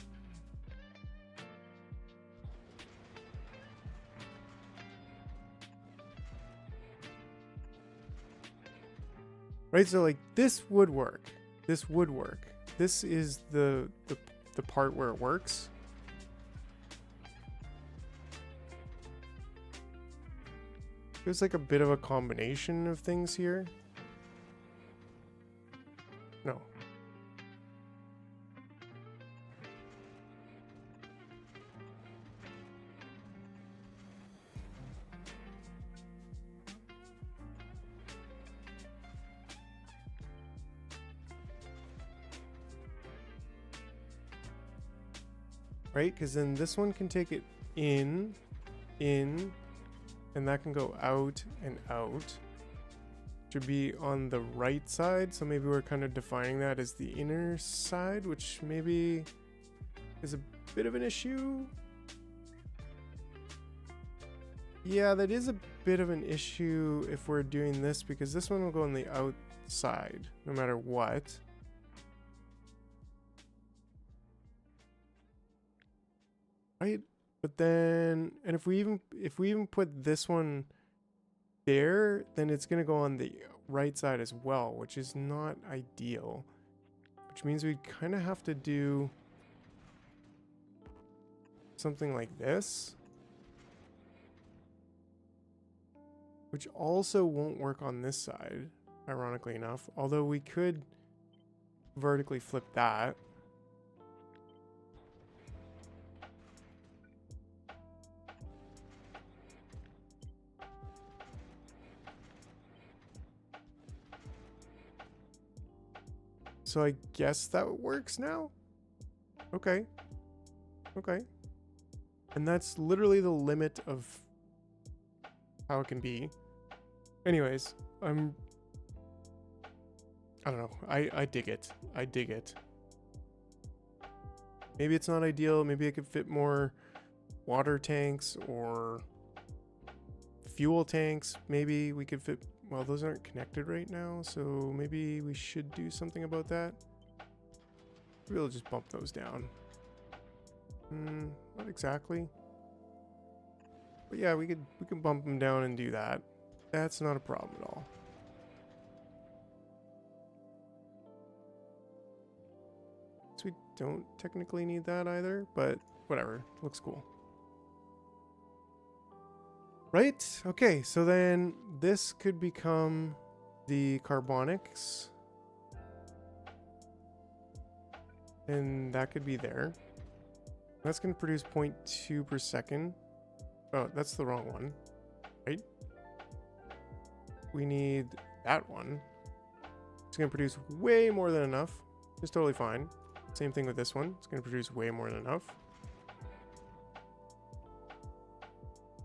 right, so like this would work. This would work. This is the part where it works. There's like a bit of a combination of things here. No. Right, because then this one can take it in, and that can go out and out. Should be on the right side, so maybe we're kind of defining that as the inner side, which maybe is a bit of an issue. Yeah, that is a bit of an issue if we're doing this, because this one will go on the outside, no matter what. Right, but then, and if we even put this one there, then it's gonna go on the right side as well, which is not ideal. Which means we kind of have to do something like this, which also won't work on this side, ironically enough. Although we could vertically flip that. So I guess that works now? Okay. Okay. And that's literally the limit of how it can be. Anyways, I don't know. I dig it. I dig it. Maybe it's not ideal. Maybe I could fit more water tanks or fuel tanks. Maybe we could fit... Well, those aren't connected right now, so maybe we should do something about that. We'll just bump those down. Not exactly. But yeah, we could bump them down and do that. That's not a problem at all. So we don't technically need that either, but whatever. Looks cool. Right? Okay, so then this could become the carbonics. And that could be there. That's going to produce 0.2 per second. Oh, that's the wrong one. Right? We need that one. It's going to produce way more than enough. It's totally fine. Same thing with this one. It's going to produce way more than enough.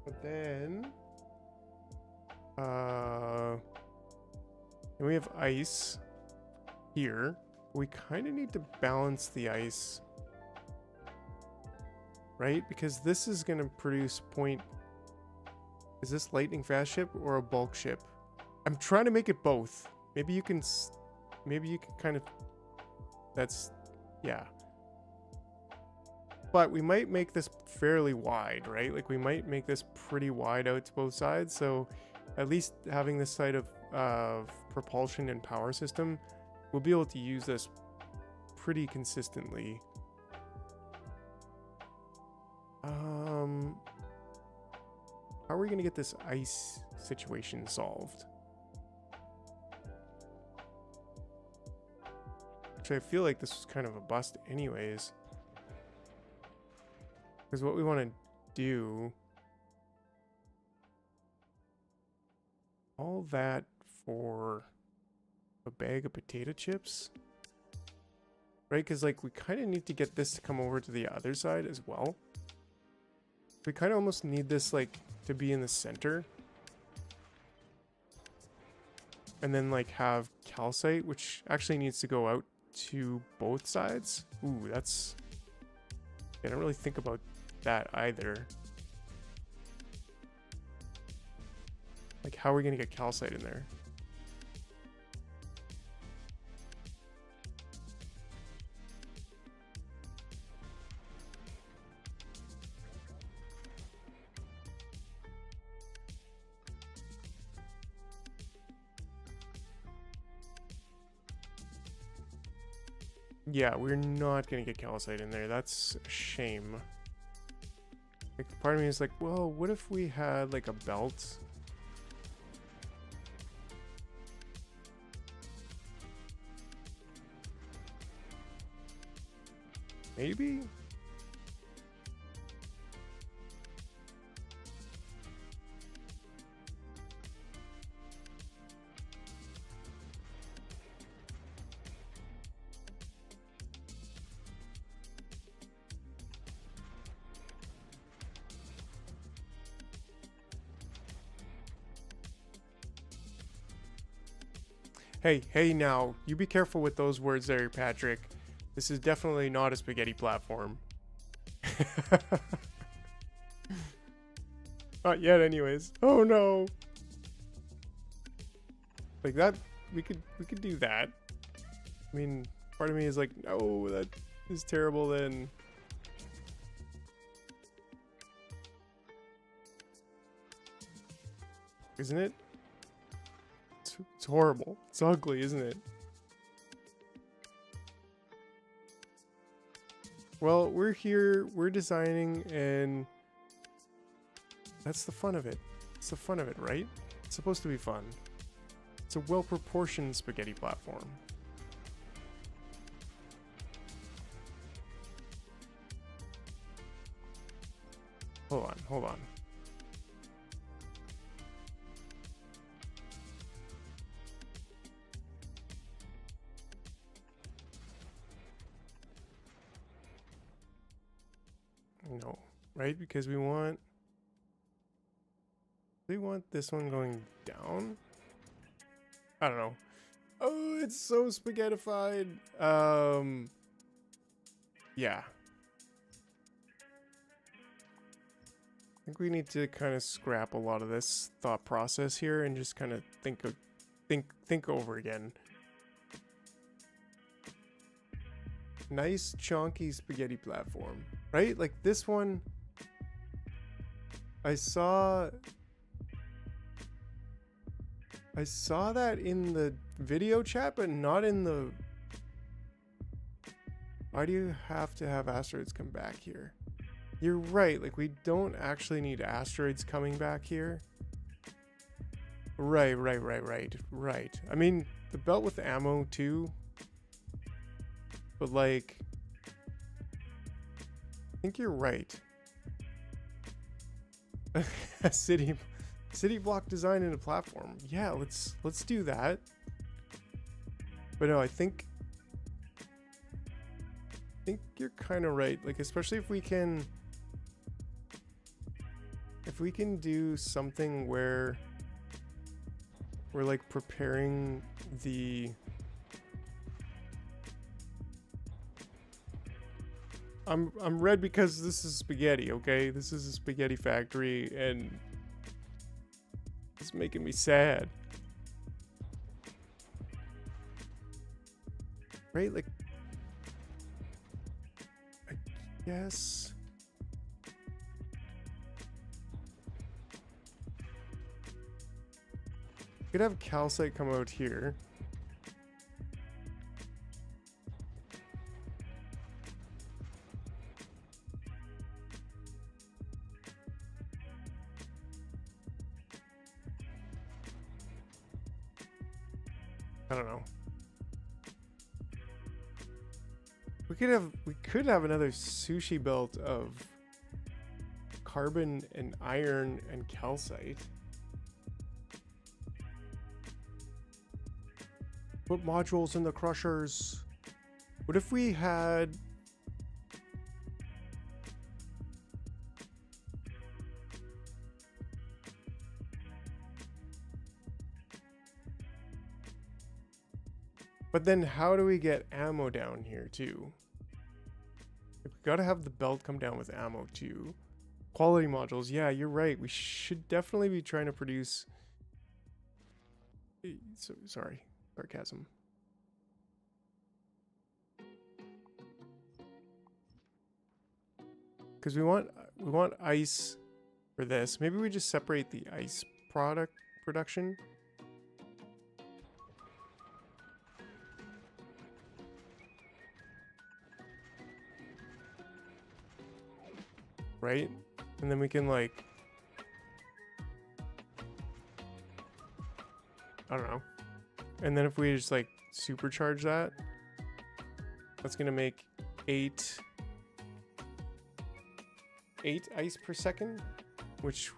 But then we have ice here. We kind of need to balance the ice, right? Because this is going to produce Is this lightning fast ship or a bulk ship? I'm trying to make it both. Maybe you can kind of, yeah. But we might make this fairly wide, right? Like we might make this pretty wide out to both sides. So at least having this side of propulsion and power system, we'll be able to use this pretty consistently. How are we going to get this ice situation solved? Actually, I feel like this was kind of a bust anyways. Because what we want to do... all that for a bag of potato chips? Right? Because, like, we kind of need to get this to come over to the other side as well. We kind of almost need this, like, to be in the center. And then, like, have calcite, which actually needs to go out to both sides. Ooh, that's... I don't really think about that either. Like, how are we going to get calcite in there? Yeah, we're not going to get calcite in there. That's a shame. Like, part of me is like, well, what if we had, like, a belt? Maybe? Hey now, you be careful with those words there, Patrick. This is definitely not a spaghetti platform. Not yet anyways. Oh no. Like that, we could do that. I mean, part of me is like, no, that is terrible then. Isn't it? It's horrible. It's ugly, isn't it? Well, we're here, we're designing, and that's the fun of it. It's the fun of it, right? It's supposed to be fun. It's a well-proportioned spaghetti platform. Hold on. No, right? Because we want Do we want this one going down? I don't know. Oh, it's so spaghettified. Yeah. I think we need to kind of scrap a lot of this thought process here and just kind of think over again. Nice chunky spaghetti platform, right? Like this one, I saw that in the video chat, but not in the... Why do you have to have asteroids come back here? You're right, like we don't actually need asteroids coming back here. Right. I mean, the belt with ammo too. But like, I think you're right. City block design in a platform. Yeah, let's do that. But no, I think you're kind of right. Like, especially if we can do something where we're like preparing the... I'm red because this is spaghetti, okay? This is a spaghetti factory and it's making me sad. Right? Like, I guess... Could have calcite come out here. I don't know. We could have another sushi belt of carbon and iron and calcite. Put modules in the crushers. What if we had... But then how do we get ammo down here too? We gotta have the belt come down with ammo too. Quality modules. Yeah, you're right. We should definitely be trying to produce... Sorry. Sarcasm. Because we want ice for this. Maybe we just separate the ice production. Right? And then we can like... I don't know. And then if we just like supercharge that, that's gonna make 8 ice per second, which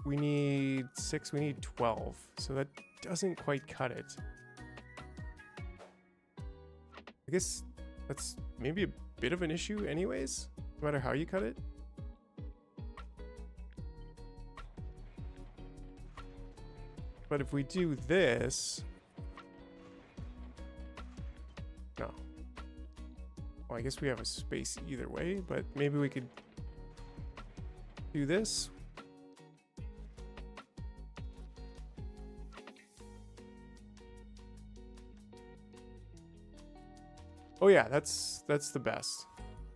we need 6, we need 12. So that doesn't quite cut it. I guess that's maybe a bit of an issue anyways, no matter how you cut it. But if we do this... No. Well, I guess we have a space either way, but maybe we could do this. Oh yeah, that's the best.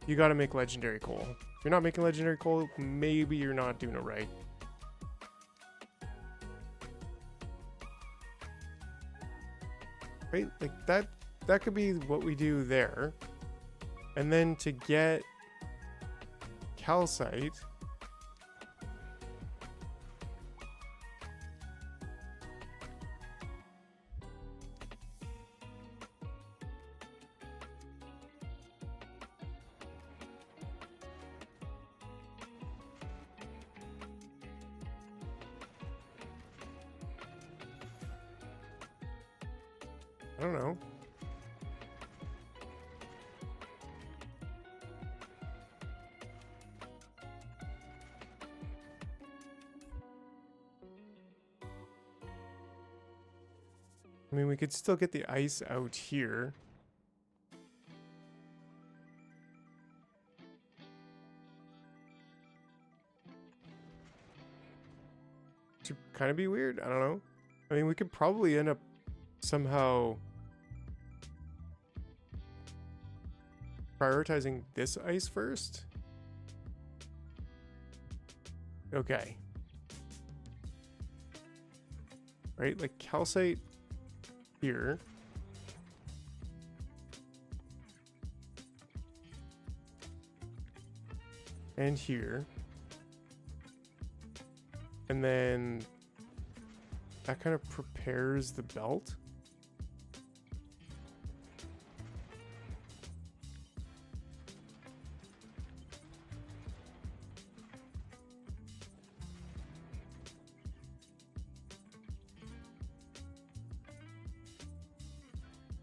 You gotta make legendary coal. If you're not making legendary coal, maybe you're not doing it right. Right? Like that could be what we do there. And then to get calcite, I don't know. I mean, we could still get the ice out here. To kind of be weird. I don't know. I mean, we could probably end up somehow prioritizing this ice first. Okay. Right, like calcite here. And here. And then that kind of prepares the belt.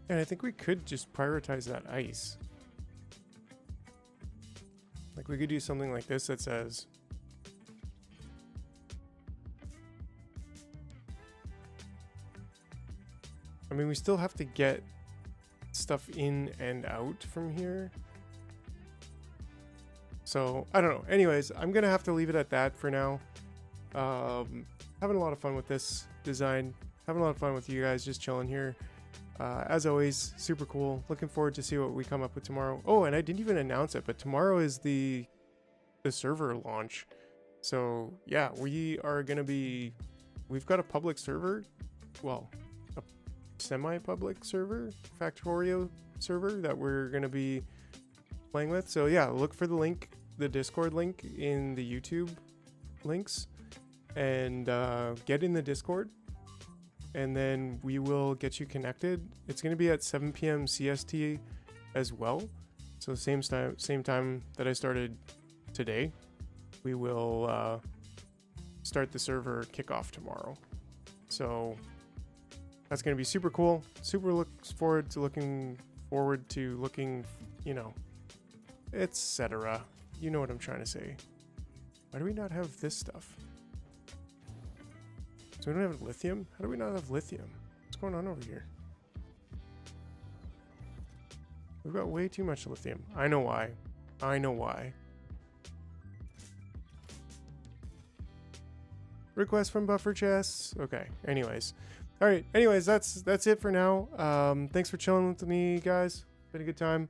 And I think we could just prioritize that ice. Like we could do something like this that says I mean, we still have to get stuff in and out from here. So, I don't know. Anyways, I'm going to have to leave it at that for now. Having a lot of fun with this design. Having a lot of fun with you guys just chilling here. As always, super cool. Looking forward to see what we come up with tomorrow. Oh, and I didn't even announce it, but tomorrow is the server launch. So, yeah, we are going to be... We've got a public server. Well... semi-public server, Factorio server that we're going to be playing with. So yeah, look for the link, the Discord link in the YouTube links, and get in the Discord, and then we will get you connected. It's going to be at 7 p.m. CST as well. So same time that I started today. We will start the server kickoff tomorrow. So that's going to be super cool. Looking forward to looking, you know, etc. You know what I'm trying to say. Why do we not have this stuff? So we don't have lithium? How do we not have lithium? What's going on over here? We've got way too much lithium. I know why. I know why. Request from buffer chests. Okay. Anyways. All right. Anyways, that's it for now. Thanks for chilling with me, guys. Been a good time.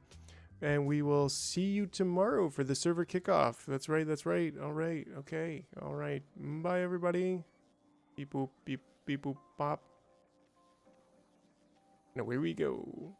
And we will see you tomorrow for the server kickoff. That's right. That's right. All right. Okay. All right. Bye, everybody. Beep boop, beep boop, pop. And away we go.